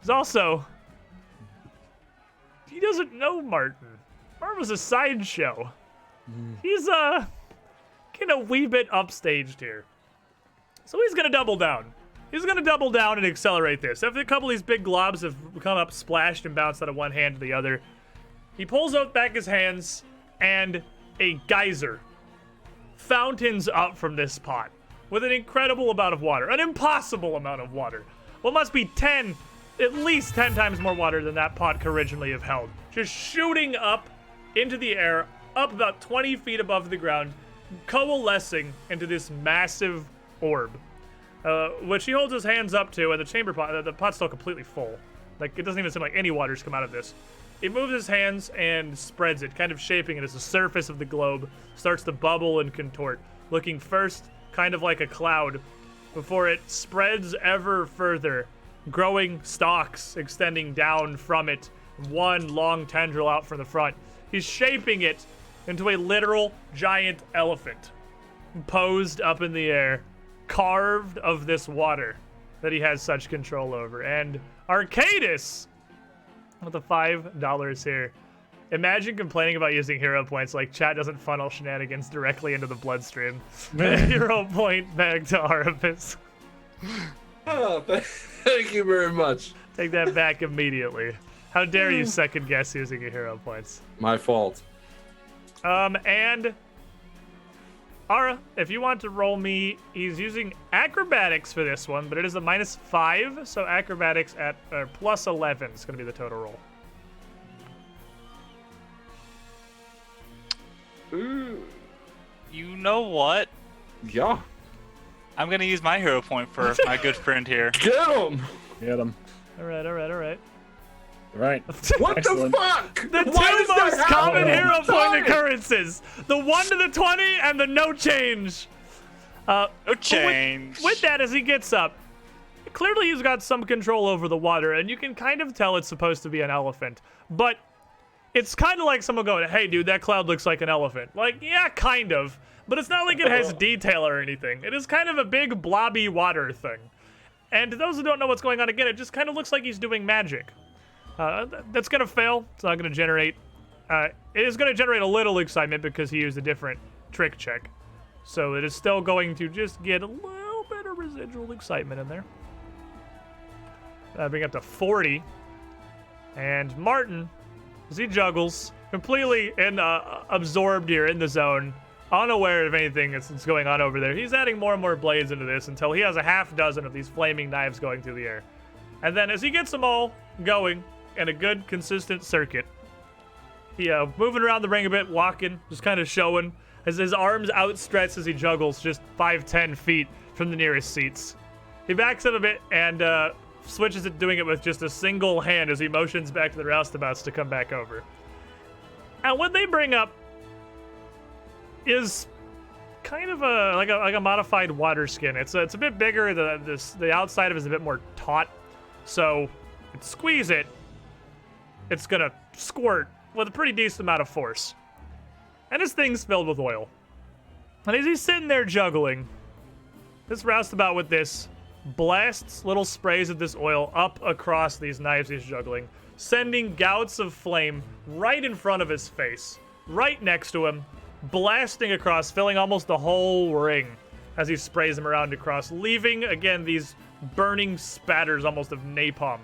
He's also... He doesn't know Martin. Martin was a sideshow. He's, getting a wee bit upstaged here. So he's gonna double down. He's going to double down and accelerate this. After a couple of these big globs have come up, splashed, and bounced out of one hand to the other, he pulls out back his hands, and a geyser fountains up from this pot with an incredible amount of water, an impossible amount of water. Well, it must be at least 10 times more water than that pot could originally have held. Just shooting up into the air, up about 20 feet above the ground, coalescing into this massive orb, which he holds his hands up to, and the pot's still completely full. Like, it doesn't even seem like any water's come out of this. He moves his hands and spreads it, kind of shaping it as the surface of the globe starts to bubble and contort, looking first kind of like a cloud, before it spreads ever further, growing stalks extending down from it, one long tendril out from the front. He's shaping it into a literal giant elephant, posed up in the air, carved of this water that he has such control over. And Arcadis, with the $5 here. Imagine complaining about using hero points like chat doesn't funnel shenanigans directly into the bloodstream. Hero point back to Arapis. Oh, thank you very much. Take that back immediately. How dare you second guess using your hero points? My fault. And Ara, if you want to roll me, he's using acrobatics for this one, but it is a -5, so acrobatics at +11 is going to be the total roll. Ooh. You know what? Yeah. I'm gonna use my hero point for my good friend here. Get him! Get him. All right. Right. What Excellent. the fuck? The Why two does that most common happen hero all the point time? occurrences. The 1 to the 20 and the no change. No change. With that, as he gets up, clearly he's got some control over the water, and you can kind of tell it's supposed to be an elephant. But it's kind of like someone going, hey, dude, that cloud looks like an elephant. Like, yeah, kind of. But it's not like it has detail or anything. It is kind of a big blobby water thing. And to those who don't know what's going on, again, it just kind of looks like he's doing magic. That's going to fail. It's not going to generate... it is going to generate a little excitement because he used a different trick check. So it is still going to just get a little bit of residual excitement in there. Bring up to 40. And Martin, as he juggles, completely absorbed here in the zone, unaware of anything that's going on over there. He's adding more and more blades into this until he has a half dozen of these flaming knives going through the air. And then as he gets them all going in a good, consistent circuit, he moving around the ring a bit, walking, just kind of showing, as his arms outstretched as he juggles just 5-10 feet from the nearest seats. He backs up a bit and switches it, doing it with just a single hand as he motions back to the roustabouts to come back over. And what they bring up is kind of like a modified water skin. It's a bit bigger. The outside of it is a bit more taut. So if you squeeze it, it's gonna squirt with a pretty decent amount of force. And this thing's filled with oil. And as he's sitting there juggling, this roustabout with this blasts little sprays of this oil up across these knives he's juggling, sending gouts of flame right in front of his face, right next to him, blasting across, filling almost the whole ring as he sprays them around across, leaving, again, these burning spatters almost of napalm,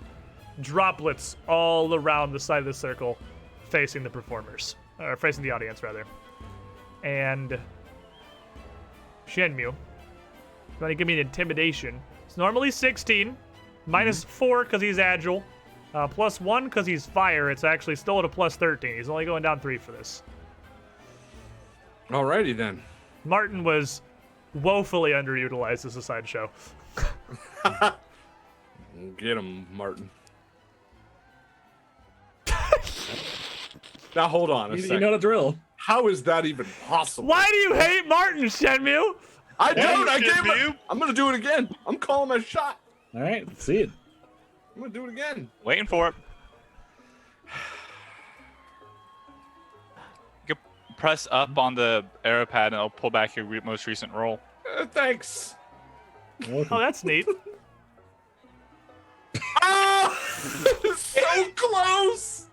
droplets all around the side of the circle, facing the performers, or facing the audience, rather. And Shenmue, you want to give me an intimidation? It's normally 16, -4 because he's agile, +1 because he's fire. It's actually still at a +13. He's only going down 3 for this. Alrighty then. Martin was woefully underutilized as a sideshow. Get him, Martin. Now hold on a second. You know the drill. How is that even possible? Why do you hate Martin, Shenmue? I don't. I Shenmue. gave it. I'm gonna do it again. I'm calling my shot. All right, let's see it. I'm gonna do it again. Waiting for it. You can press up on the arrow pad and it'll pull back your most recent roll. Thanks. Oh, that's neat. Ah! So close.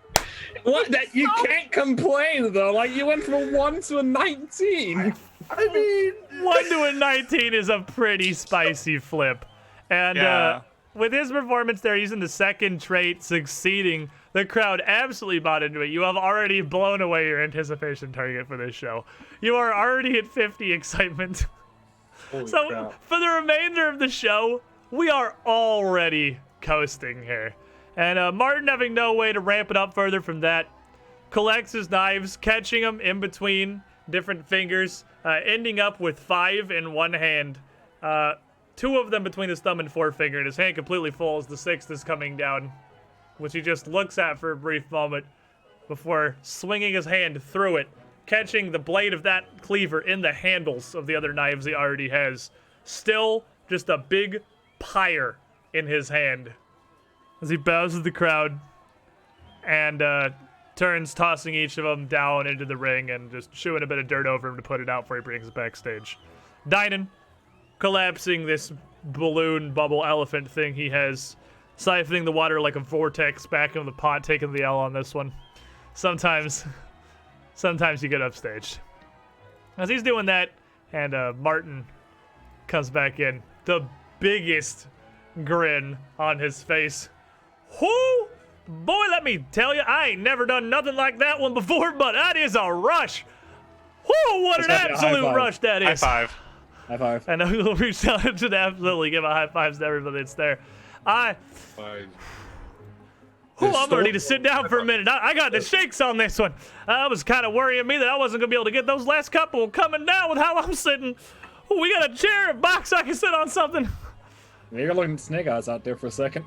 What? That you can't complain though. Like you went from a 1 to a 19. I mean, 1 to a 19 is a pretty spicy flip. And with his performance there, using the second trait, succeeding, the crowd absolutely bought into it. You have already blown away your anticipation target for this show. You are already at 50 excitement. So crap. for the remainder of the show, we are already coasting here. And Martin, having no way to ramp it up further from that, collects his knives, catching them in between different fingers, ending up with 5 in one hand, 2 of them between his thumb and forefinger, and his hand completely full as the 6th is coming down, which he just looks at for a brief moment before swinging his hand through it, catching the blade of that cleaver in the handles of the other knives he already has. Still just a big pyre in his hand as he bows to the crowd and turns, tossing each of them down into the ring and just shooing a bit of dirt over him to put it out before he brings it backstage. Dynan, collapsing this balloon bubble elephant thing he has, siphoning the water like a vortex back into the pot, taking the L on this one. Sometimes you get upstaged. As he's doing that, and Martin comes back in, the biggest grin on his face. Whoo! Boy, let me tell you, I ain't never done nothing like that one before, but that is a rush. Whoo, what an absolute rush that is. High five. High five. And we should absolutely give a high fives to everybody that's there. I'm ready to sit down for a minute. I got the shakes on this one. I was kind of worrying me that I wasn't going to be able to get those last couple coming down with how I'm sitting. We got a chair, a box I can sit on something. Maybe you're looking at Snake Eyes out there for a second.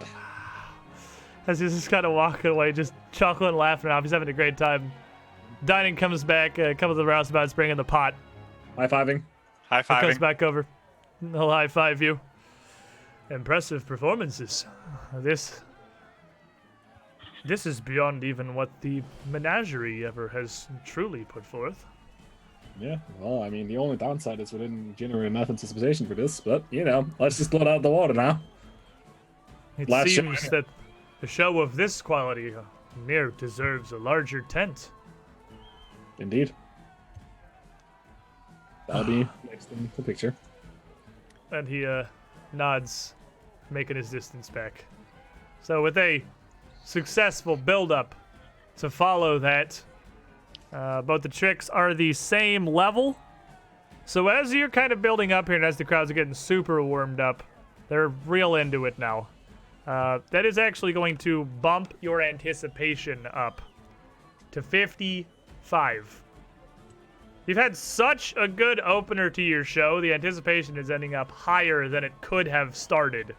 As he's just kind of walking away, just chuckling, laughing off. He's having a great time. Dining comes back, a couple of the roustabouts bringing the pot. High-fiving. High He comes fiving. back over. He'll high-five you. Impressive performances. This is beyond even what the menagerie ever has truly put forth. Yeah, well, I mean, the only downside is we didn't generate enough anticipation for this, but, you know, let's just blow it out of the water now. It Last seems show. that a show of this quality mere deserves a larger tent. Indeed. That'll be next in the picture. And he nods, making his distance back. So with a successful build-up to follow that, both the tricks are the same level. So as you're kind of building up here and as the crowds are getting super warmed up, they're real into it now. That is actually going to bump your anticipation up to 55. You've had such a good opener to your show, the anticipation is ending up higher than it could have started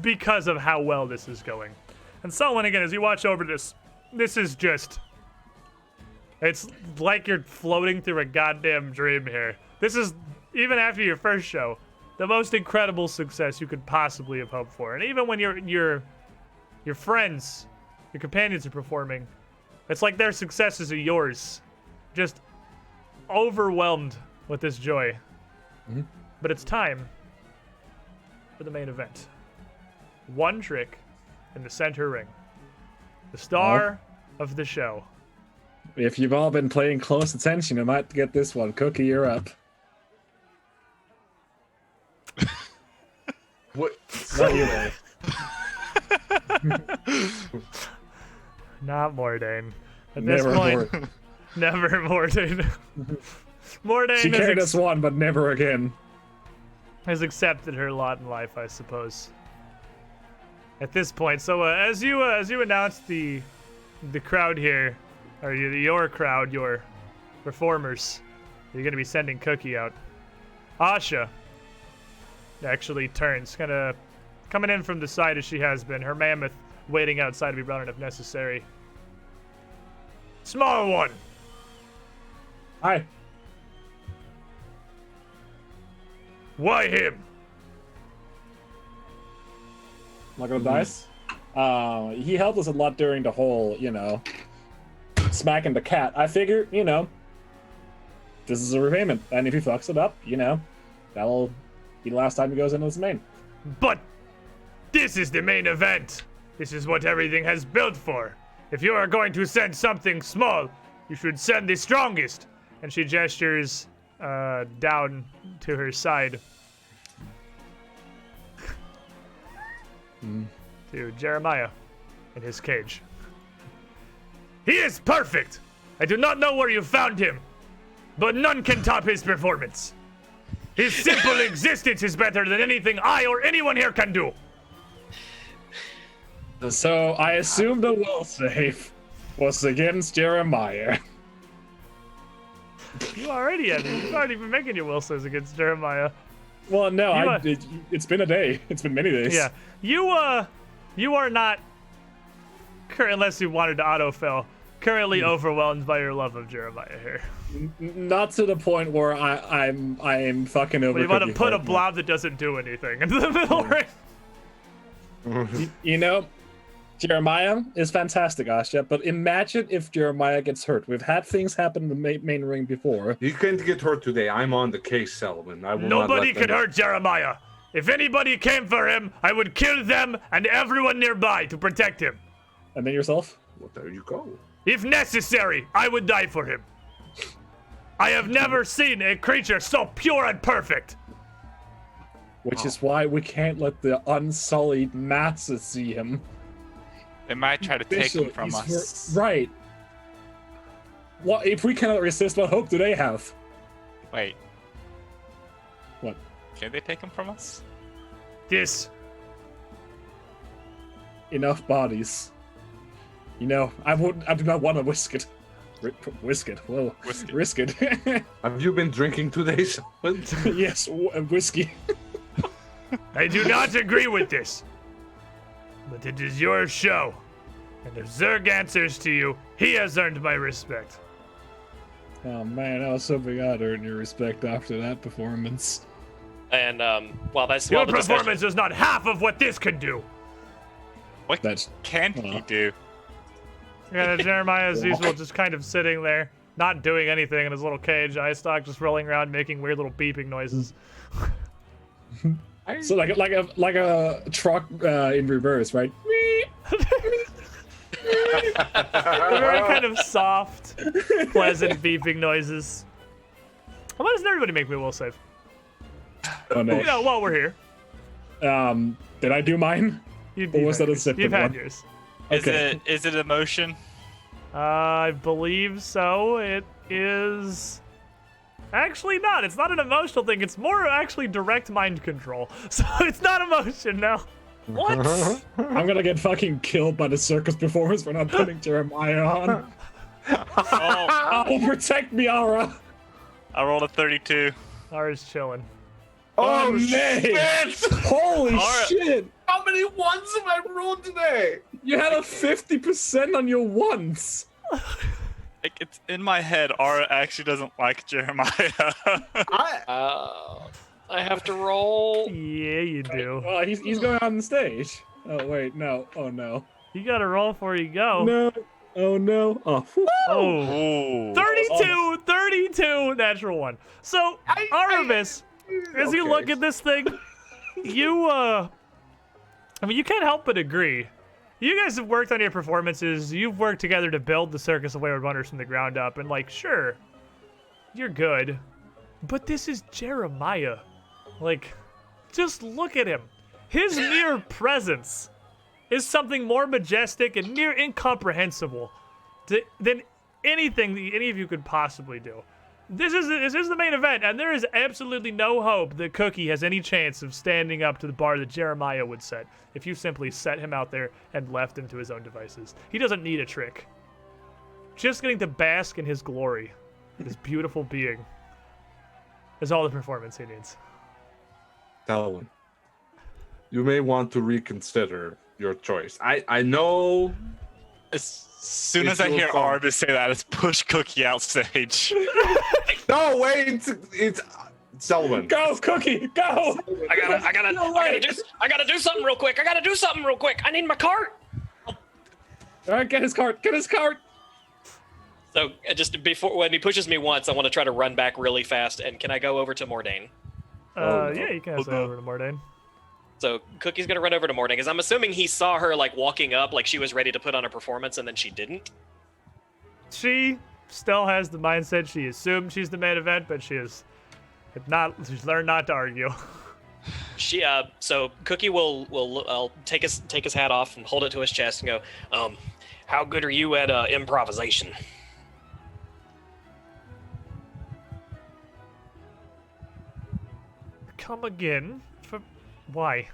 because of how well this is going. And Solon, again, as you watch over this is just... It's like you're floating through a goddamn dream here. This is, even after your first show, the most incredible success you could possibly have hoped for. And even when your friends, your companions are performing, it's like their successes are yours. Just overwhelmed with this joy. But it's time for the main event. One trick in the center ring. The star of the show. If you've all been paying close attention, you might get this one. Cookie, you're up. What? Not you, Ray. Not Mordain. At this Never point, more. never Mordain. Mordain She carried us one, but never again. has accepted her lot in life, I suppose. At this point, so as you announce the crowd here, or your crowd, your performers, you're gonna be sending Cookie out. Asha actually turns, kind of coming in from the side as she has been. Her mammoth waiting outside to be brought in if necessary. Small one. Hi. Why him? Look at the dice. He helped us a lot during the whole, smacking the cat. I figure, this is a repayment. And if he fucks it up, that'll be the last time he goes into his main. But this is the main event. This is what everything has built for. If you are going to send something small, you should send the strongest. And she gestures down to her side. to Jeremiah in his cage. He is perfect! I do not know where you found him, but none can top his performance. His simple existence is better than anything I or anyone here can do. So I assume the will save was against Jeremiah. You've already been making your will saves against Jeremiah. Well, no, it's been a day. It's been many days. Yeah, you are not, unless you wanted to autofill, currently overwhelmed by your love of Jeremiah here. Not to the point where I'm fucking over. You want to put a blob that doesn't do anything into the middle ring. You know, Jeremiah is fantastic, Asha, but imagine if Jeremiah gets hurt. We've had things happen in the main ring before. You can't get hurt today. I'm on the case, Selwyn. I will Nobody not could hurt Jeremiah. If anybody came for him, I would kill them and everyone nearby to protect him. And then yourself? Well, there you go. If necessary, I would die for him. I have never seen a creature so pure and perfect. Which is why we can't let the unsullied masses see him. They might try to take him from us. Right. What if we cannot resist? What hope do they have? Wait. What? Can they take him from us? This. Enough bodies. You know, I do not want to risk it. Risk it. Whoa. Risk it. Have you been drinking today, Selwyn? Yes, whiskey. I do not agree with this. But it is your show. And if Zerg answers to you, he has earned my respect. Oh man, I was hoping I'd earn your respect after that performance. And that's Your well, the discussion- performance is not half of what this could do. What can he do? Yeah, Jeremiah, as usual, just kind of sitting there, not doing anything in his little cage. Istock just rolling around, making weird little beeping noises. So like a truck in reverse, right? Very kind of soft, pleasant beeping noises. Why doesn't everybody make me a will save? Oh, no. You know, while we're here. Did I do mine? Or was that a separate You've had one? yours. Okay. Is it emotion? I believe so. It is... Actually not. It's not an emotional thing. It's more actually direct mind control. So it's not emotion now. What? I'm gonna get fucking killed by the circus performance for not putting Jeremiah on. Oh, protect me, Aura. I rolled a 32. Ara's chilling. Oh, man. shit! Holy Aura. shit! How many ones have I rolled today? You had a 50% on your ones. Like, it's in my head. Aura actually doesn't like Jeremiah. I have to roll. Yeah, you do. He's going on the stage. Oh wait, no. Oh no. You gotta roll before you go. No. Oh no. Oh. Whew. Oh. 32, natural one. So, Aramis, as you look at this thing, you, I mean, you can't help but agree. You guys have worked on your performances. You've worked together to build the Circus of Wayward Wonders from the ground up. And, like, sure, you're good. But this is Jeremiah. Like, just look at him. His mere presence is something more majestic and near incomprehensible than anything that any of you could possibly do. This is the main event, and there is absolutely no hope that Cookie has any chance of standing up to the bar that Jeremiah would set if you simply set him out there and left him to his own devices. He doesn't need a trick. Just getting to bask in his glory, his beautiful being, is all the performance he needs. Selwyn, you may want to reconsider your choice. I know. As soon as I hear Arvis say that, it's push Cookie out stage. No, wait, it's Selwyn. Go, Cookie, go! I gotta do something real quick. I need my cart. All right, get his cart. So just before, when he pushes me once, I want to try to run back really fast. And can I go over to Mordain? Yeah, you can say over to Mordain. So Cookie's gonna run over to Mordain because I'm assuming he saw her like walking up, like she was ready to put on a performance, and then she didn't. She still has the mindset. She assumed she's the main event, but she's learned not to argue. So Cookie will take his hat off and hold it to his chest and go, how good are you at improvisation? Come again? Why?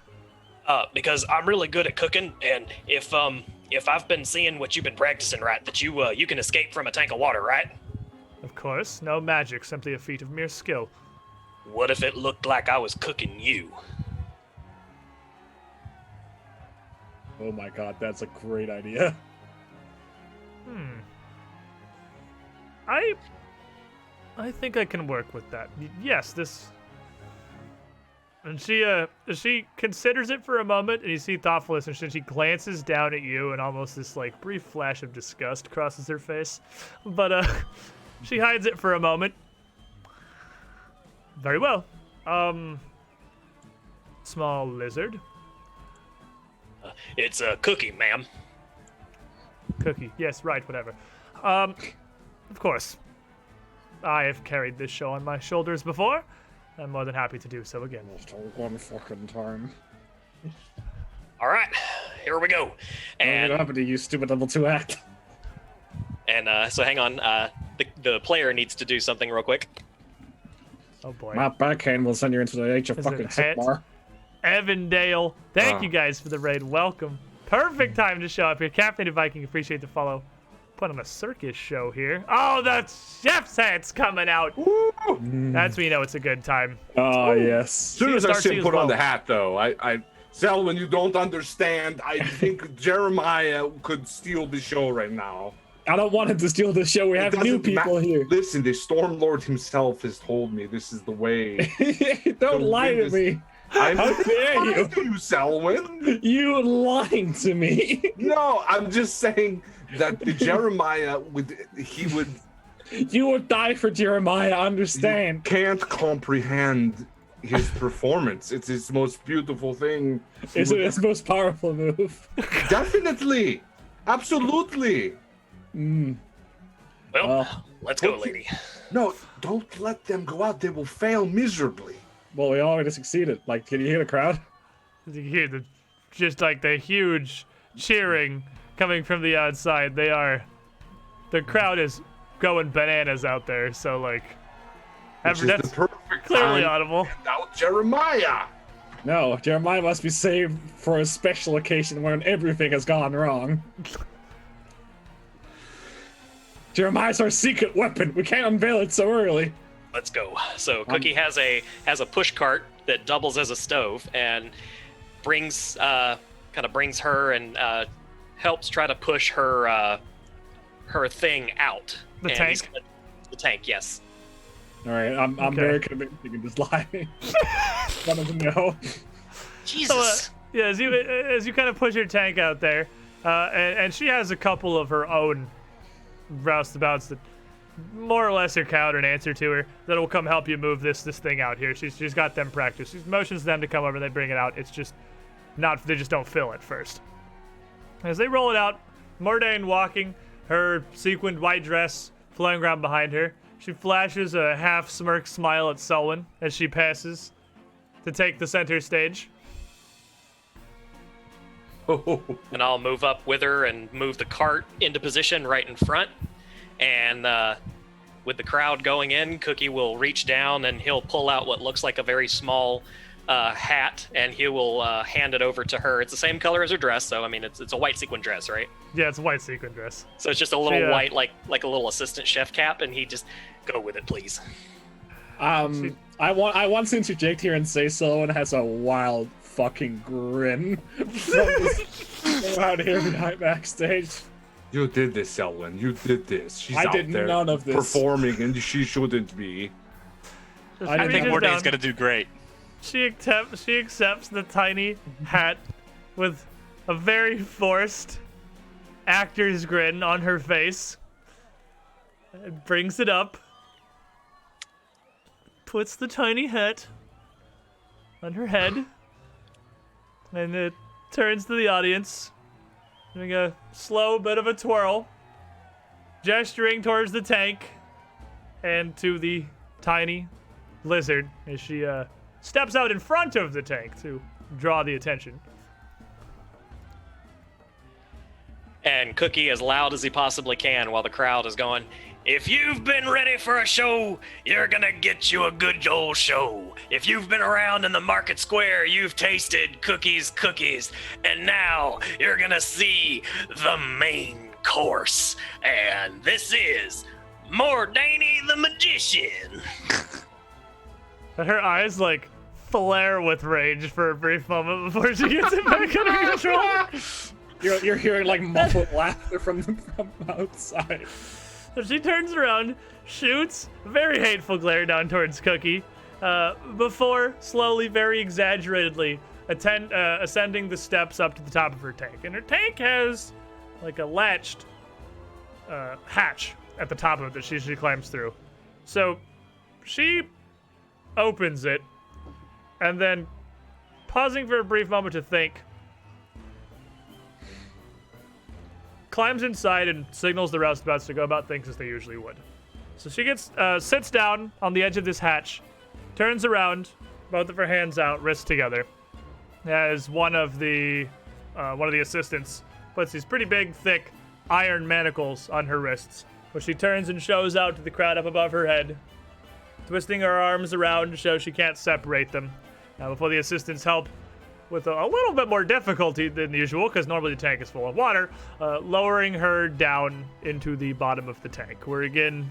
Because I'm really good at cooking, and if I've been seeing what you've been practicing, right, that you can escape from a tank of water, right? Of course, no magic, simply a feat of mere skill. What if it looked like I was cooking you? Oh my god, that's a great idea. I think I can work with that. Yes, this. And she considers it for a moment, and you see thoughtfulness, and she glances down at you, and almost this like brief flash of disgust crosses her face, but she hides it for a moment. Very well. Small lizard. It's a cookie, ma'am. Cookie. Yes, right. Whatever. Of course. I have carried this show on my shoulders before. I'm more than happy to do so again. Just one fucking time. All right, here we go. And what happened to you, stupid level 2 act? And so hang on, the player needs to do something real quick. Oh boy. My backhand will send you into the age of Is fucking it sick bar. Evandale, thank you guys for the raid. Welcome. Perfect time to show up here. Caffeinated Viking, appreciate the follow. Put on a circus show here. Oh, the chef's hat's coming out. That's when you know it's a good time. Oh, yes. As soon as I see him put on the hat, though, Selwyn, you don't understand. I think Jeremiah could steal the show right now. I don't want him to steal the show. We have new people here. Listen, the Stormlord himself has told me this is the way. Don't lie to me. How dare you, Selwyn? You lying to me. No, I'm just saying that the Jeremiah would. You would die for Jeremiah, understand. You can't comprehend his performance. It's his most beautiful thing. Is it his most powerful move? Definitely. Absolutely. Well, let's go, lady. No, don't let them go out. They will fail miserably. Well, we already succeeded. Like, can you hear the crowd? You hear just like the huge cheering coming from the outside. The crowd is going bananas out there. So like, that's the perfect clearly time audible. Without Jeremiah. No, Jeremiah must be saved for a special occasion when everything has gone wrong. Jeremiah's our secret weapon. We can't unveil it so early. Let's go. So Cookie has a push cart that doubles as a stove and brings her and helps try to push her thing out. The and tank. The tank, yes. All right, I'm very convinced you can just lie. One of them know. Jesus. So, yeah, as you kind of push your tank out there, and she has a couple of her own roustabouts that more or less are counter and answer to her that'll come help you move this thing out here. She's got them practiced. She motions them to come over and they bring it out. It's just they just don't fill it first. As they roll it out, Mordane walking, her sequined white dress flowing around behind her. She flashes a half smirk smile at Selwyn as she passes to take the center stage. And I'll move up with her and move the cart into position right in front. And with the crowd going in, Cookie will reach down and he'll pull out what looks like a very small hat, and he will hand it over to her. It's the same color as her dress, so I mean it's a white sequin dress, right? Yeah, it's a white sequin dress. So it's just a little white, like a little assistant chef cap, and he just go with it, please. I want to interject here and say Selwyn has a wild fucking grin from out here behind backstage. You did this, Selwyn. You did this. She's I out did there none of this. performing, and she shouldn't be. I think Mordane's gonna do great. She accepts the tiny hat with a very forced actor's grin on her face. And brings it up. Puts the tiny hat on her head. And it turns to the audience. Doing a slow bit of a twirl. Gesturing towards the tank. And to the tiny lizard as she steps out in front of the tank to draw the attention. And Cookie as loud as he possibly can while the crowd is going, "If you've been ready for a show, you're gonna get you a good old show. If you've been around in the market square, you've tasted Cookie's cookies. And now you're gonna see the main course. And this is Mordaney the Magician." Her eyes, like, flare with rage for a brief moment before she gets it back under control. You're hearing like muffled laughter from outside. So she turns around, shoots a very hateful glare down towards Cookie, before slowly, very exaggeratedly, ascending the steps up to the top of her tank. And her tank has like a latched hatch at the top of it that she climbs through. So she opens it, and then, pausing for a brief moment to think, climbs inside and signals the roustabouts to go about things as they usually would. So she sits down on the edge of this hatch, turns around, both of her hands out, wrists together, as one of the assistants puts these pretty big, thick iron manacles on her wrists, which she turns and shows out to the crowd up above her head, twisting her arms around to show she can't separate them. Before the assistants help, with a little bit more difficulty than usual, because normally the tank is full of water, lowering her down into the bottom of the tank, where again,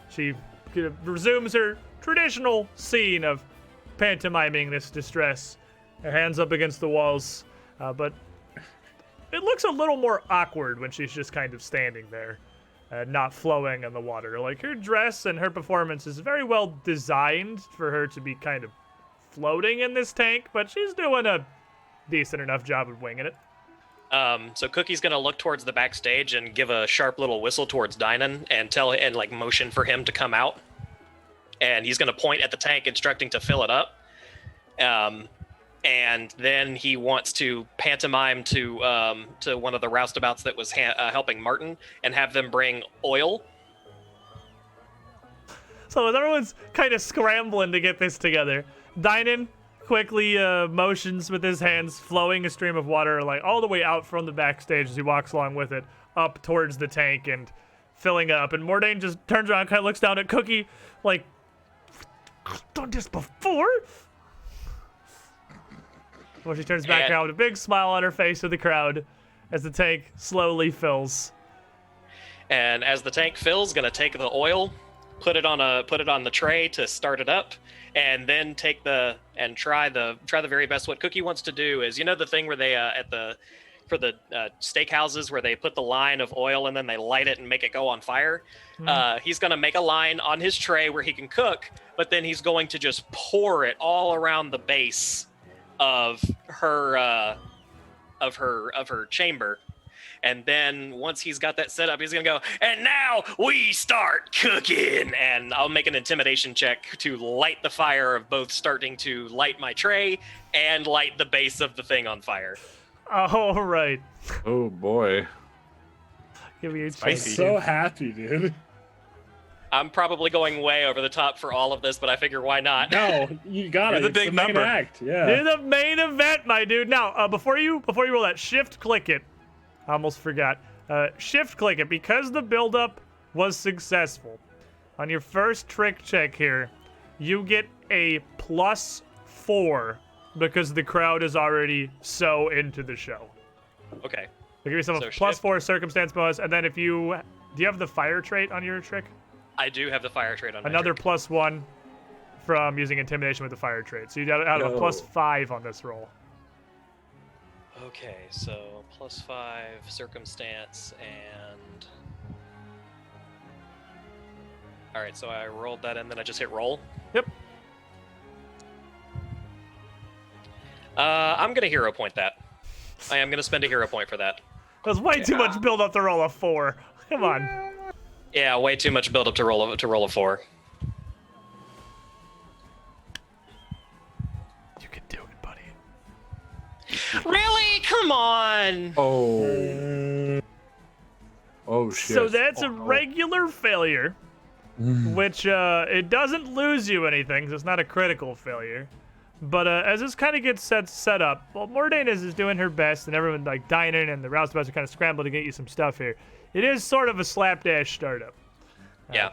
she resumes her traditional scene of pantomiming this distress, her hands up against the walls, but it looks a little more awkward when she's just kind of standing there, not flowing in the water. Like, her dress and her performance is very well designed for her to be kind of floating in this tank, but she's doing a decent enough job of winging it. So Cookie's gonna look towards the backstage and give a sharp little whistle towards Dynan and like motion for him to come out. And he's gonna point at the tank, instructing to fill it up. And then he wants to pantomime to one of the roustabouts that was helping Martin and have them bring oil. So as everyone's kind of scrambling to get this together, Dynan quickly motions with his hands, flowing a stream of water like all the way out from the backstage as he walks along with it up towards the tank and filling it up. And Mordain just turns around, kind of looks down at Cookie like, "I've done this before?" Well, she turns back around with a big smile on her face to the crowd as the tank slowly fills. And as the tank fills, gonna take the oil, put it on the tray to start it up, and then try the very best. What Cookie wants to do is, you know, the thing where they for the steakhouses where they put the line of oil and then they light it and make it go on fire. He's gonna make a line on his tray where he can cook, but then he's going to just pour it all around the base of her chamber. And then once he's got that set up, he's going to go, "And now we start cooking." And I'll make an intimidation check to light the fire of both starting to light my tray and light the base of the thing on fire. All right. Oh, boy. Give me a I'm Spicy. so happy, dude. I'm probably going way over the top for all of this, but I figure why not? No, you got it. You're the It's big main number. act. Yeah. You're the main event, my dude. Now, before you roll that, shift click it. I almost forgot. Shift click it because the buildup was successful. On your first trick check here, you get a +4 because the crowd is already so into the show. Okay. I'll give you some So +4 circumstance bonus, and then do you have the fire trait on your trick? I do have the fire trait on my Another trick. +1 from using intimidation with the fire trait. So you got out of a Yo. +5 on this roll. Okay, so +5 circumstance and... Alright, so I rolled that and then I just hit roll. Yep. I'm gonna hero point that. I am gonna spend a hero point for that. That's way too much build up to roll a 4. Come on. Yeah, way too much build up to roll a 4. You can do it, buddy. Really? Come on! Oh. Oh, shit. So that's a no. regular failure, which it doesn't lose you anything, 'cause it's not a critical failure. But as this kind of gets set up, well, Mordain is doing her best, and everyone like dining, and the roustabouts are kind of scrambling to get you some stuff here. It is sort of a slapdash startup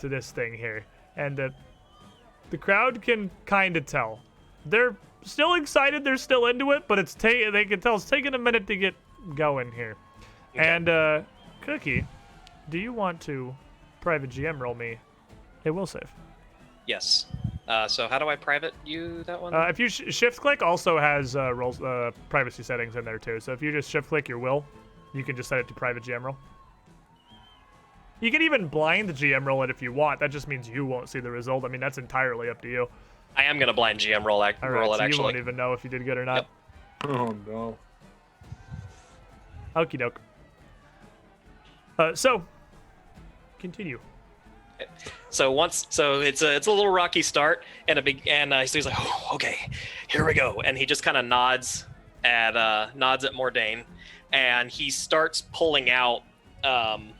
to this thing here, and the crowd can kind of tell. They're still excited, they're still into it, but they can tell it's taking a minute to get going here. Okay. And Cookie, do you want to private GM roll me a will save? Yes. So how do I private you that one? If you shift click, also has privacy settings in there too. So if you just shift click your will, you can just set it to private GM roll. You can even blind the GM roll it if you want. That just means you won't see the result. I mean, that's entirely up to you. I am gonna blind GM roll it. So actually. You won't even know if you did good or not. Yep. Oh no. Okie doke. So continue. So it's a little rocky start, and so he's like, oh, okay, here we go, and he just kind of nods at Mordain, and he starts pulling out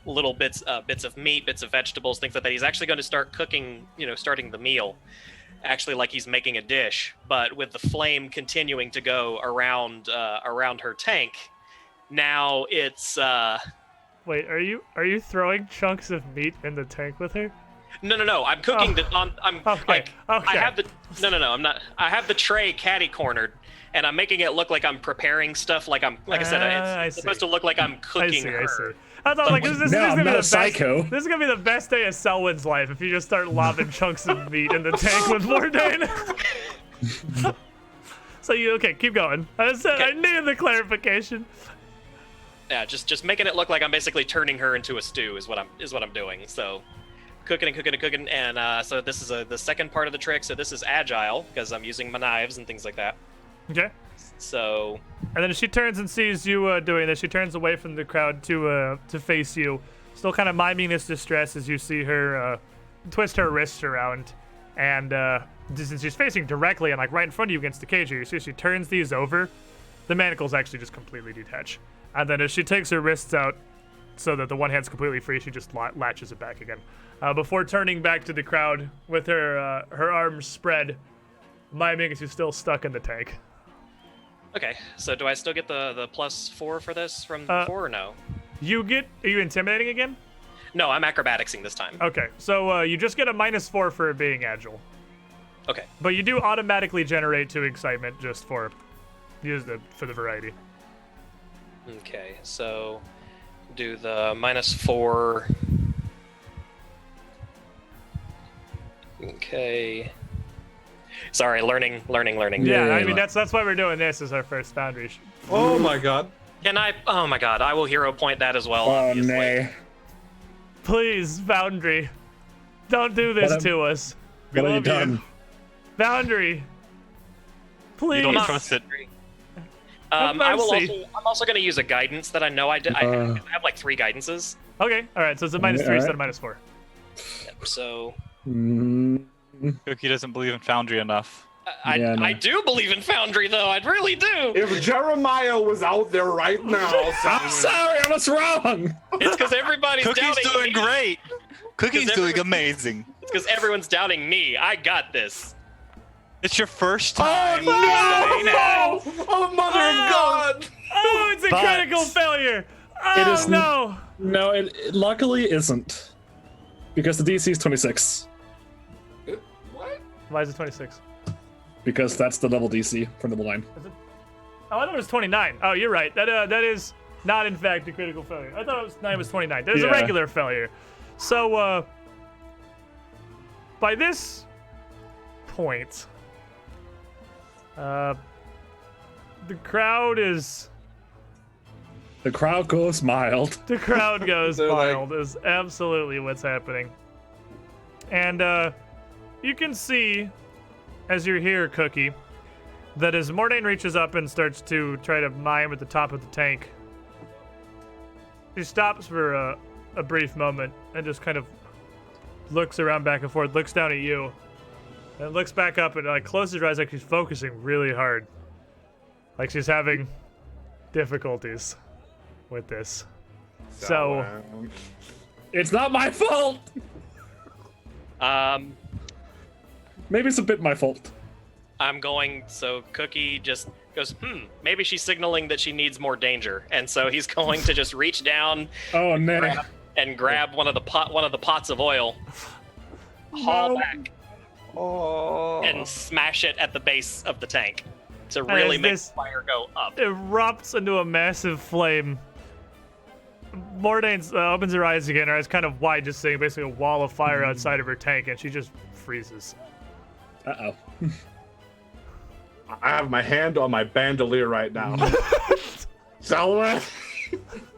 little bits of meat, bits of vegetables, things like that. He's actually going to start cooking, starting the meal, actually like he's making a dish, but with the flame continuing to go around her tank. Now it's Wait, are you throwing chunks of meat in the tank with her? No. I'm cooking Okay. I have the I'm not. I have the tray catty cornered, and I'm making it look like I'm preparing stuff. Like I said, it's supposed to look like I'm cooking her. I see. I thought this is gonna be the best. This is gonna be the best day of Selwyn's life if you just start lobbing chunks of meat in the tank with Mordain. So keep going. I needed the clarification. Yeah, just making it look like I'm basically turning her into a stew is what I'm doing. So, cooking, and so this is the second part of the trick. So this is agile because I'm using my knives and things like that. Okay. So. And then she turns and sees you doing this. She turns away from the crowd to face you, still kind of miming this distress as you see her twist her wrists around, and since she's facing directly and like right in front of you against the cage, you see she turns these over. The manacles actually just completely detach. And then as she takes her wrists out so that the one hand's completely free, she just latches it back again. Before turning back to the crowd with her arms spread, miming as she's still stuck in the tank. Okay, so do I still get the +4 for this from before or no? Are you intimidating again? No, I'm acrobaticsing this time. Okay, so you just get a -4 for being agile. Okay. But you do automatically generate 2 excitement just for the variety. Okay, so do the -4. Okay. Sorry, learning. Yeah, I mean that's why we're doing this as our first Foundry. Oh my god. Can I? Oh my god, I will hero point that as well. Oh, obviously. nay. Please, Foundry, don't do this to us. What have you done? Foundry, please. You don't trust it. I'm also going to use a guidance that I know I did. I have like 3 guidances. Okay, all right. So it's a -3 instead of -4. Yep, so. Cookie doesn't believe in Foundry enough. I do believe in Foundry, though. I really do. If Jeremiah was out there right now, I'm sorry, I was wrong. It's because everybody's Cookie's doubting doing me. great. Cookie's doing amazing. It's because everyone's doubting me. I got this. It's your first time. no! Oh, mother of God! Oh, it's a critical failure. Oh, It is no. No, it luckily isn't. Because the DC is 26. What? Why is it 26? Because that's the level DC from the line. Oh, I thought it was 29. Oh, you're right. That is not, in fact, a critical failure. I thought it was 29. That is a Yeah. regular failure. So, by this point, the crowd goes mild. The crowd goes They're like- wild is absolutely what's happening. And you can see, as you're here, Cookie, that as Mordain reaches up and starts to try to mime at the top of the tank, she stops for a brief moment and just kind of looks around back and forth, looks down at you, and looks back up and like closes her eyes like she's focusing really hard. Like she's having difficulties with this. So It's not my fault! Maybe it's a bit my fault. So Cookie just goes, maybe she's signaling that she needs more danger, and so he's going to just reach down Oh no! grab one of the pots of oil, haul back, and smash it at the base of the tank to really make the fire go up. Erupts into a massive flame. Mordain opens her eyes again, her eyes kind of wide, just seeing basically a wall of fire outside of her tank, and she just freezes. Uh-oh. I have my hand on my bandolier right now. Salwa!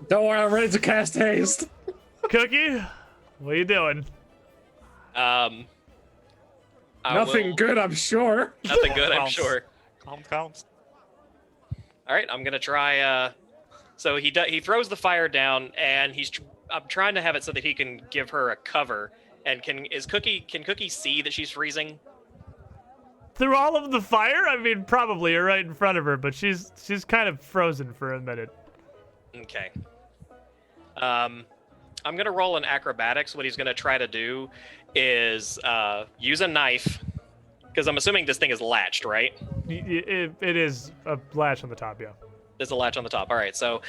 Don't worry, I'm ready to cast haste. Cookie, what are you doing? Nothing good, I'm sure. Nothing good, I'm sure. Calms. All right, I'm gonna try. So he throws the fire down, and I'm trying to have it so that he can give her a cover. And can Cookie see that she's freezing? Through all of the fire? I mean, probably you're right in front of her, but she's kind of frozen for a minute. Okay. I'm gonna roll an acrobatics. What he's gonna try to do is use a knife, because I'm assuming this thing is latched, right? It is a latch on the top, yeah. There's a latch on the top. All right, so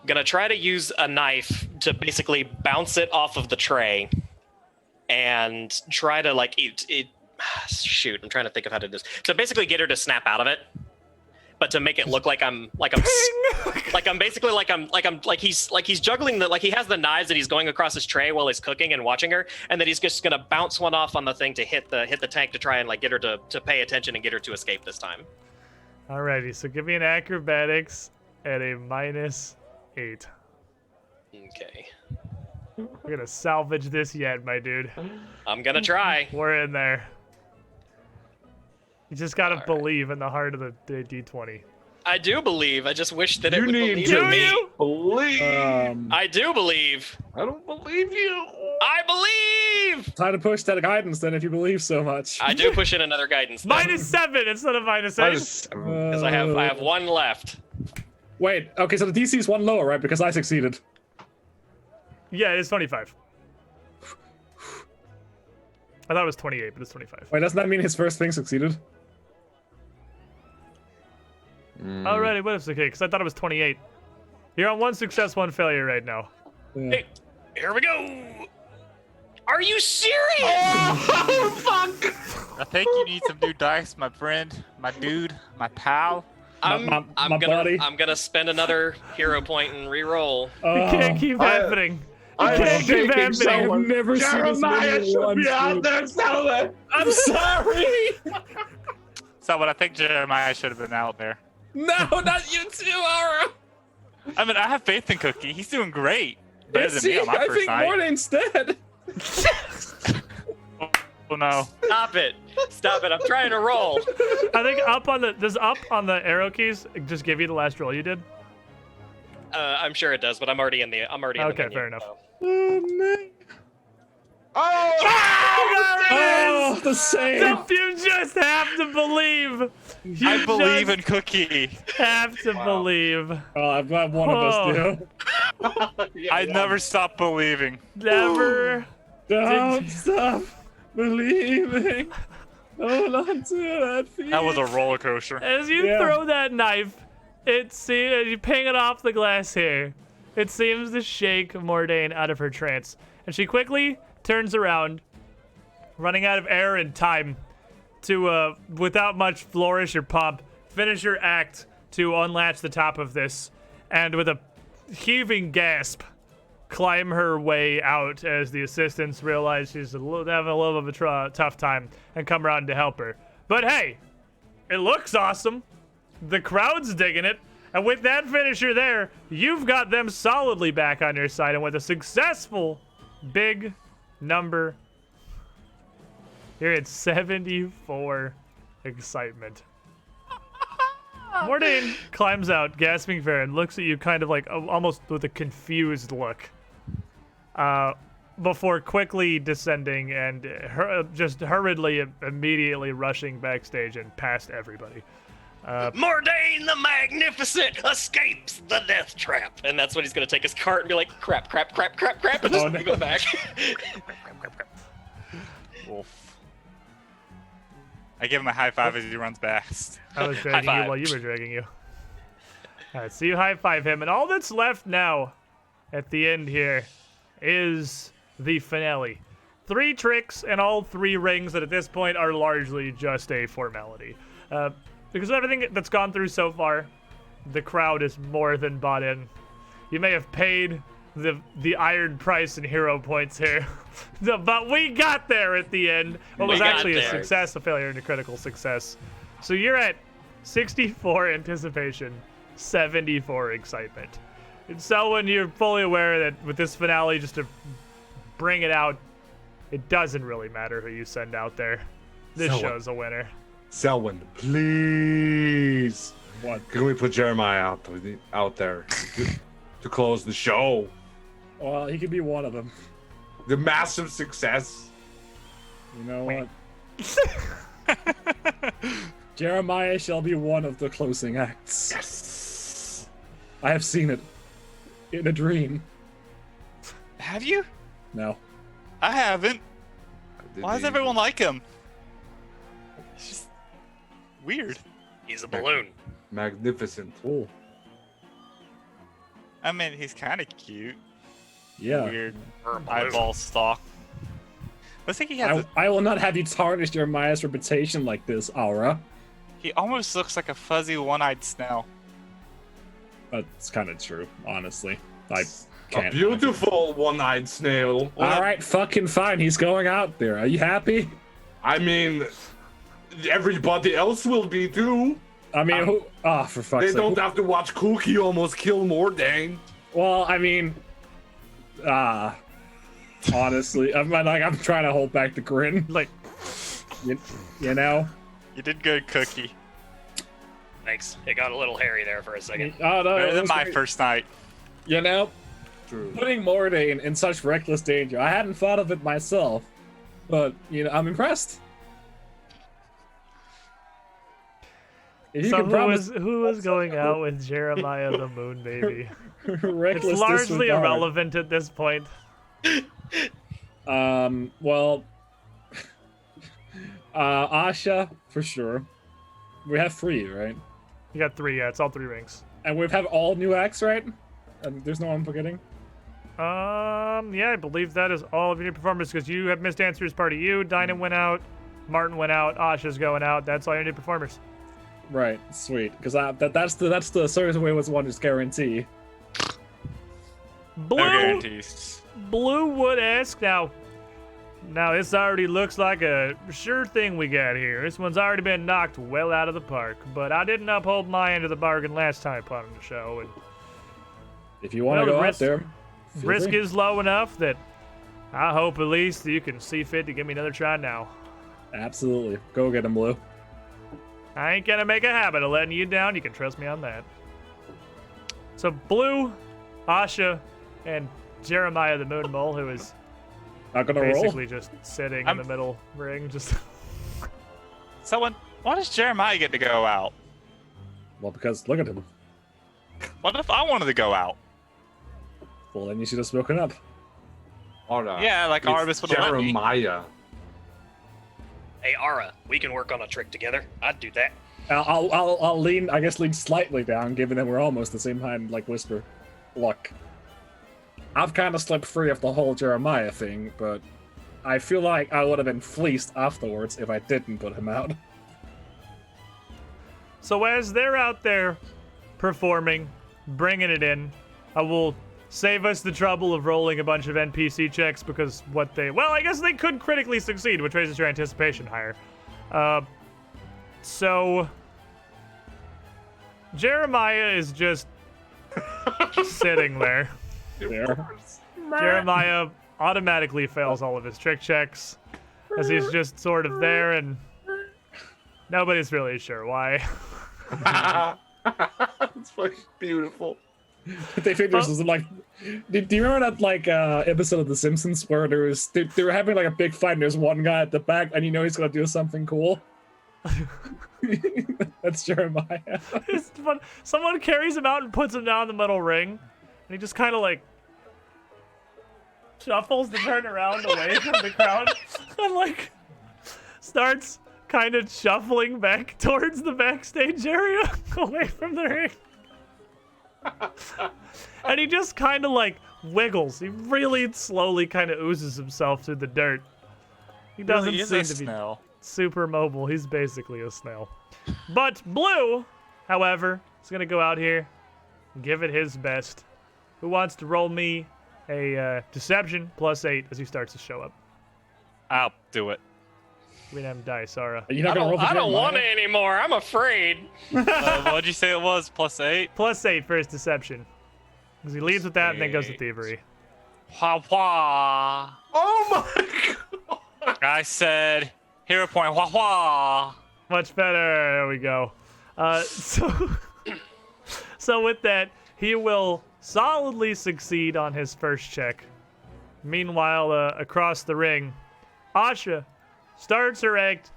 I'm gonna try to use a knife to basically bounce it off of the tray, and try to shoot. I'm trying to think of how to do this. So basically, get her to snap out of it, but to make it look like he's juggling he has the knives that he's going across his tray while he's cooking and watching her, and then he's just gonna bounce one off on the thing to hit the tank to try and get her to pay attention and get her to escape this time. Alrighty, so give me an acrobatics at a -8. Okay. We're gonna salvage this yet, my dude. I'm gonna try. We're in there. You just gotta believe in the heart of the D20. I do believe. I just wish that it would need believe to in me. believe. I do believe. I don't believe you. I believe. Time to push that guidance then if you believe so much. I do push in another guidance. then, -7 instead of -8. because I have one left. Wait, okay, so the DC is one lower, right? Because I succeeded. Yeah, it's 25. I thought it was 28, but it's 25. Wait, doesn't that mean his first thing succeeded? Alrighty, what if it's okay? Because I thought it was 28. You're on 1 success, 1 failure right now. Yeah. Hey, here we go. Are you serious? Oh, fuck! I think you need some new dice, my friend, my dude, my pal. My buddy. I'm gonna spend another hero point and re-roll. It can't keep happening. I It can't am keep taking happening. someone. I've never seen this Jeremiah many should ones, be out dude. there, Salwa. I'm sorry! So what I think Jeremiah should have been out there. No, not you too, Aura! I mean, I have faith in Cookie. He's doing great. Better than See, me on my I first think night. Mordain's dead. Oh no. Stop it! Stop it! I'm trying to roll. I think does up on the arrow keys just give you the last roll you did? I'm sure it does, but I'm already in the. Okay, fair enough. So. Oh, man. Oh! Oh, the same. You just have to believe. I believe in Cookie. Have to believe. Oh, I'm glad one of us do. I never stop believing. Never. Don't stop believing. Hold on to that feeling. That was a roller coaster. As you Yeah. throw that knife, you ping it off the glass here. It seems to shake Mordain out of her trance, and she quickly turns around, running out of air and time, to without much flourish or pomp, finish her act to unlatch the top of this, and with a heaving gasp, climb her way out as the assistants realize she's having a little bit of a tough time and come around to help her. But hey, it looks awesome. The crowd's digging it. And with that finisher there, you've got them solidly back on your side. And with a successful big number, you're at 74 excitement. Mordain climbs out, gasping fair, and looks at you kind of almost with a confused look. Before quickly descending and just hurriedly, immediately rushing backstage and past everybody. Mordain the Magnificent escapes the death trap, and that's when he's gonna take his cart and be like, crap, and just go back. Wolf. I give him a high five as he runs past. I was dragging you five. while you were dragging you. All right, so you high five him, and all that's left now at the end here is the finale. 3 tricks and all 3 rings that at this point are largely just a formality. Because of everything that's gone through so far, the crowd is more than bought in. You may have paid the iron price in hero points here, but we got there at the end. What was actually a success, a failure, and a critical success. So you're at 64 anticipation, 74 excitement. And so when you're fully aware that with this finale, just to bring it out, it doesn't really matter who you send out there. This show's a winner. Selwyn, please. What? Can we put Jeremiah out there to close the show? Well, he could be one of them. The massive success. You know what? Jeremiah shall be one of the closing acts. Yes. I have seen it in a dream. Have you? No. I haven't. Why does everyone like him? It's just weird. He's a balloon. Magnificent. Cool. I mean, he's kind of cute. Yeah. Weird eyeball stalk. I think he has. I will not have you tarnish Jeremiah's reputation like this, Aura. He almost looks like a fuzzy one-eyed snail. That's kind of true, honestly. I A can't. beautiful one-eyed snail. All right, fucking fine. He's going out there. Are you happy? I mean, everybody else will be too. I mean, who? Ah, for fuck's They sake. don't have to watch Cookie almost kill Mordane. Well, I mean, honestly, I'm trying to hold back the grin. Like, You know? You did good, Cookie. Thanks. It got a little hairy there for a second. Oh, no, Better it than was my great. first night. You know, True. putting Mordane in such reckless danger. I hadn't thought of it myself, but you know, I'm impressed. If you so can promise who was going out with Jeremiah the Moon Baby? reckless It's largely disregard. irrelevant at this point. Well, Asha for sure. We have 3, right? You got 3, yeah, it's all 3 rings. And we have all new acts, right? And there's no one I'm forgetting. Yeah, I believe that is all of your performers because you have missed answers. Part of you, Dinah went out, Martin went out, Asha's going out. That's all your new performers. Right, sweet. Because that's the Circus of Wayward Wonders guarantee. No Blue, guarantees. Blue would ask now. Now this already looks like a sure thing we got here. This one's already been knocked well out of the park. But I didn't uphold my end of the bargain last time on the show, and If you want to Well, the go out risk- there, feel risk free. is low enough that I hope at least you can see fit to give me another try now. Absolutely. Go get him, Blue. I ain't gonna make a habit of letting you down. You can trust me on that. So Blue, Asha, and Jeremiah the Moon Mole, who is Not gonna basically just sitting I'm- in the middle ring, just So why does Jeremiah get to go out? roll. Well, because look at him. What if I wanted to go out? Well, then you should have spoken up. All right. Yeah, like It's Arvis would have let me. Jeremiah. Hey, Ara, we can work on a trick together. I'd do that. I'll lean slightly down, given that we're almost the same height, like whisper. Look, I've kind of slipped free of the whole Jeremiah thing, but I feel like I would have been fleeced afterwards if I didn't put him out. so as they're out there performing, bringing it in, I will save us the trouble of rolling a bunch of NPC checks because I guess they could critically succeed, which raises your anticipation higher. So Jeremiah is just sitting there. There. Jeremiah automatically fails all of his trick checks as he's just sort of there and nobody's really sure why. It's fucking beautiful. They think this is like. Do you remember that episode of The Simpsons where they were having like a big fight and there's one guy at the back and you know he's gonna do something cool? That's Jeremiah. It's fun. Someone carries him out and puts him down in the middle ring, and he just kind of like shuffles to turn around away from the crowd and like starts kind of shuffling back towards the backstage area, away from the ring. And he just kind of like wiggles. He really slowly kind of oozes himself through the dirt. He doesn't Really is seem a to be snail. super mobile. He's basically a snail. But Blue, however, is going to go out here and give it his best. Who wants to roll me a deception +8 as he starts to show up? I'll do it. We didn't have dice, Sarah. Are you not I gonna roll don't, for I don't want Jeremiah? it anymore. I'm afraid. What'd you say it was? +8? +8 for his deception. Because he leads with that and then goes to thievery. Wah wah. Oh my god! I said hero point. Wah wah. Much better. There we go. So with that, he will solidly succeed on his first check. Meanwhile, across the ring, Asha starts her act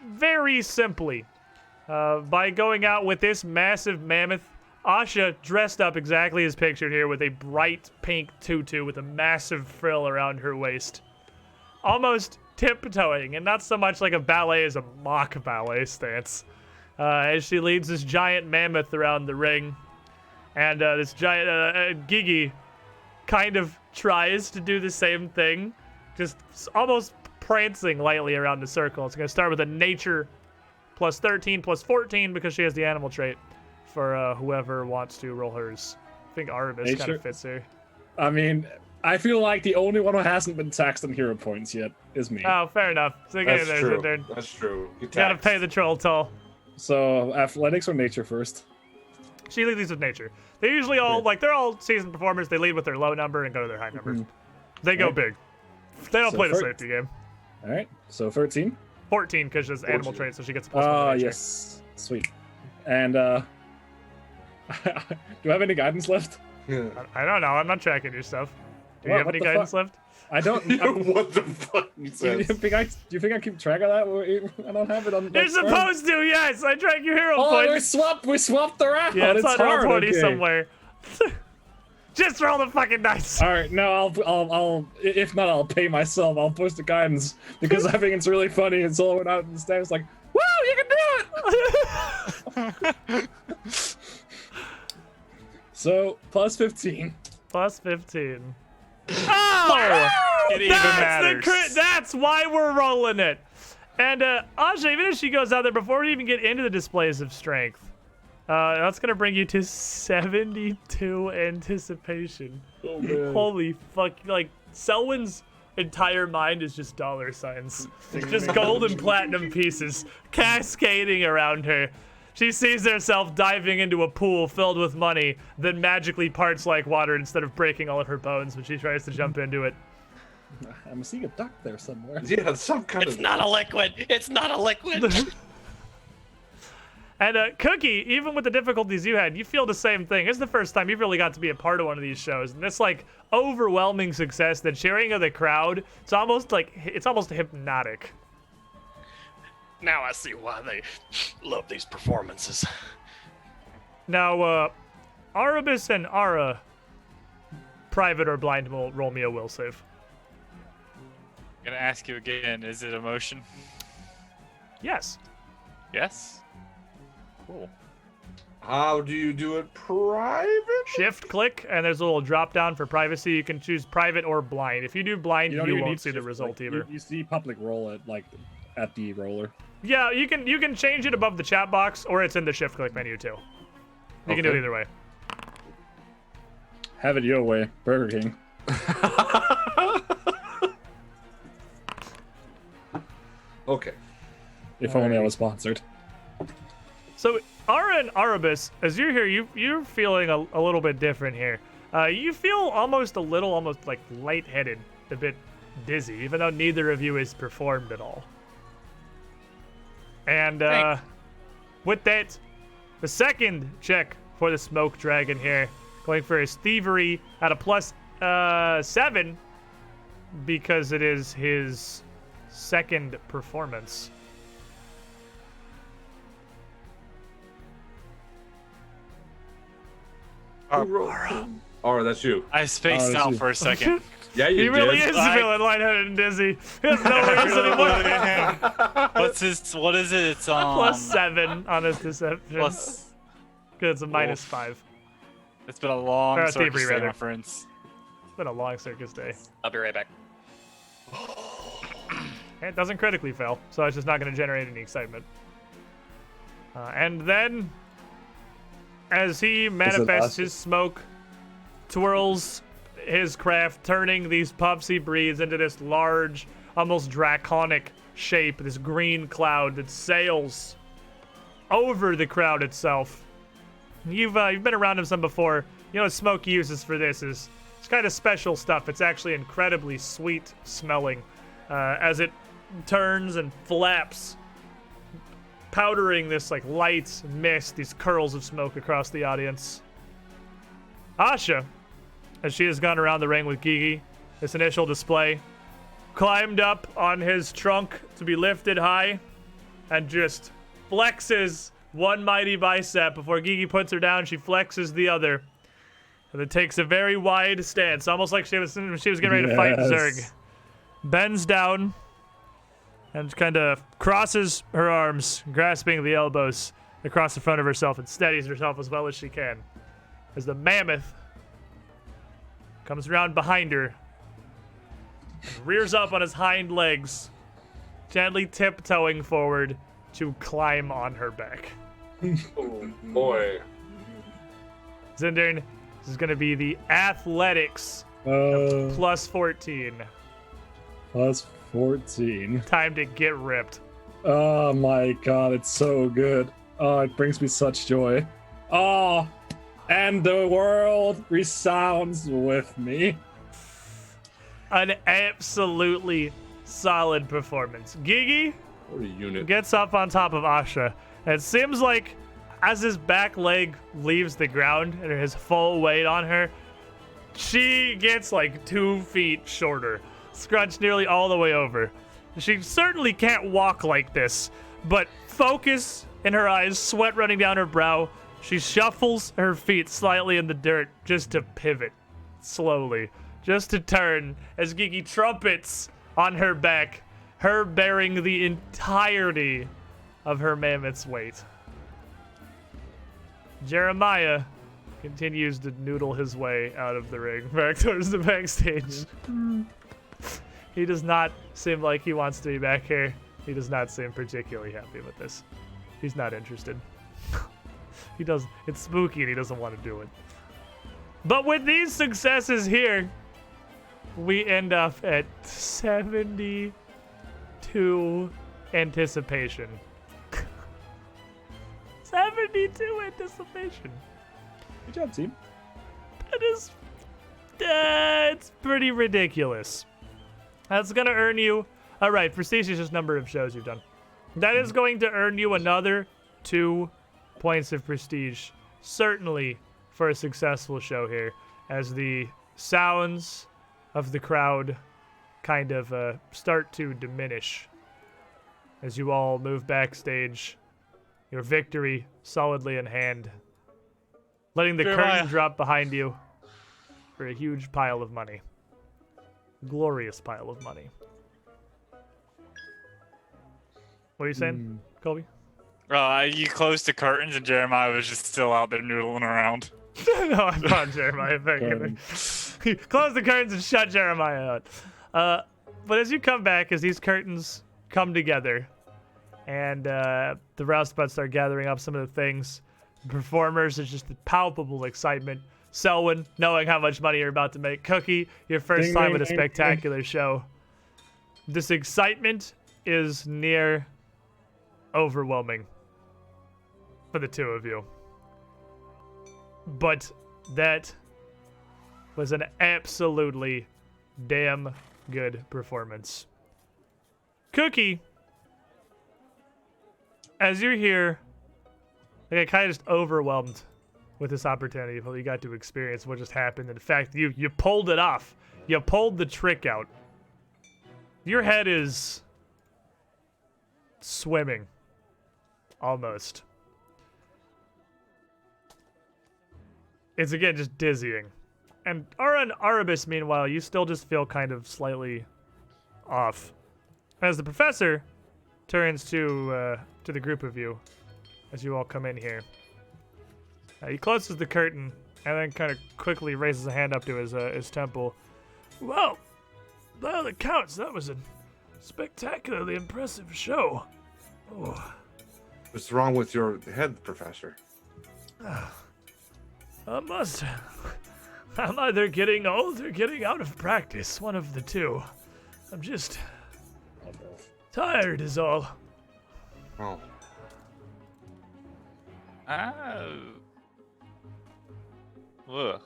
very simply by going out with this massive mammoth. Asha dressed up exactly as pictured here with a bright pink tutu with a massive frill around her waist. Almost tiptoeing, and not so much like a ballet as a mock ballet stance. As she leads this giant mammoth around the ring. And this giant Gigi kind of tries to do the same thing, just almost prancing lightly around the circle. It's going to start with a nature +13 +14 because she has the animal trait for whoever wants to roll hers. I think Arabis kind Nature? of fits here. I mean, I feel like the only one who hasn't been taxed on hero points yet is me. Oh, fair enough. So That's there's true. there. That's true. You Gotta taxed. pay the troll toll. So athletics or nature first? She leads with nature. They usually all, they're all seasoned performers. They lead with their low number and go to their high number. They go Right. big. They don't So play the first- safety game. All right. So 13. 14 because she has animal 14. trait, so she gets a +1 Ah, to nature. yes. Sweet. And do I have any guidance left? Yeah. I don't know. I'm not tracking your stuff. Do you What- have what any the guidance fuck? left? I don't. What the fuck? He Do you says. think I keep track of that? I don't have it on. You're like, firm. supposed to, yes. I track your hero Oh, points. we swapped around. Yeah, it's on roll hard. 20 okay. somewhere. Just roll the fucking dice. All right, no, I'll. If not, I'll pay myself. I'll post the guidance because I think it's really funny. And so I went out and the staff was like, "Woo, you can do it!" So +15. +15. Oh! It even That's matters. the crit. That's why we're rolling it. And Aja, even if she goes out there before we even get into the displays of strength, that's gonna bring you to 72 anticipation. Oh, man. Holy fuck! Like Selwyn's entire mind is just dollar signs, just gold and platinum pieces cascading around her. She sees herself diving into a pool filled with money that magically parts like water instead of breaking all of her bones when she tries to jump into it. I'm seeing a duck there somewhere. Yeah, some kind It's of. not a liquid. It's not a liquid. And Cookie, even with the difficulties you had, you feel the same thing. It's the first time you've really got to be a part of one of these shows, and this like overwhelming success, the cheering of the crowd, it's almost hypnotic. Now I see why they love these performances. Now, Arabis and Ara, private or blind, will roll me a will save. I'm gonna ask you again. Is it emotion? Yes. Yes. Cool. How do you do it private? Shift click, and there's a little drop down for privacy. You can choose private or blind. If you do blind, don't you even won't need see the shift, result like, either. You see public roll at at the roller. Yeah, you can change it above the chat box, or it's in the shift click menu too. You can do it Okay. either way. Have it your way, Burger King. Okay. If only I was sponsored. So, Ara and Arabis, as you're here, you're feeling a little bit different here. You feel almost like lightheaded, a bit dizzy, even though neither of you is performed at all. And with that, the second check for the smoke dragon here, going for his thievery at a +7, because it is his second performance. Who rolled? Oh, that's you. I spaced that's out you. for a second. Yeah, you He did. really is feeling lightheaded and dizzy. He has no reason anymore. What is it? It's +7 on his deception. plus. Good, it's a -5. It's been a long Or a circus thievery, day, rather. my friends. It's been a long circus day. I'll be right back. It doesn't critically fail, so it's just not going to generate any excitement. And then, as he manifests his smoke, twirls his craft, turning these puffs he breathes into this large, almost draconic shape, this green cloud that sails over the crowd itself. You've been around him some before. You know what smoke he uses for this is it's kind of special stuff. It's actually incredibly sweet smelling as it turns and flaps, powdering this like light mist, these curls of smoke across the audience. Asha, as she has gone around the ring with Gigi, this initial display, climbed up on his trunk to be lifted high and just flexes one mighty bicep before Gigi puts her down. She flexes the other and it takes a very wide stance, almost like she was getting ready to fight Zerg. Bends down and kind of crosses her arms, grasping the elbows across the front of herself, and steadies herself as well as she can as the mammoth comes around behind her and rears up on his hind legs, gently tiptoeing forward to climb on her back. Oh, boy. Zindern, this is going to be the athletics +14. Plus 14. Time to get ripped. Oh my god, it's so good. Oh, it brings me such joy. Oh, and the world resounds with me. An absolutely solid performance. Gigi What a unit. gets up on top of Asha. And it seems like as his back leg leaves the ground and his full weight on her, she gets like 2 feet shorter, scrunched nearly all the way over. She certainly can't walk like this, but focus in her eyes, sweat running down her brow. She shuffles her feet slightly in the dirt just to pivot slowly, just to turn as Gigi trumpets on her back, her bearing the entirety of her mammoth's weight. Jeremiah continues to noodle his way out of the ring, back towards the backstage. He does not seem like he wants to be back here. He does not seem particularly happy with this. He's not interested. It's spooky and he doesn't want to do it. But with these successes here, we end up at 72 anticipation. 72 anticipation. Good job, team. That is, it's pretty ridiculous. That's gonna earn you, all right, prestigious number of shows you've done. That is going to earn you another 2 points of prestige, certainly for a successful show here, as the sounds of the crowd kind of start to diminish as you all move backstage, your victory solidly in hand, letting the curtain drop behind you for a huge pile of money. Glorious pile of money. What are you saying, Colby? You closed the curtains and Jeremiah was just still out there noodling around. No, I found Jeremiah back in there. Close the curtains and shut Jeremiah out. But as you come back, as these curtains come together, and the roustabouts start gathering up some of the things, the performers, there's just palpable excitement. Selwyn, knowing how much money you're about to make. Cookie, your first time with a spectacular show. This excitement is near overwhelming for the two of you. But that was an absolutely damn good performance. Cookie, as you're here, like, kind of just overwhelmed with this opportunity of what you got to experience, what just happened. And in fact, you pulled it off. You pulled the trick out. Your head is swimming, almost. It's, again, just dizzying. And Arabis, meanwhile, you still just feel kind of slightly off. As the professor turns to the group of you, as you all come in here. He closes the curtain and then kind of quickly raises a hand up to his temple. Well, by all accounts, that was a spectacularly impressive show. Oh. What's wrong with your head, Professor? I'm either getting old or getting out of practice, one of the two. I'm just tired is all. Oh. Ugh.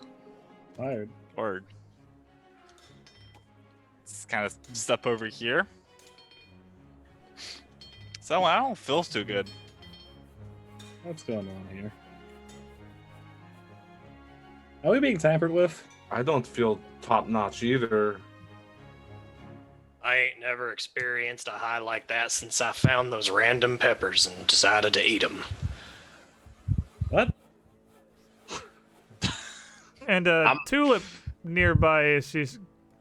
Tired. Word. Let's kind of step over here. So I don't feel too good. What's going on here? Are we being tampered with? I don't feel top-notch either. I ain't never experienced a high like that since I found those random peppers and decided to eat them. What? And Tulip nearby, she's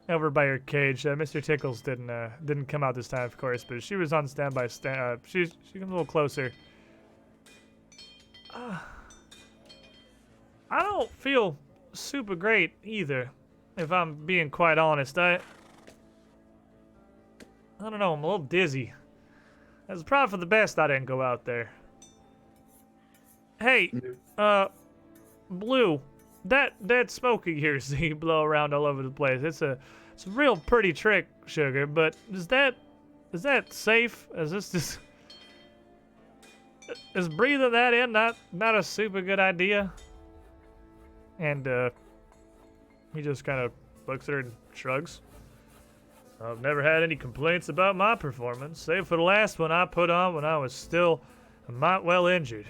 over by her cage. Mr. Tickles didn't come out this time, of course, but she was on standby. She comes a little closer. I don't feel super great either, if I'm being quite honest. I don't know, I'm a little dizzy. It's probably for the best I didn't go out there. Hey, Blue, that smoke of yours that you blow around all over the place, it's a real pretty trick, Sugar, but is that safe? Is breathing that in not a super good idea? And he just kind of looks at her and shrugs. I've never had any complaints about my performance, save for the last one I put on when I was still might well injured.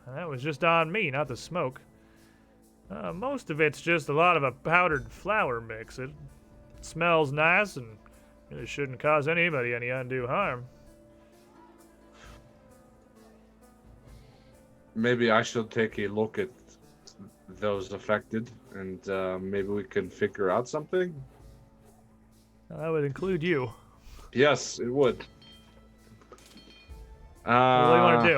And that was just on me, not the smoke. Most of it's just a lot of a powdered flour mix. It smells nice and really shouldn't cause anybody any undue harm. Maybe I should take a look at those affected, and maybe we can figure out something. That would include you. Yes, it would. What do you want to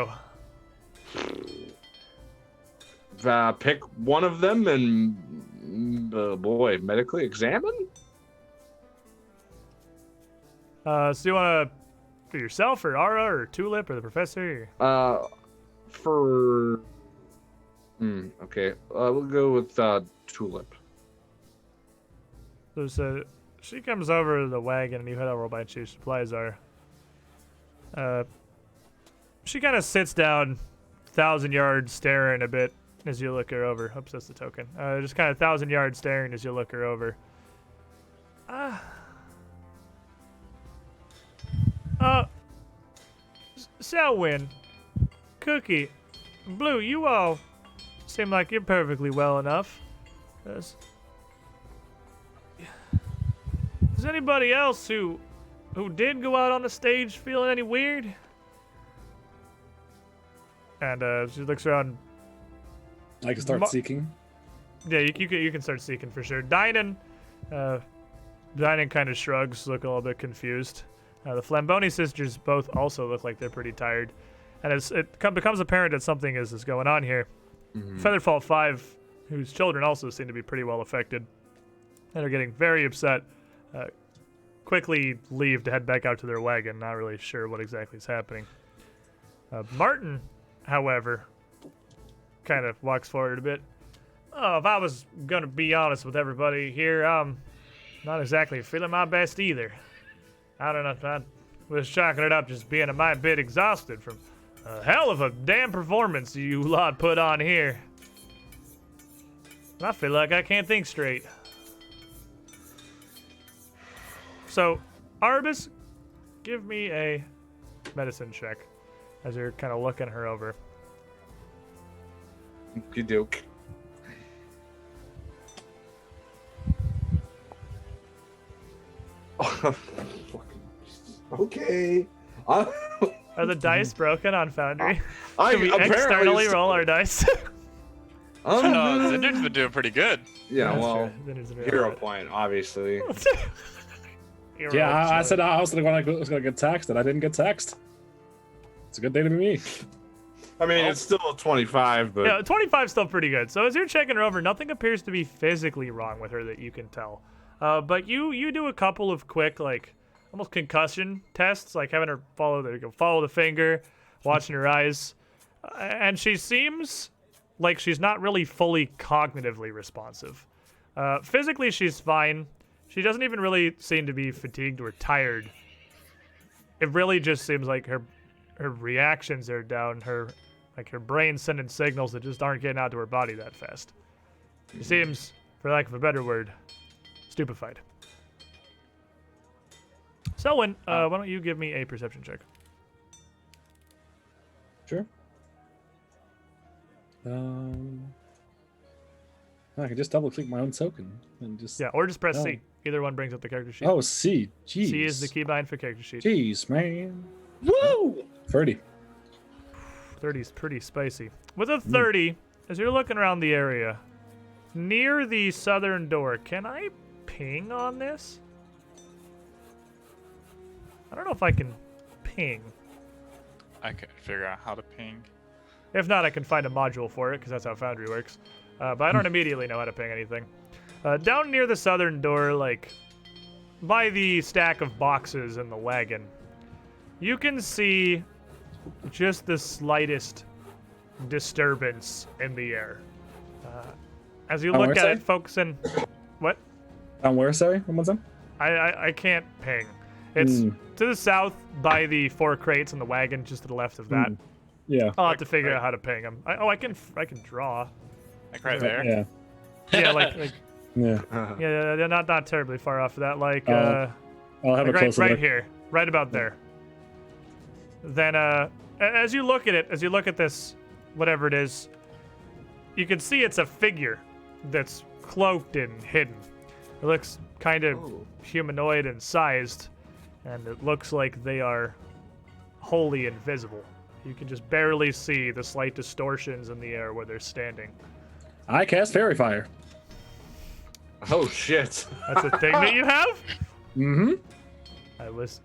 do? Pick one of them and, medically examine? So you want to for yourself, or Ara, or Tulip, or the professor? Okay. We'll go with Tulip. So she comes over to the wagon, and you head over by and she supplies are. She kind of sits down, 1,000 yards, staring a bit as you look her over. Oops, that's the token. Just kind of 1,000 yards staring as you look her over. Selwyn, Cookie, Blue, you all seem like you're perfectly well enough. Is anybody else who did go out on the stage feeling any weird? And she looks around. I can start seeking. Yeah, you can start seeking for sure. Dynan kind of shrugs, looking a little bit confused. The Flamboni sisters both also look like they're pretty tired. And it becomes apparent that something is going on here. Mm-hmm. Featherfall 5, whose children also seem to be pretty well affected, and are getting very upset, quickly leave to head back out to their wagon, not really sure what exactly is happening. Martin, however, kind of walks forward a bit. Oh, if I was going to be honest with everybody here, I'm not exactly feeling my best either. I don't know, I was chalking it up just being a mite bit exhausted from a hell of a damn performance you lot put on here. I feel like I can't think straight. So, Arbus, give me a medicine check as you're kind of looking her over. Okey doke. Okay. Are the dice broken on Foundry? I Can we externally roll our dice? Zinder's been doing pretty good. Yeah, That's well, true. Then it's really hero bad. point, obviously. Hero Yeah, I point. said I was gonna get taxed, and I didn't get taxed. It's a good day to be me. I mean, it's still a 25, but Yeah, 25 is still pretty good. So as you're checking her over, nothing appears to be physically wrong with her that you can tell. But you do a couple of quick, like, almost concussion tests, like having her follow the finger, watching her eyes, and she seems like she's not really fully cognitively responsive. Physically, she's fine. She doesn't even really seem to be fatigued or tired. It really just seems like her reactions are down. Her brain sending signals that just aren't getting out to her body that fast. She seems, for lack of a better word, stupefied. Selwyn, why don't you give me a perception check? Sure. I can just double click my own token and just. Yeah, or just press Oh. C. Either one brings up the character sheet. Oh, C. Jeez. C is the keybind for character sheet. Jeez, man. Woo! 30. 30 is pretty spicy. With a 30, as you're looking around the area, near the southern door, can I ping on this? I don't know if I can ping. I can't figure out how to ping. If not, I can find a module for it, because that's how Foundry works. But I don't immediately know how to ping anything. Down near the southern door, like, by the stack of boxes in the wagon, you can see just the slightest disturbance in the air. As you Oh, look where's at that? it, focusing... What? On where, sorry? One more time? I can't ping. It's to the south by the 4 crates in the wagon, just to the left of that. Yeah. I'll have to figure Right. out how to ping them. I can draw. Like right there. Yeah. Yeah, like Yeah. yeah, they're not terribly far off of that. Like I'll have like a closer right look. here, right about there. Then as you look at it, as you look at this, whatever it is, you can see it's a figure that's cloaked and hidden. It looks kind of humanoid and sized, and it looks like they are wholly invisible. You can just barely see the slight distortions in the air where they're standing. I cast Fairy Fire. Oh shit! That's a thing that you have? Mm-hmm. I was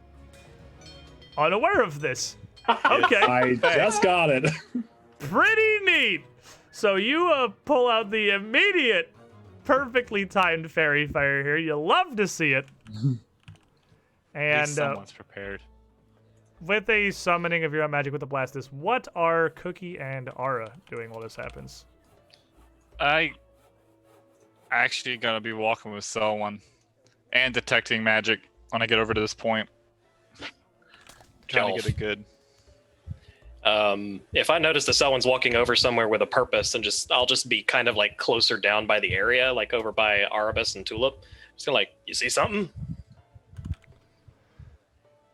unaware of this. Okay, I just got it. pretty neat. So you pull out the immediate, perfectly timed fairy fire here. You love to see it. At least And someone's prepared. with a summoning of your own magic with the Blastus, what are Cookie and Ara doing while this happens? I actually gonna be walking with someone and detecting magic when I get over to this point. Trying to get a good. If I notice that someone's walking over somewhere with a purpose, and I'll just be kind of like closer down by the area, like over by Arabus and Tulip. Just gonna like, you see something?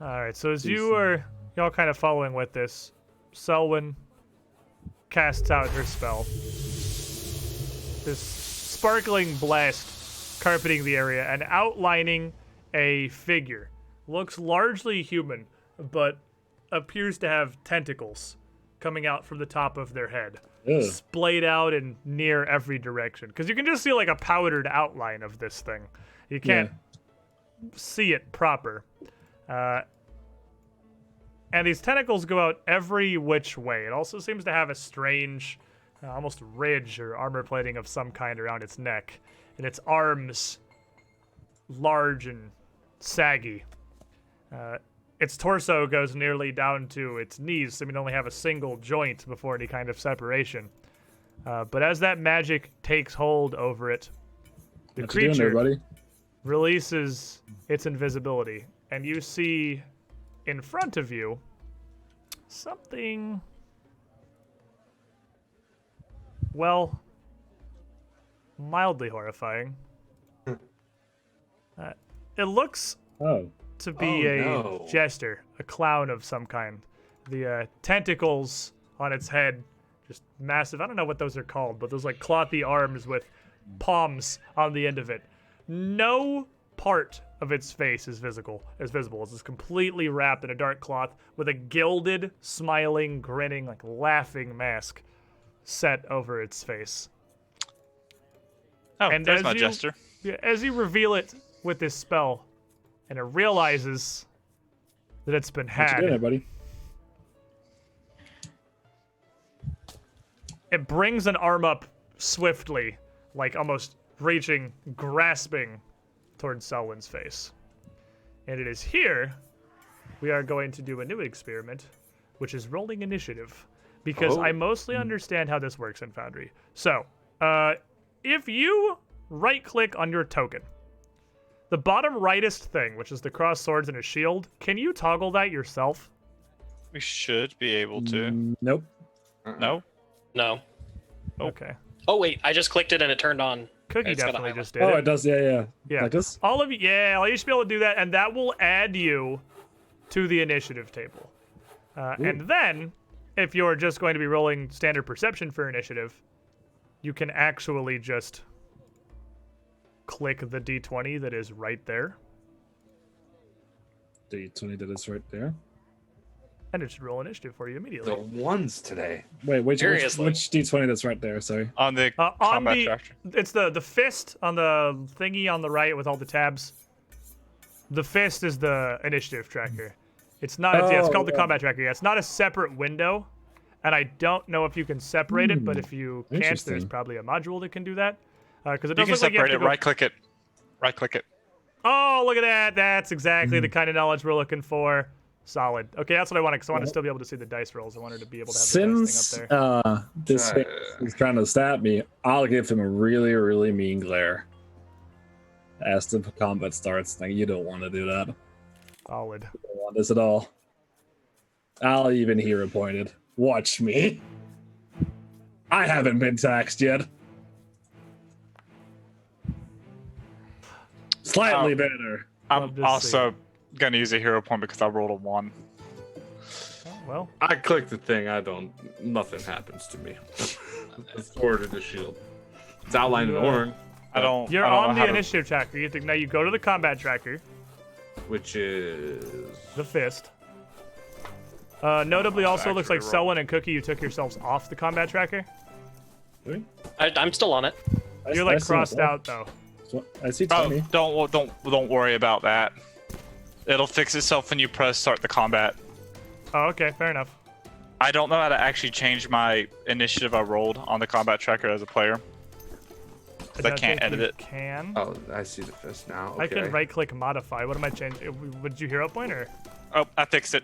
All right, so as y'all kind of following with this, Selwyn casts out her spell. This sparkling blast carpeting the area and outlining a figure. Looks largely human, but appears to have tentacles coming out from the top of their head. Ugh. Splayed out in near every direction. Because you can just see like a powdered outline of this thing. You can't see it proper. And these tentacles go out every which way. It also seems to have a strange, almost ridge or armor plating of some kind around its neck. And its arms, large and saggy. Its torso goes nearly down to its knees, so we only have a single joint before any kind of separation. But as that magic takes hold over it, the What you doing there, creature buddy? releases its invisibility, and you see in front of you something, well, mildly horrifying. It looks Oh. to be a no. jester, a clown of some kind. The tentacles on its head, just massive. I don't know what those are called, but those like clothy arms with palms on the end of it. No part of its face is visible. It's just completely wrapped in a dark cloth with a gilded, smiling, grinning, like laughing mask set over its face. Oh, And there's as my you- jester. As you reveal it with this spell, and it realizes that it's been What you had, doing there, buddy? it brings an arm up swiftly, like almost reaching, grasping towards Selwyn's face. And it is here we are going to do a new experiment, which is rolling initiative, because I mostly understand how this works in Foundry. So, if you right-click on your token, the bottom rightest thing, which is the crossed swords and a shield, can you toggle that yourself? We should be able to. Nope. No? No. Okay. Oh wait, I just clicked it and it turned on. Cookie It's gotta definitely highlight. just did Oh, it. it does. Yeah. Yeah. Like this? All of you, yeah, you should be able to do that, and that will add you to the initiative table. And then, if you're just going to be rolling standard perception for initiative, you can actually just click the d20 that is right there, D20 that is right there. and it should roll initiative for you immediately. The ones today. Wait, which Seriously. D20 that's right there? Sorry. On the On combat the, tractor. it's the fist on the thingy on the right with all the tabs. The fist is the initiative tracker. It's not. It's called the combat tracker. Yeah, it's not a separate window, and I don't know if you can separate it. But if you can't, there's Interesting. probably a module that can do that. Because it You does can look like you have separate to it. go. Right-click it. Right-click it. Oh, look at that! That's exactly the kind of knowledge we're looking for. Solid. Okay, that's what I wanted, because I wanted to still be able to see the dice rolls. I wanted to be able to have the dice Since thing up there. this thing is trying to stab me, I'll give him a really, really mean glare. As the combat starts, like, you don't want to do that. Solid. You don't want this at all. I'll even hero pointed. Watch me. I haven't been taxed yet. Slightly Oh. better. Love I'm to also gonna use a hero point because I rolled a 1. Oh, well, I click the thing. Nothing happens to me. The sword or the shield. It's outlined in orange, I don't. you're I don't on know the how to- initiative tracker. You have to, now you go to the combat tracker, which is the fist. Notably, also looks like actually roll. Selwyn and Cookie, you took yourselves off the combat tracker. I'm still on it. You're like crossed out though. I see Oh, 20. don't worry about that. It'll fix itself when you press start the combat. Oh, okay, fair enough. I don't know how to actually change my initiative I rolled on the combat tracker as a player. 'Cause I don't can't think edit you it. Can. oh, I see the fist now. Okay. I can right-click modify. What am I changing? Would you hero point or? Oh, I fixed it.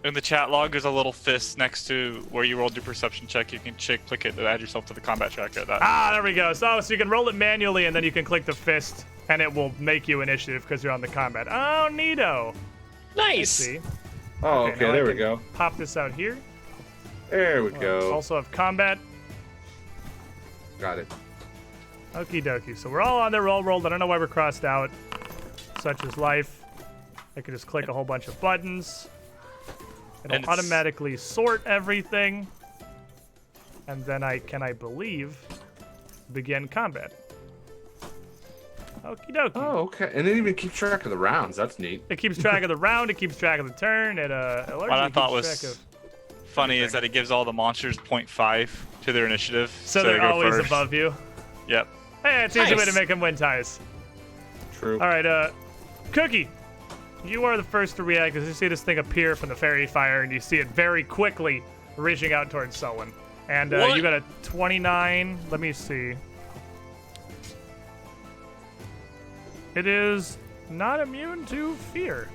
In the chat log, there's a little fist next to where you rolled your perception check. You can click it to add yourself to the combat tracker. Ah, there we go. So you can roll it manually, and then you can click the fist, and it will make you initiative because you're on the combat. Oh, neato. Nice. See, Oh, Okay, okay, now I there we can- go. pop this out here. There we go. Also have combat. Got it. Okie dokie. So we're all on there, rolled. I don't know why we're crossed out. Such is life. I can just click a whole bunch of buttons. And It'll it's- automatically sort everything. And then I believe, begin combat. Okie dokie. Oh, okay. And it even keeps track of the rounds. That's neat. It keeps track of the round. It keeps track of the turn. It What I thought keeps track was of. funny is that it gives all the monsters 0.5 to their initiative. So they they're go always first. above you. Yep. Hey, it's an easy way to Nice. make them win ties. True. All right, Cookie, you are the first to react as you see this thing appear from the fairy fire, and you see it very quickly reaching out towards Selwyn. And What? you got a 29. Let me see. It is not immune to fear.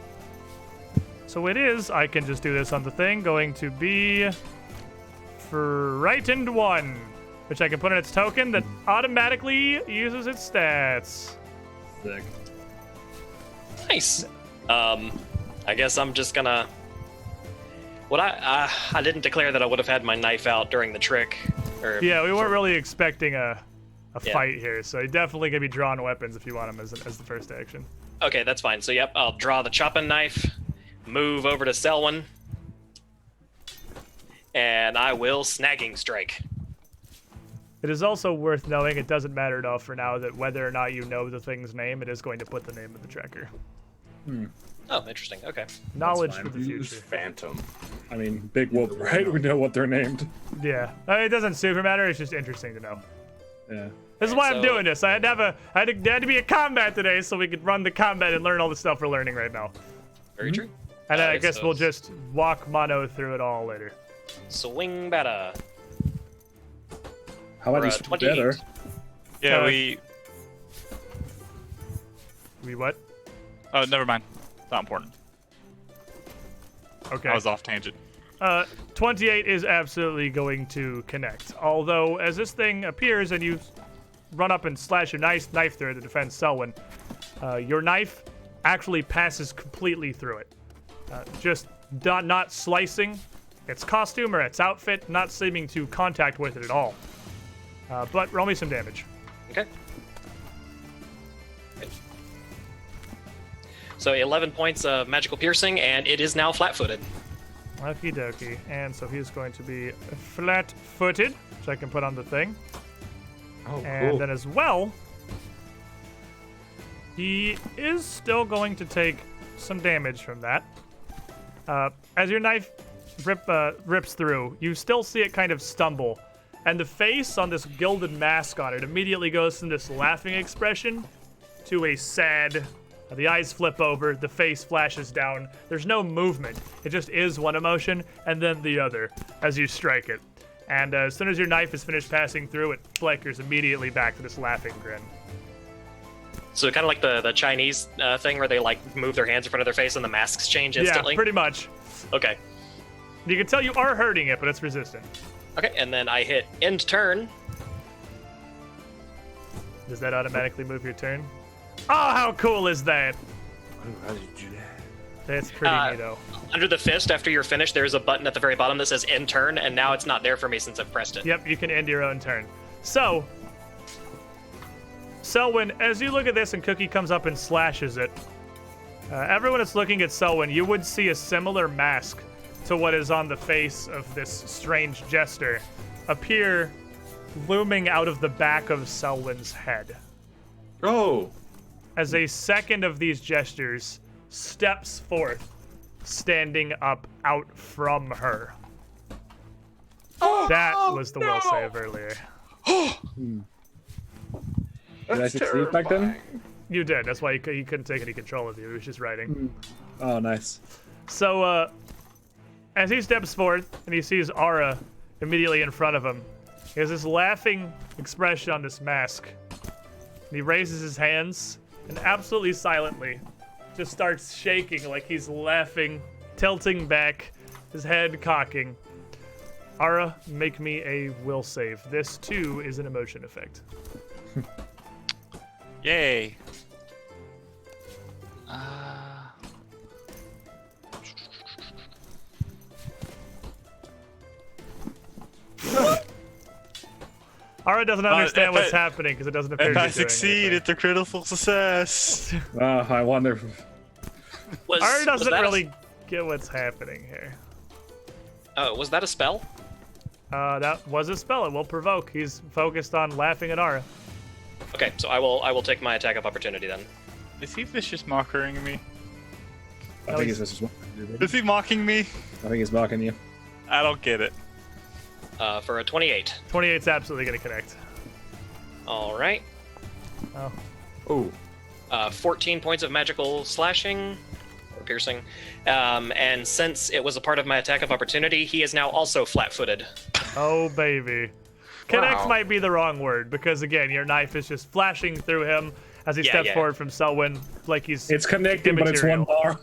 So it is, I can just do this on the thing, going to be frightened 1, which I can put in its token that automatically uses its stats. Sick. Nice. I guess I'm just gonna. What I didn't declare that I would have had my knife out during the trick. Or Yeah, we weren't really expecting a Yeah. fight here, so you're definitely gonna be drawing weapons if you want them as the first action. Okay, that's fine. So yep, I'll draw the chopping knife, move over to Selwyn, and I will snagging strike. It is also worth knowing, it doesn't matter at all for now, that whether or not you know the thing's name, it is going to put the name of the tracker. Oh, interesting. Okay. Knowledge fine. for the Use future. Phantom. I mean, big whoop, right? We know what they're named. Yeah, it doesn't super matter. It's just interesting to know. Yeah. This is why I'm doing this. I had to be a combat today so we could run the combat and learn all the stuff we're learning right now. Very true. And then I guess we'll just walk mono through it all later. Swing better. How about you swing better? Yeah, We what? Oh, never mind. It's not important. Okay. I was off tangent. 28 is absolutely going to connect. Although, as this thing appears and you run up and slash your knife through it to defend Selwyn, your knife actually passes completely through it. Just not slicing its costume or its outfit, not seeming to contact with it at all. But roll me some damage. Okay. So 11 points of magical piercing, and it is now flat-footed. Okie dokie. And so he's going to be flat-footed, which I can put on the thing. Oh, And cool. then as well, he is still going to take some damage from that. As your knife rips through, you still see it kind of stumble. And the face on this gilded mask on it immediately goes from this laughing expression to a sad. The eyes flip over, the face flashes down. There's no movement. It just is one emotion and then the other as you strike it. And as soon as your knife is finished passing through, it flickers immediately back to this laughing grin. So kind of like the Chinese thing where they like move their hands in front of their face and the masks change instantly? Yeah, pretty much. Okay. You can tell you are hurting it, but it's resistant. Okay, and then I hit end turn. Does that automatically move your turn? Oh, how cool is that? How did you do that? That's pretty neato. Under the fist, after you're finished, there's a button at the very bottom that says end turn, and now it's not there for me since I've pressed it. Yep, you can end your own turn. So, Selwyn, as you look at this and Cookie comes up and slashes it, everyone that's looking at Selwyn, you would see a similar mask to what is on the face of this strange jester appear looming out of the back of Selwyn's head. Oh. As a second of these gestures steps forth, standing up out from her. That was the will save earlier. Did I succeed back then? You did. That's why he couldn't take any control of you. He was just writing. Oh, nice. So, as he steps forth and he sees Ara immediately in front of him, he has this laughing expression on this mask. And he raises his hands and absolutely silently just starts shaking like he's laughing, tilting back, his head cocking. Ara, make me a will save. This, too, is an emotion effect. Yay. Ara doesn't understand what's happening because it doesn't appear If to I be doing succeed, anything. it's a critical success. I wonder. Ara doesn't that really get what's happening here. Was that a spell? That was a spell. It will provoke. He's focused on laughing at Ara. Okay, so I will take my attack of opportunity then. Is he vicious mocking me? I think he's just mocking you. Is he mocking me? I think he's mocking you. I don't get it. For a 28. 28's absolutely going to connect. All right. Oh. 14 points of magical slashing or piercing. And since it was a part of my attack of opportunity, he is now also flat-footed. Oh, baby. Connect Wow. might be the wrong word because, again, your knife is just flashing through him as he steps forward from Selwyn like he's It's connecting, but it's one bar.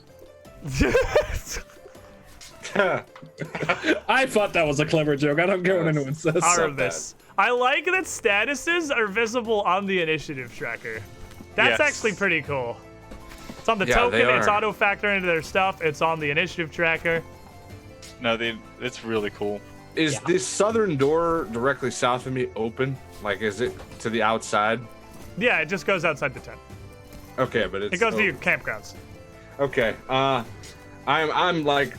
I thought that was a clever joke. I don't care what anyone says. Arvis. I like that statuses are visible on the initiative tracker. That's Yes. actually pretty cool. It's on the Yeah, token, they it's are. auto-factor into their stuff, it's on the initiative tracker. No, it's really cool. Is this southern door directly south of me open? Like, is it to the outside? Yeah, it just goes outside the tent. Okay, but it's It goes to your campgrounds. Okay. I'm like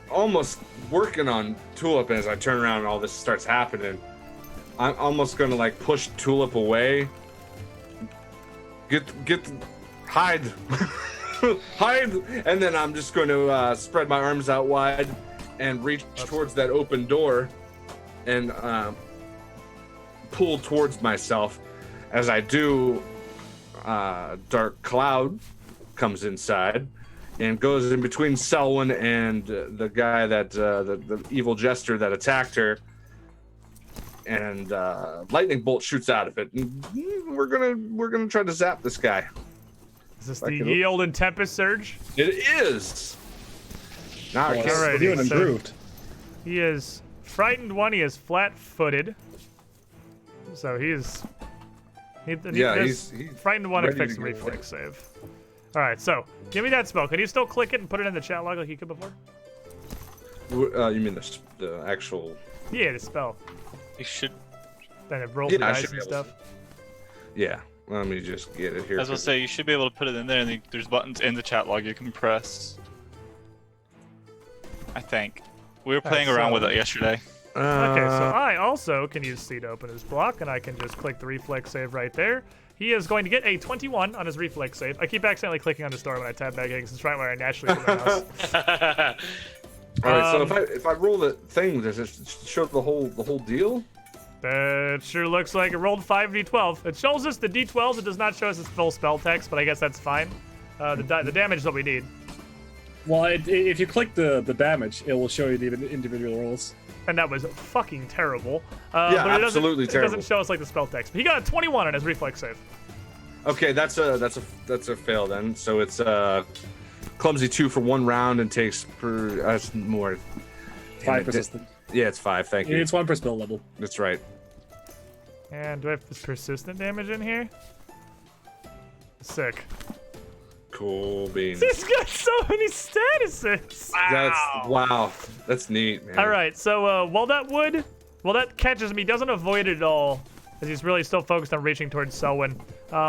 almost working on Tulip, and as I turn around and all this starts happening, I'm almost gonna like push Tulip away. Hide, hide, and then I'm just going to spread my arms out wide and reach towards that open door and pull towards myself. As I do, Dark Cloud comes inside and goes in between Selwyn and the guy that the evil jester that attacked her, and lightning bolt shoots out of it. And we're gonna try to zap this guy. Is this the Yield and Tempest Surge? It is. Now I Well, can't. doing improved. He is frightened one. He is flat-footed. So he's frightened one. ready Affects to the go. reflex save. All right, so give me that spell. Can you still click it and put it in the chat log like you could before? You mean the actual? Yeah, the spell. You should. Then it rolls Yeah, the I dice should be and able stuff. Yeah. Let me just get it here. As I was say, you should be able to put it in there, and then there's buttons in the chat log you can press. I think we were playing around with it yesterday. Okay, so I also can use C to open his block, and I can just click the reflex save right there. He is going to get a 21 on his reflex save. I keep accidentally clicking on the store when I tab back in because it's right where I naturally put my mouse. All right. So if I roll the thing, does it show the whole deal? That sure looks like it rolled 5d12. It shows us the d12s. It does not show us its full spell text, but I guess that's fine. The damage is what we need. Well, if you click the damage, it will show you the individual rolls. And that was fucking terrible. Yeah, but absolutely it terrible. doesn't show us like the spell text. But he got a 21 on his reflex save. Okay, that's a fail then. So it's clumsy 2 for 1 round and takes more. 5 persistent. Yeah, it's 5. Thank you. It's 1 per spell level. That's right. And do I have this persistent damage in here? Sick. Cool beans. He's got so many statuses. Wow. That's neat, man. All right, so while that catches me, doesn't avoid it at all, as he's really still focused on reaching towards Selwyn.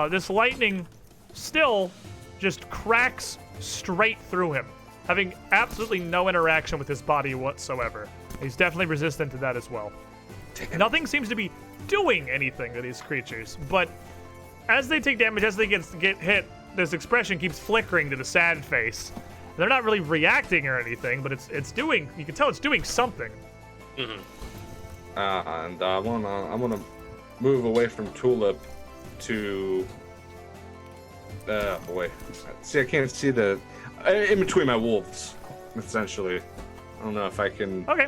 This lightning still just cracks straight through him, having absolutely no interaction with his body whatsoever. He's definitely resistant to that as well. Nothing seems to be doing anything to these creatures, but as they take damage, as they get hit, this expression keeps flickering to the sad face. They're not really reacting or anything, but it's doing. You can tell it's doing something. Mhm. And I wanna move away from Tulip to. Boy, see, I can't see the in between my wolves. Essentially, I don't know if I can Okay.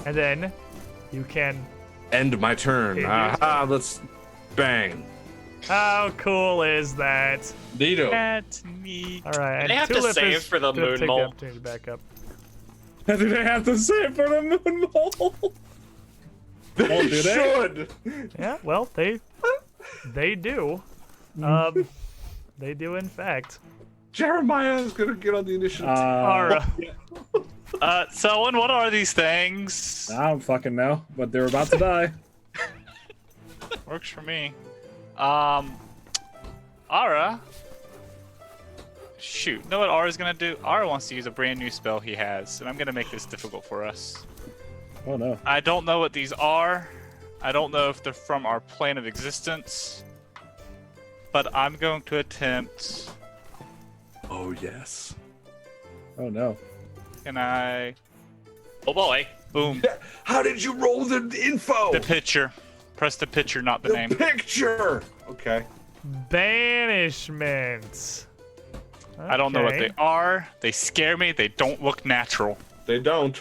And then you can. end my turn. Okay, Aha! Let's bang. How cool is that? Neato. That's neat. All right. And They have to Tulip save is for the gonna moon take mole. The opportunity to back up. And do they have to save for the moon mole? They Oh, do they? should. Yeah. Well, they do. They do in fact. Jeremiah is gonna get on the initiative. Ara. Selwyn, what are these things? I don't fucking know, but they're about to die. Works for me. Ara. Shoot, know what Ara's gonna do? Ara wants to use a brand new spell he has, and I'm gonna make this difficult for us. Oh no. I don't know what these are. I don't know if they're from our plane of existence. But I'm going to attempt. Oh yes. Oh no. Can I? Oh boy. Boom. How did you roll the info? The picture. Press the picture, not the The name. picture. Okay. Banishment. I don't know what Okay. they are. They scare me. They don't look natural. They don't.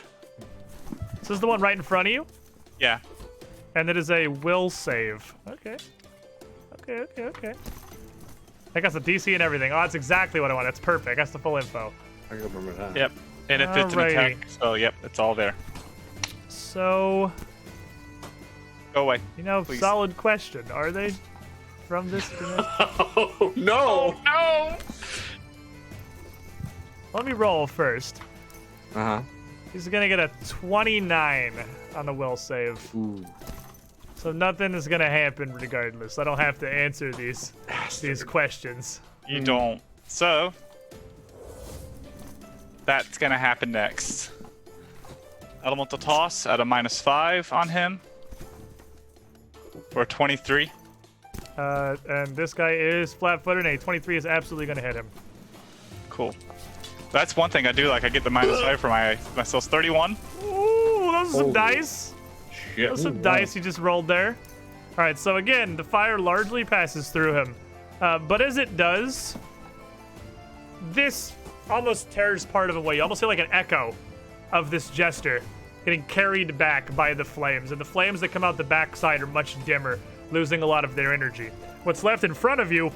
This is the one right in front of you, Yeah. and it is a will save. Okay. Okay. I got the DC and everything. Oh, that's exactly what I want. That's perfect. That's the full info. I can remember that. Yep. And if it's an Alrighty. attack, so yep, it's all there. So, Go away. Please. solid question. Are they from this dimension? Oh no. No. Let me roll first. Uh He's gonna get a 29 on the will save. huh. Ooh. So nothing is gonna happen regardless. I don't have to answer these questions. You don't. So that's gonna happen next. Elemental toss at a -5 on him. Or 23. And this guy is flat-footed, and a 23 is absolutely gonna hit him. Cool. That's one thing I do like. I get the -5 for myself. 31. Ooh, those are some Holy dice. Shit. Those are some Ooh, dice you just rolled there. All right, so again, the fire largely passes through him. But as it does, this almost tears part of him away. You almost feel like an echo of this jester getting carried back by the flames. And the flames that come out the backside are much dimmer, losing a lot of their energy. What's left in front of you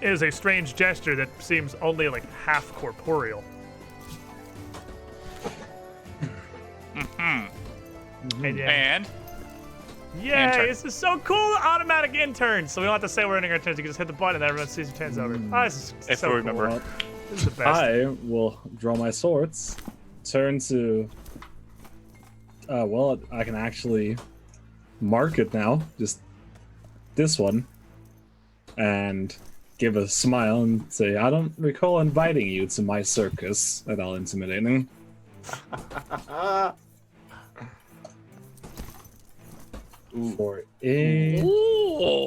is a strange gesture that seems only like half corporeal. And Yay, this is so cool! Automatic intern! So we don't have to say we're ending our turns. You can just hit the button and everyone sees your turns over. Oh, this is if so we remember. cool. This is the best. I will draw my swords, turn to. Well, I can actually mark it now. Just this one. And give a smile and say, I don't recall inviting you to my circus at all intimidating. For a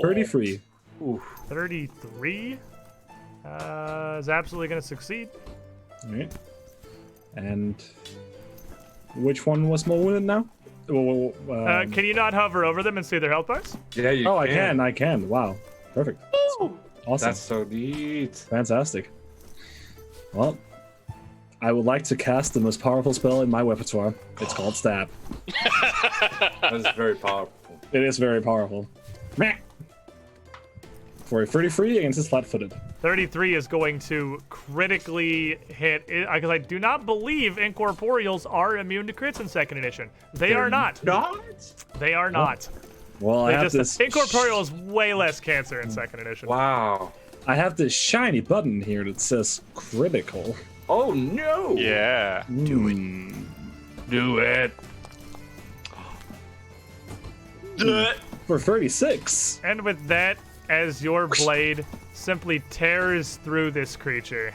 33. 33 is absolutely going to succeed. Alright. And which one was more wounded now? Can you not hover over them and see their health bars? Yeah, you Oh, can. I can. Wow. Perfect. Awesome. That's so neat. Fantastic. Well, I would like to cast the most powerful spell in my repertoire. It's called Stab. That is very powerful. It is very powerful. Meh. For a 33 against his flat-footed. 33 is going to critically hit, because I do not believe incorporeals are immune to crits in second edition. They are not. Not? They are not. Well, I They have just, this. incorporeal is way less cancer in second edition. Wow. I have this shiny button here that says critical. Oh no! yeah. Do it. Do it. For 36. And with that, as your blade simply tears through this creature,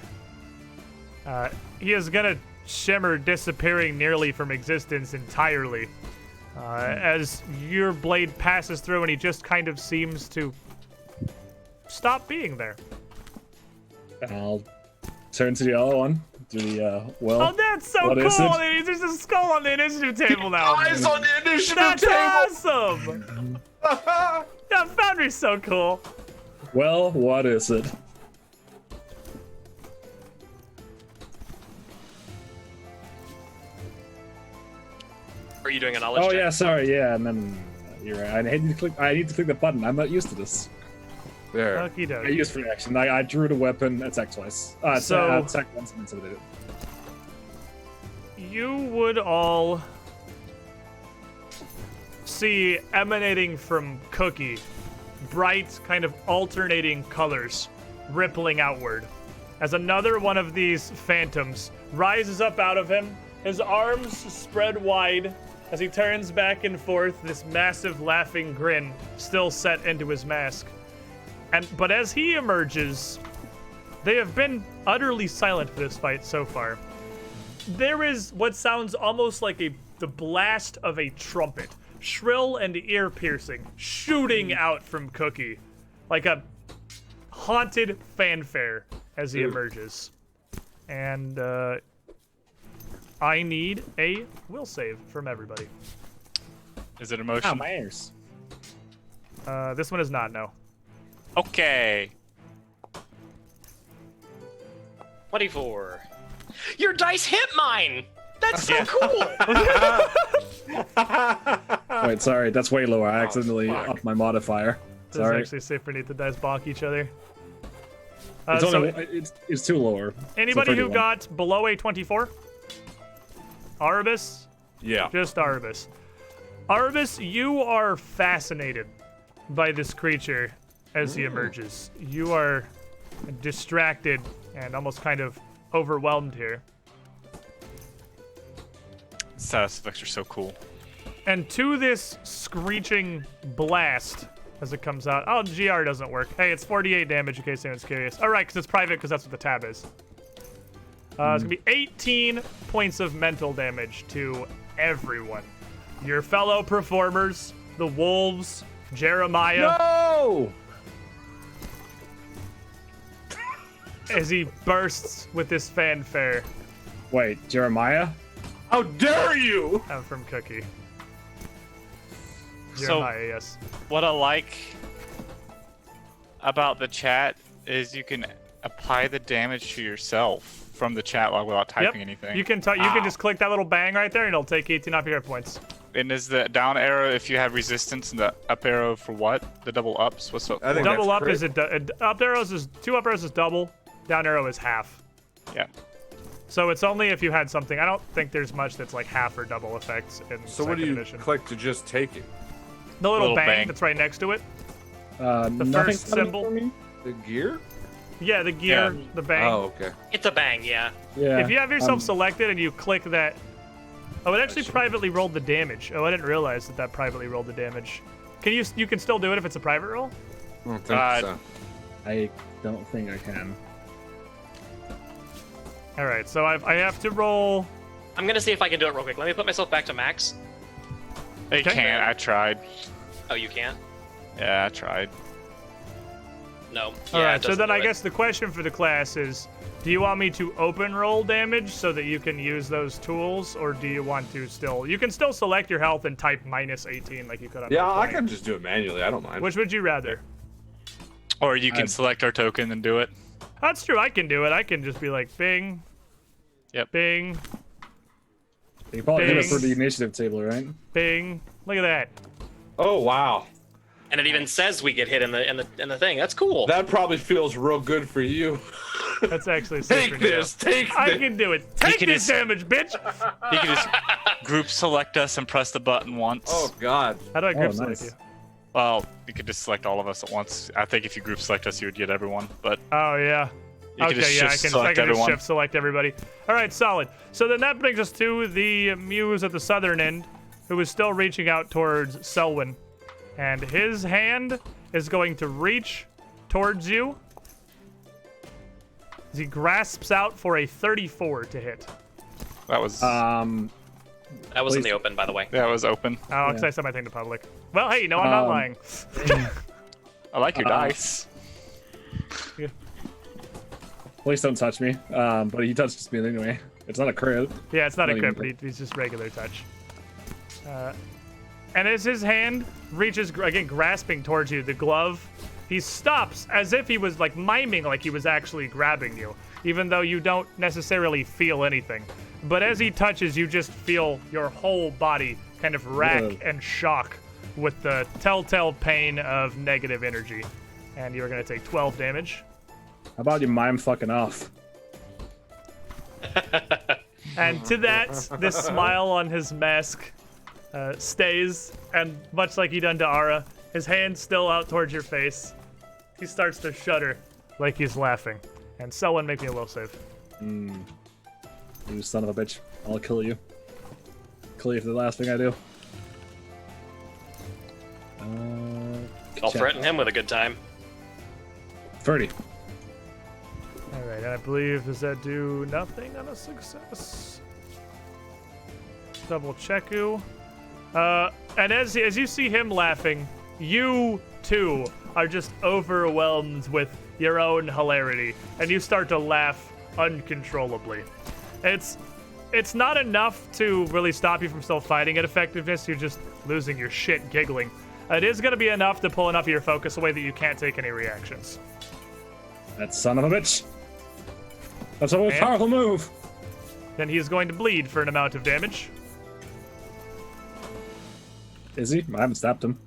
he is gonna shimmer, disappearing nearly from existence entirely. As your blade passes through and he just kind of seems to stop being there. I'll turn to the other one. To the, Oh, that's so what is cool! it? There's a skull on the initiative table now. Eyes on the initiative That's table! awesome! That Foundry's so cool. Well, what is it? Are you doing a knowledge Oh check? yeah, sorry, yeah, and then you're right. I need to click the button. I'm not used to this. There. Okie I dokie. used free action. I drew the weapon, attack twice. So- attack once and intimidated. You would all see emanating from Cookie bright, kind of alternating colors rippling outward as another one of these phantoms rises up out of him, his arms spread wide as he turns back and forth, this massive laughing grin still set into his mask. But as he emerges, they have been utterly silent for this fight so far. There is what sounds almost like the blast of a trumpet, shrill and ear-piercing, shooting out from Cookie, like a haunted fanfare as he emerges. And I need a will save from everybody. Is it Ah, emotion? my ears. This one is not, no. Okay. 24. Your dice hit mine! That's so cool! Wait, sorry, that's way lower. I accidentally fuck. upped my modifier. Does Sorry. actually say for need the dice bonk each other. It's, So only, it's too lower. anybody It's a who 31. got below a 24? Arbus? Yeah. Just Arbus. Arbus, you are fascinated by this creature as he emerges. You are distracted and almost kind of overwhelmed here. Status effects are so cool. And to this screeching blast as it comes out. Oh, GR doesn't work. Hey, it's 48 damage in case anyone's curious. All right, because it's private because that's what the tab is. It's going to be 18 points of mental damage to everyone. Your fellow performers, the wolves, Jeremiah, No! as he bursts with this fanfare Wait, Jeremiah? How dare you! from Cookie. Jeremiah, yes. What I like about the chat is you can apply the damage to yourself from the chat log without typing anything. You can just click that little bang right there, and it'll take 18 off your hit points. And is the down arrow if you have resistance, and the up arrow for what? The double ups? What's up? I think Double that's up is up arrows is 2 up arrows is double, down arrow is half. Yeah. So it's only if you had something. I don't think there's much that's like half or double effects in So what do Second you Edition. click to just take it? The little Little bang bang. that's right next to it. The first symbol. The gear? Yeah, the gear, Yeah. the bang. Oh, okay. It's a bang, yeah. Yeah. If you have yourself selected and you click that, oh, it actually see. privately rolled the damage. Oh, I didn't realize that privately rolled the damage. Can you can still do it if it's a private roll? I don't think so. I don't think I can. All right, so I have to roll. I'm gonna see if I can do it real quick. Let me put myself back to max. They Okay. can't. I tried. Oh, you can't? Yeah, I tried. No. All Yeah, right, it so doesn't then do I it. guess the question for the class is, do you want me to open roll damage so that you can use those tools, or do you want to still? You can still select your health and type -18 like you could on Yeah, roll I twenty. can just do it manually. I don't mind. Which would you rather? Or you can I'd- select our token and do it. That's true. I can do it. I can just be like, bing. Yep. Bing. You probably did it for Bing. the initiative table, right? Bing. Look at that. Oh wow, And it even says we get hit in the thing. That's cool. that probably feels real good for you. That's actually super Take neat. this. Take I this. can do it. Take can this just- damage, bitch. You can just group select us and press the button once. Oh god. How do I grip Oh, select nice. you? Well, you could just select all of us at once. I think if you group select us, you would get everyone. But Oh yeah. you can just Okay, yeah, shift I select can just everyone. shift select everybody. All right, solid. So then that brings us to the muse at the southern end, who is still reaching out towards Selwyn, and his hand is going to reach towards you as he grasps out for a 34 to hit. that was That was in the open, by the way. that was open. Oh, because I said my thing to public. Well, hey, no, I'm not lying. I like your dice. Please don't touch me. But he touches me anyway. It's not a crit. Yeah, it's not a Not crit, even but he's just regular touch. And as his hand reaches, again, grasping towards you, the glove, he stops as if he was like miming like he was actually grabbing you, even though you don't necessarily feel anything. But as he touches, you just feel your whole body kind of rack Ugh. and shock with the telltale pain of negative energy. And you're going to take 12 damage. How about you mime fucking off? And to that, this smile on his mask stays, and much like he done to Ara, his hand's still out towards your face. He starts to shudder like he's laughing. And Selwyn, make me a will save. You son of a bitch. I'll kill you. Kill you for the last thing I do. I'll check. threaten him with a good time. 30. All right, and I believe, does that do nothing on a success? Double check you. And as you see him laughing, you too are just overwhelmed with your own hilarity, and you start to laugh uncontrollably. It's not enough to really stop you from still fighting at effectiveness. You're just losing your shit giggling. It is going to be enough to pull enough of your focus away that you can't take any reactions. That son of a bitch. That's a most And- powerful move. Then he is going to bleed for an amount of damage. Is he? I haven't stabbed him.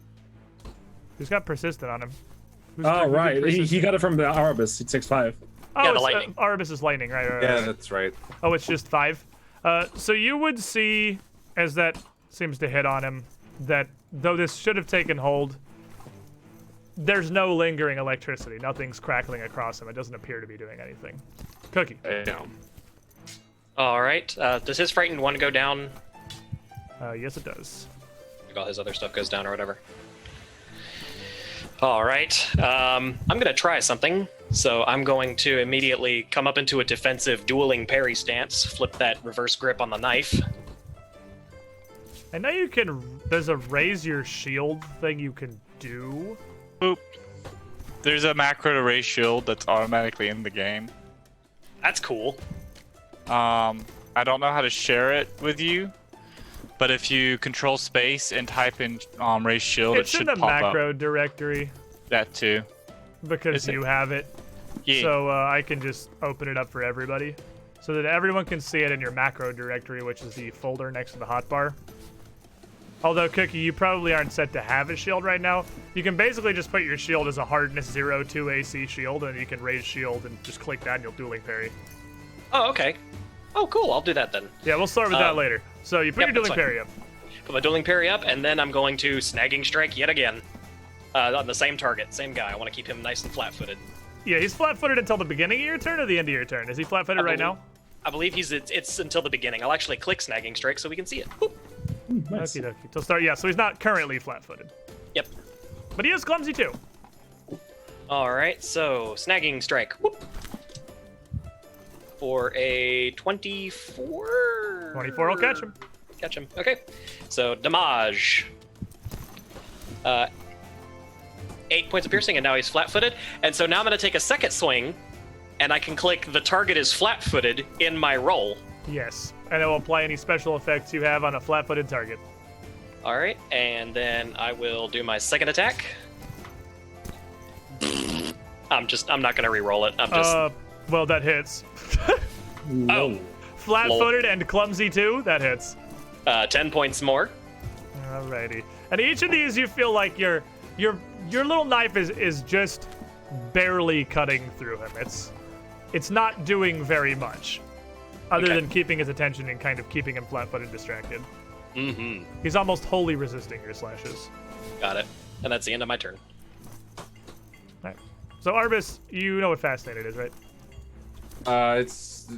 Who's got persistent on him? Who's Oh, who did right. He persistent? got it from the Arbus. He takes 5. Oh, Yeah, the it's, lightning. Arbus is lightning, right? Yeah, that's right. Oh, it's just 5. So you would see, as that seems to hit on him, that though this should have taken hold, there's no lingering electricity. Nothing's crackling across him. It doesn't appear to be doing anything. Cookie. Damn. All right. Does his frightened one go down? Yes, it does. Like all his other stuff goes down or whatever. All right. I'm gonna try something. So I'm going to immediately come up into a defensive dueling parry stance, flip that reverse grip on the knife. I know you can. There's a raise your shield thing you can do. Boop. There's a macro to raise shield that's automatically in the game. That's cool. I don't know how to share it with you, But if you control space and type in raise shield, It's it should in the pop macro up. directory That too. because Is it? you have it. Yeah. So I can just open it up for everybody so that everyone can see it in your macro directory, which is the folder next to the hotbar. Although, Cookie, you probably aren't set to have a shield right now. You can basically just put your shield as a hardness 0-2 AC shield, and you can raise shield and just click that and you'll dueling parry. Oh, okay. Oh, cool. I'll do that then. Yeah, we'll start with that later. So you put yep, your dueling that's fine. parry up. Put my dueling parry up, and then I'm going to snagging strike yet again. On the same target, same guy. I want to keep him nice and flat-footed. Yeah, he's flat-footed until the beginning of your turn or the end of your turn? Is he flat-footed right now? I believe it's until the beginning. I'll actually click snagging strike so we can see it. Boop. Nice. Okie dokie. So start, yeah, so he's not currently flat-footed. Yep. But he is clumsy too. All right, so snagging strike. Whoop. For a 24. 24 will catch him. Catch him. Okay. So damage. 8 points of piercing, and now he's flat-footed. And so now I'm going to take a second swing, and I can click the target is flat-footed in my roll. Yes, and it will apply any special effects you have on a flat-footed target. All right, and then I will do my second attack. I'm not going to re-roll it. I'm just... Well, that hits. oh. Flat-footed and clumsy too, that hits. 10 points more. Alrighty. And each of these you feel like your little knife is just barely cutting through him. It's not doing very much. Other Okay. than keeping his attention and kind of keeping him flat-footed and distracted. Mm-hmm. He's almost wholly resisting your slashes. Got it. And that's the end of my turn. Alright. So Arbus, you know what Fascinated is, right? It's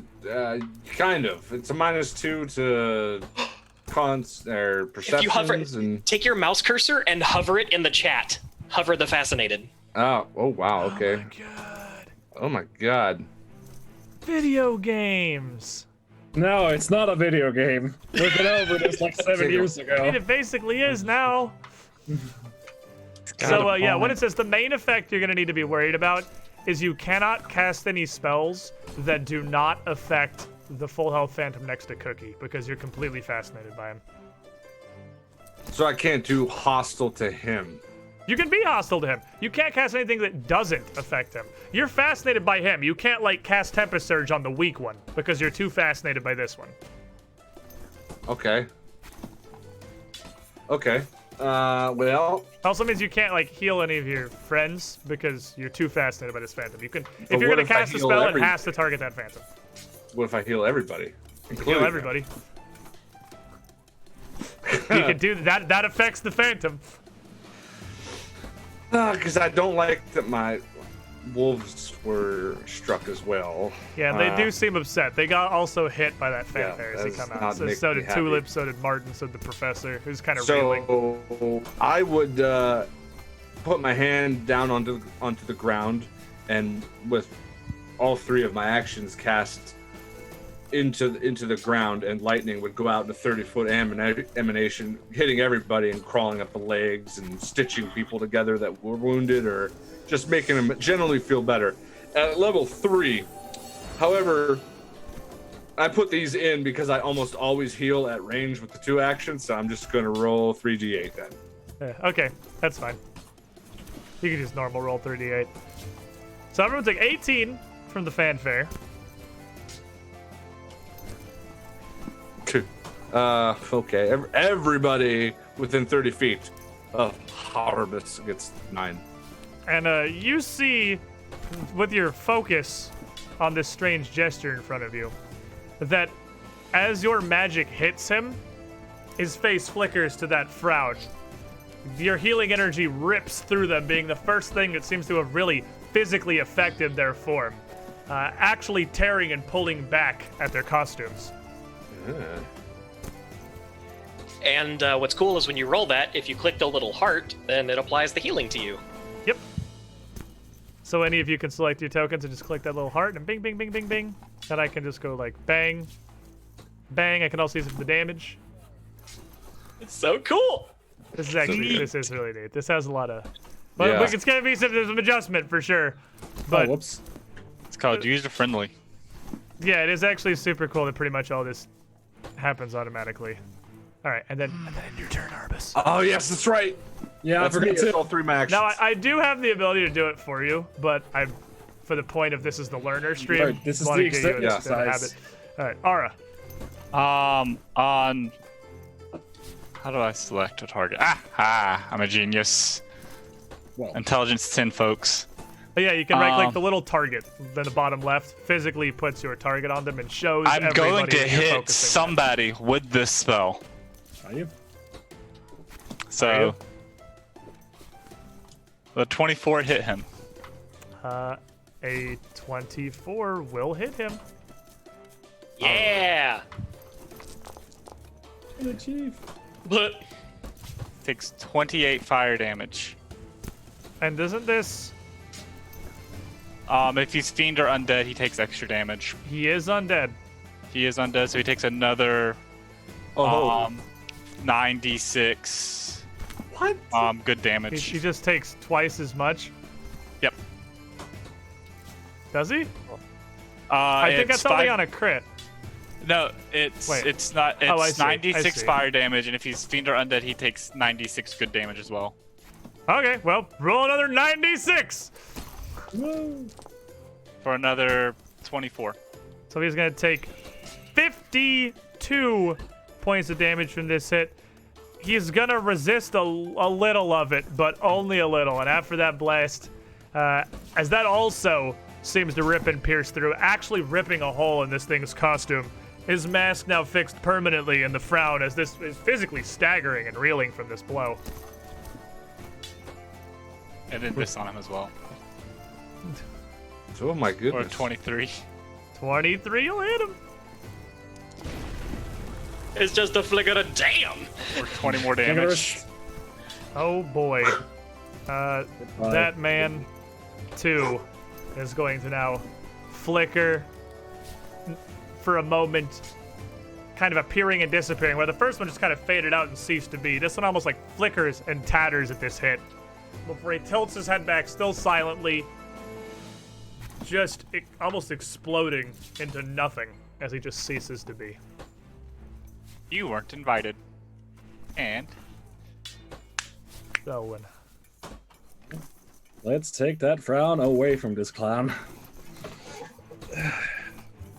kind of. It's a -2 to cons or perceptions. If you hover, and take your mouse cursor and hover it in the chat. Hover the fascinated. oh wow, okay. Oh my god. Oh my god. Video games. No, it's not a video game. We've been over this like 7 years I ago. mean, it basically is now. got So, a yeah, when point. it says the main effect you're going to need to be worried about is you cannot cast any spells that do not affect the full health phantom next to Cookie because you're completely fascinated by him. So I can't do hostile to him. You can be hostile to him. You can't cast anything that doesn't affect him. You're fascinated by him. You can't, like, cast Tempest Surge on the weak one because you're too fascinated by this one. Okay. Okay. Well. Also means you can't, like, heal any of your friends because you're too fascinated by this phantom. You can, if But you're what going to if I cast a heal spell, every- it has to target that phantom. What if I heal everybody? Heal everybody. You can do that. That affects the phantom. Because I don't like that my wolves were struck as well. Yeah, they do seem upset. They got also hit by that fanfare as he does come out. not So, make so me did happy. Tulip, so did Martin, so did the professor, who's kind of reeling. So I would put my hand down onto the ground, and with all three of my actions cast into the ground, and lightning would go out in a 30-foot emanation, hitting everybody and crawling up the legs and stitching people together that were wounded or just making them generally feel better. At level 3, however, I put these in because I almost always heal at range with the 2 actions, so I'm just going to roll 3d8 then. Yeah, okay, that's fine. You can just normal roll 38. So everyone took 18 from the fanfare. Okay. Everybody within 30 feet of Harbus gets 9. And you see, with your focus on this strange gesture in front of you, that as your magic hits him, his face flickers to that frown. Your healing energy rips through them, being the first thing that seems to have really physically affected their form, actually tearing and pulling back at their costumes. And what's cool is when you roll that, if you click the little heart, then it applies the healing to you. Yep. So any of you can select your tokens and just click that little heart and bing, bing, bing, bing, bing. And I can just go like bang, bang. I can also use it for the damage. It's so cool. This is actually, this is really neat. This has a lot of, but Yeah. it's gonna be some adjustment for sure. Oh, But whoops. It's called user friendly. yeah, it is actually super cool that pretty much all this happens automatically. All right, and then end your turn, Arbus. Oh yes, that's right. Yeah, That's I me. forgot It's to. all 3 actions. Now I do have the ability to do it for you, but for the point of this is the learner stream. Right, this is wanna the give you an extent extended exercise. habit. All right, Ara. On. How do I select a target? I'm a genius. Well, Intelligence 10, folks. Oh, yeah, you can rank like the little target, then the bottom left physically puts your target on them and shows I'm everybody going to that you're hit focusing on. somebody with this spell. are you? So. The 24 hit him. A 24 will hit him. Yeah. The chief. But Takes 28 fire damage. And isn't this? If he's fiend or undead, he takes extra damage. He is undead. He is undead, so he takes another 9d6. What? Good He damage. just takes twice as much. Yep. Does he? I think that's only on a crit. No, it's Wait. it's not. Oh, I It's see, I 96 see. fire damage, and if he's fiend or undead, he takes 96 good damage as well. Okay, well, roll another 96. Woo. For another 24. So he's gonna take 52 points of damage from this hit. He's gonna resist a little of it, but only a little. And after that blast, as that also seems to rip and pierce through, actually ripping a hole in this thing's costume. His mask now fixed permanently in the frown as this is physically staggering and reeling from this blow. And then this on him as well. Oh my Or goodness. 23. 23 will hit him. it's just a flicker of damn. Or 20 more damage. Oh boy. That man, too, is going to now flicker for a moment, kind of appearing and disappearing, where the first one just kind of faded out and ceased to be. This one almost like flickers and tatters at this hit, before he tilts his head back still silently, just almost exploding into nothing as he just ceases to be. You weren't invited. And So, Let's take that frown away from this clown.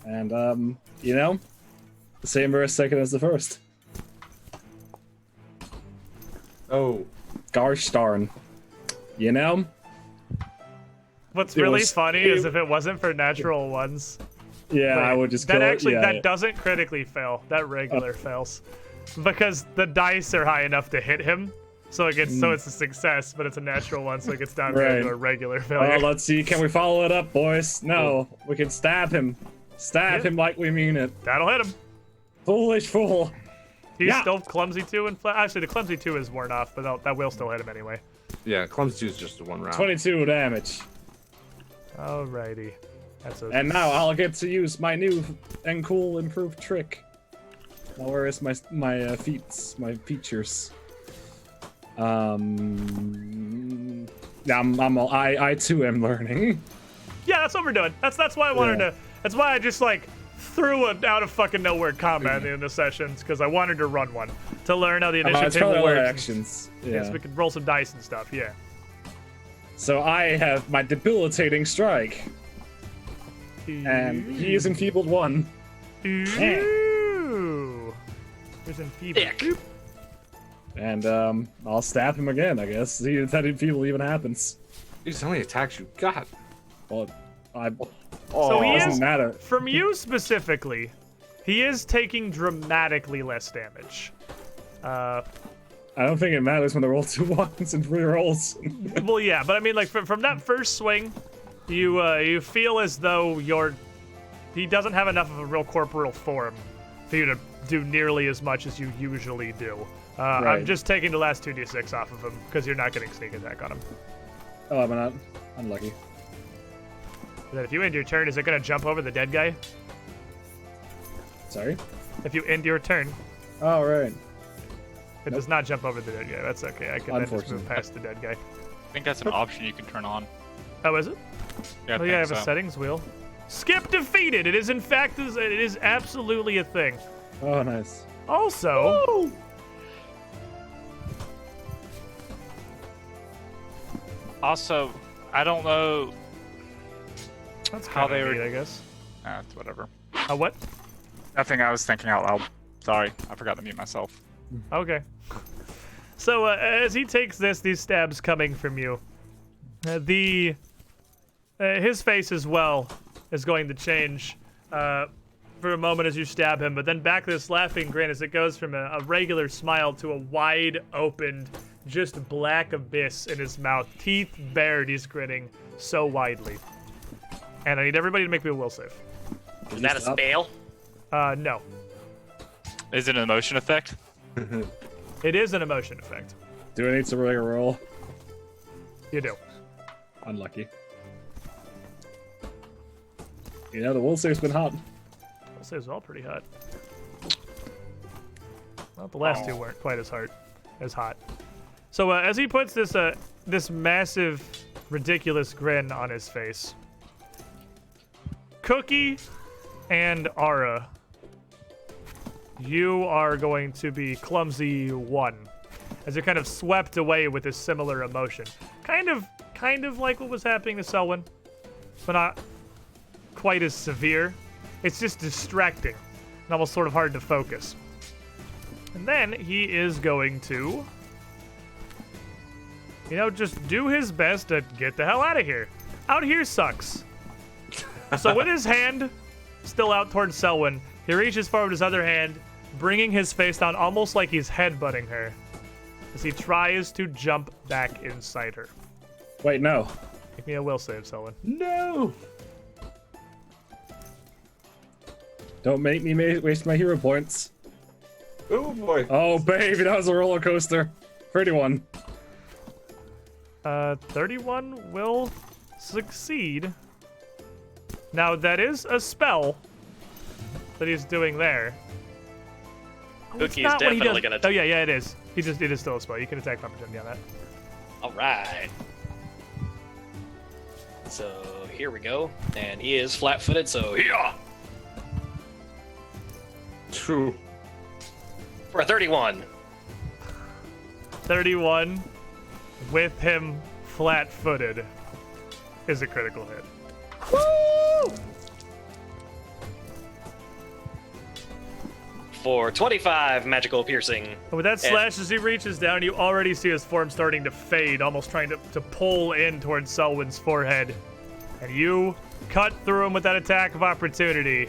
And, you know, the same verse second as the first. Oh. Gosh darn. You know? what's It really was- funny is if it wasn't for natural ones. Yeah, I Wait, would just that kill actually it. Yeah, that doesn't critically fail. That regular fails because the dice are high enough to hit him, so it gets so it's a success, but it's a natural one, so it gets down Right. to a regular failure. Well, let's see. Can we follow it up, boys? No. We can stab him. Stab Yeah. him like we mean it. That'll hit him. Foolish fool. He's Yeah. still clumsy 2 and actually the clumsy 2 is worn off, but that will still hit him anyway. Yeah, Clumsy is just a 1 round. 22 damage. Alrighty, that's a And now I'll get to use my new and cool improved trick. Now where is my feats, my features? Yeah, I too am learning. yeah. That's what we're doing. That's why I wanted Yeah. to. That's why I just like threw it out of fucking nowhere combat in the sessions because I wanted to run one to learn how the It's initiative probably all works. actions. Yes, Yeah. we could roll some dice and stuff. Yeah. So I have my debilitating strike, and he is enfeebled 1. Ooh. There's enfeebled. Ick. Boop. And I'll stab him again, I guess. See if that enfeeble even happens. Jeez, how many attacks you got? Well, So he doesn't is, matter. from you specifically, he is taking dramatically less damage. I don't think it matters when they roll 2 1s and 3 rolls. Well, yeah, but I mean, like from that first swing, you feel as though he doesn't have enough of a real corporeal form for you to do nearly as much as you usually do. I'm Right. just taking the last 2d6 off of him because you're not getting sneak attack on him. Oh, I'm not unlucky. And then if you end your turn, is it gonna jump over the dead guy? Sorry. If you end your turn, Oh, right. it does not jump over the dead guy. That's okay. I can then just move Unfortunate. past the dead guy. I think that's an option you can turn on. Oh, is it? Yeah, Oh yeah, I have a settings wheel. Skip defeated. It is in fact it is absolutely a thing. Oh, nice. Also, Also, I don't know That's how kinda they were. neat, I guess. It's whatever. What? Nothing. I was thinking out loud. Sorry, I forgot to mute myself. Okay. So as he takes these stabs coming from you, his face as well is going to change for a moment as you stab him, but then back to this laughing grin as it goes from a regular smile to a wide opened, just black abyss in his mouth. Teeth bared, he's grinning so widely. And I need everybody to make me a will save. Is that a spell? No. Is it an emotion effect? It is an emotion effect. Do I need to roll a roll? You do. Unlucky. You know, the will save's been hot. Will saves are all pretty hot. Well, the last two weren't quite as hot. So as he puts this massive, ridiculous grin on his face, Cookie and Ara, you are going to be clumsy 1, as you're kind of swept away with this similar emotion. Kind of like what was happening to Selwyn, but not quite as severe. It's just distracting and almost sort of hard to focus. And then he is going to, just do his best to get the hell out of here. Out here sucks. So with his hand still out towards Selwyn, he reaches forward his other hand, bringing his face down almost like he's headbutting her as he tries to jump back inside her. Wait, no. Make me a will save, Selwyn. No. Don't make me waste my hero points. Oh boy. Oh, baby, that was a roller coaster. 31. 31 will succeed. Now, that is a spell that he's doing there. Cookie is definitely gonna. Oh, yeah, it is. It is still a spell. You can attack opportunity on that. All right. So here we go, and he is flat-footed. So yeah, True. for a 31. 31 with him flat-footed is a critical hit. For 25 magical piercing. And with that slash, as he reaches down, you already see his form starting to fade, almost trying to pull in towards Selwyn's forehead. And you cut through him with that attack of opportunity.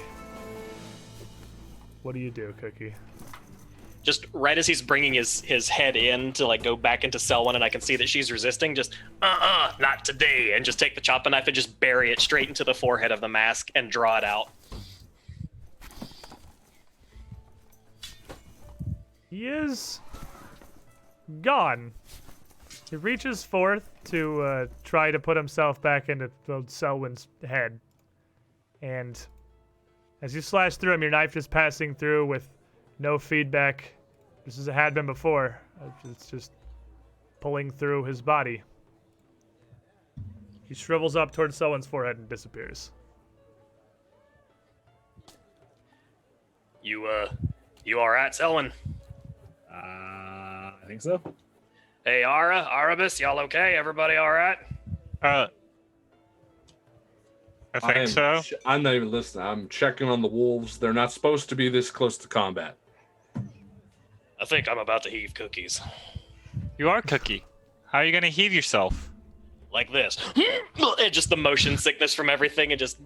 What do you do, Cookie? Just right as he's bringing his head in to like go back into Selwyn, and I can see that she's resisting, just not today, and just take the chopping knife and just bury it straight into the forehead of the mask and draw it out. He is gone. He reaches forth to try to put himself back into Selwyn's head. And as you slash through him, your knife is passing through with no feedback, just as it had been before. It's just pulling through his body. He shrivels up towards Selwyn's forehead and disappears. You all right, Selwyn? I think so. Hey, Arabus, y'all okay? Everybody all right? I think so. I'm not even listening. I'm checking on the wolves. They're not supposed to be this close to combat. I think I'm about to heave cookies. You are Cookie. How are you gonna heave yourself? Like this. And just the motion sickness from everything and just...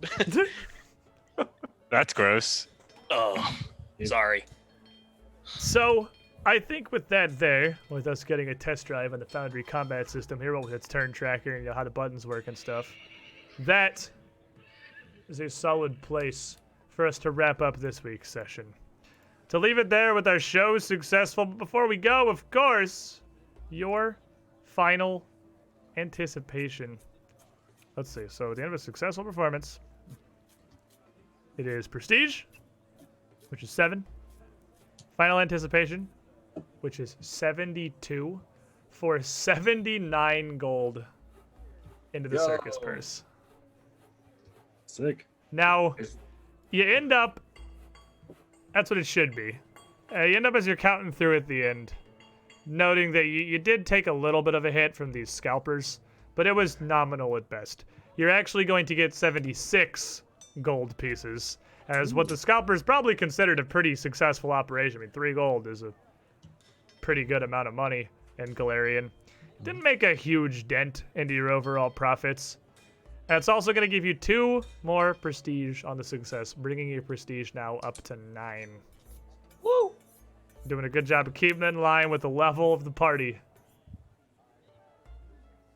That's gross. Oh, sorry. So, I think with that there, with us getting a test drive on the Foundry combat system here with its turn tracker and how the buttons work and stuff, that is a solid place for us to wrap up this week's session. To leave it there with our show successful, but before we go, of course, your final anticipation. Let's see, so at the end of a successful performance, it is Prestige, which is 7. Final anticipation, which is 72, for 79 gold into the circus purse. Sick. Now, you end up, that's what it should be. You end up as you're counting through at the end, noting that you did take a little bit of a hit from these scalpers, but it was nominal at best. You're actually going to get 76 gold pieces, as what the scalpers probably considered a pretty successful operation. I mean, 3 gold is a pretty good amount of money in Galarian. It didn't make a huge dent into your overall profits. And it's also going to give you 2 more prestige on the success, bringing your prestige now up to 9. Woo! Doing a good job of keeping it in line with the level of the party.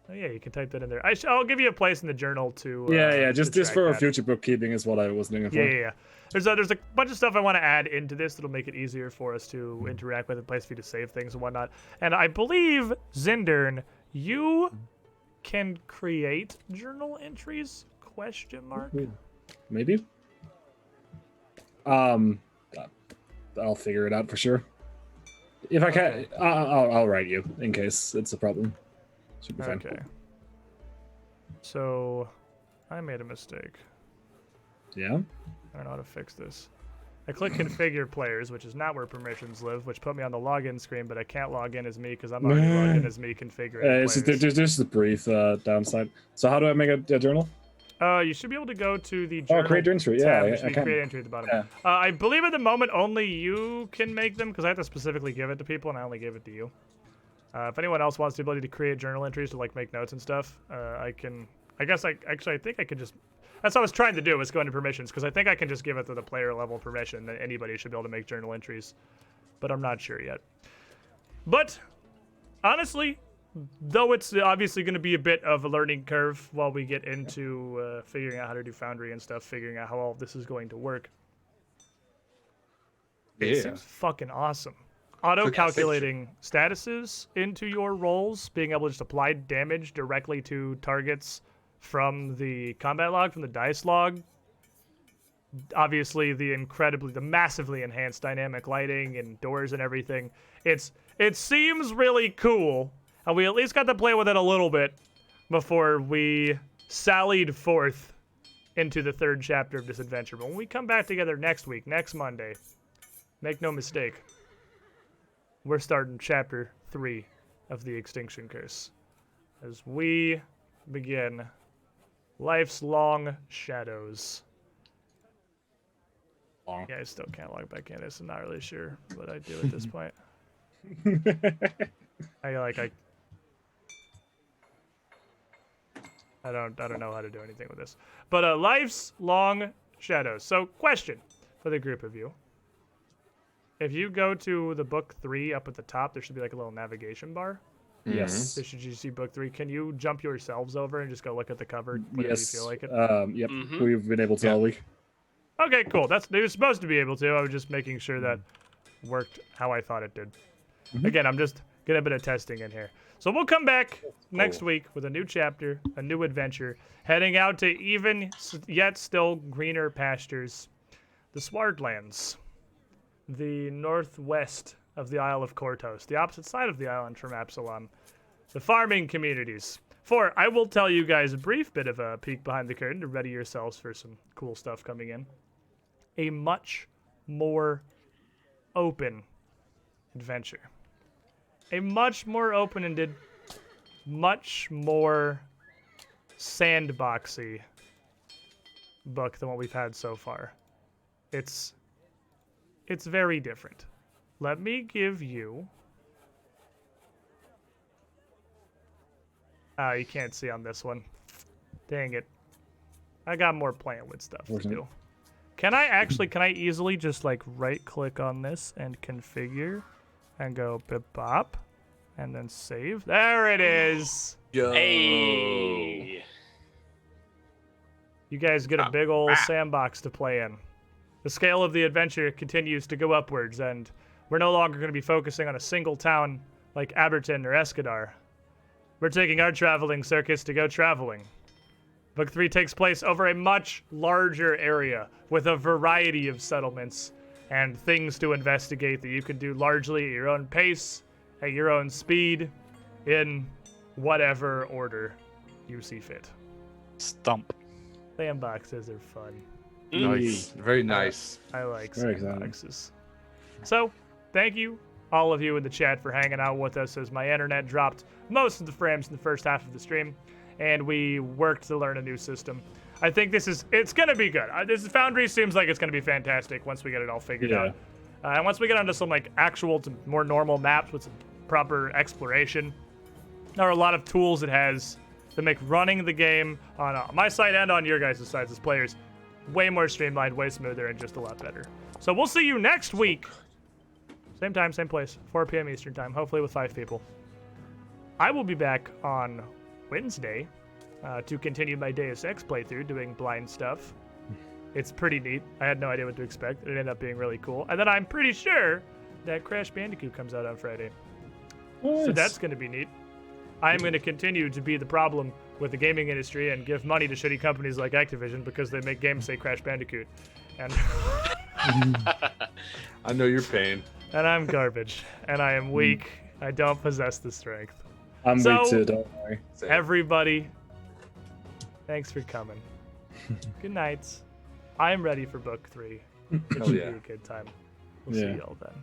Oh yeah, you can type that in there. I'll give you a place in the journal to. Just for that. future bookkeeping is what I was looking for. Yeah. There's a bunch of stuff I want to add into this that'll make it easier for us to interact with, a place for you to save things and whatnot. And I believe, Zindern, you can create journal entries? ? Maybe. I'll figure it out for sure. If I can't, I'll write you in case it's a problem. Should be fine. Okay. So, I made a mistake. Yeah? I don't know how to fix this. I click configure players, which is not where permissions live, which put me on the login screen, but I can't log in as me because I'm already logged in as me configuring players. There's a brief downside. So how do I make a journal? You should be able to go to the journal create entry. tab. Yeah, There should I be can. create entry at the bottom. Yeah. I believe at the moment only you can make them because I have to specifically give it to people, and I only gave it to you. If anyone else wants the ability to create journal entries to like make notes and stuff, I can. I think I could just. That's what I was trying to do, was go into permissions, because I think I can just give it to the player level permission that anybody should be able to make journal entries, but I'm not sure yet. But honestly, though it's obviously going to be a bit of a learning curve while we get into figuring out how to do Foundry and stuff, figuring out how all of this is going to work. It seems fucking awesome. Auto-calculating statuses into your rolls, being able to just apply damage directly to targets from the combat log, from the dice log. Obviously, the massively enhanced dynamic lighting and doors and everything. It seems really cool, and we at least got to play with it a little bit before we sallied forth into the 3rd chapter of this adventure. But when we come back together next week, next Monday, make no mistake, we're starting chapter 3 of the Extinction Curse as we begin Life's Long Shadows. Yeah, I still can't log back in this. I'm not really sure what I do at this point. I don't know how to do anything with this. But Life's Long Shadows. So, question for the group of you. If you go to the book 3 up at the top, there should be like a little navigation bar. Yes. Should you see book 3? Can you jump yourselves over and just go look at the cover whenever you feel like it? Yep. We've been able to all week. Okay, cool. They were supposed to be able to. I was just making sure that worked how I thought it did. Again, I'm just getting a bit of testing in here. So we'll come back next week with a new chapter, a new adventure, heading out to even yet still greener pastures, the Swardlands, the northwest of the Isle of Kortos, the opposite side of the island from Absalom, the farming communities. For I will tell you guys a brief bit of a peek behind the curtain to ready yourselves for some cool stuff coming in. A much more open adventure. A much more open-ended, much more sandboxy book than what we've had so far. It's very different. Let me give you... you can't see on this one. Dang it. I got more playing with stuff to do. Can I easily just like right click on this and configure and go bip bop and then save? There it is. Hey. You guys get a big old sandbox to play in. The scale of the adventure continues to go upwards, and we're no longer going to be focusing on a single town like Aberton or Escadar. We're taking our traveling circus to go traveling. Book 3 takes place over a much larger area with a variety of settlements and things to investigate that you can do largely at your own pace, at your own speed, in whatever order you see fit. Stump. Sandboxes are fun. Nice. Very nice. I like Very sandboxes. So, thank you, all of you in the chat, for hanging out with us as my internet dropped most of the frames in the first half of the stream. and we worked to learn a new system. I think it's going to be good. This Foundry seems like it's going to be fantastic once we get it all figured out. And once we get onto some like actual to more normal maps with some proper exploration, there are a lot of tools it has that make running the game on my side and on your guys' sides as players way more streamlined, way smoother, and just a lot better. So we'll see you next week. Same time, same place, 4 p.m. Eastern time, hopefully with 5 people. I will be back on Wednesday to continue my Deus Ex playthrough, doing blind stuff. It's pretty neat. I had no idea what to expect. It ended up being really cool. And then I'm pretty sure that Crash Bandicoot comes out on Friday. Nice. So that's going to be neat. I am going to continue to be the problem with the gaming industry and give money to shitty companies like Activision because they make games say Crash Bandicoot. And I know your pain. and I'm garbage. And I am weak. I don't possess the strength. I'm So- weak too, don't worry. Everybody, thanks for coming. Good night. I'm ready for book 3. It Hell should yeah. be a good time. We'll Yeah. see y'all then.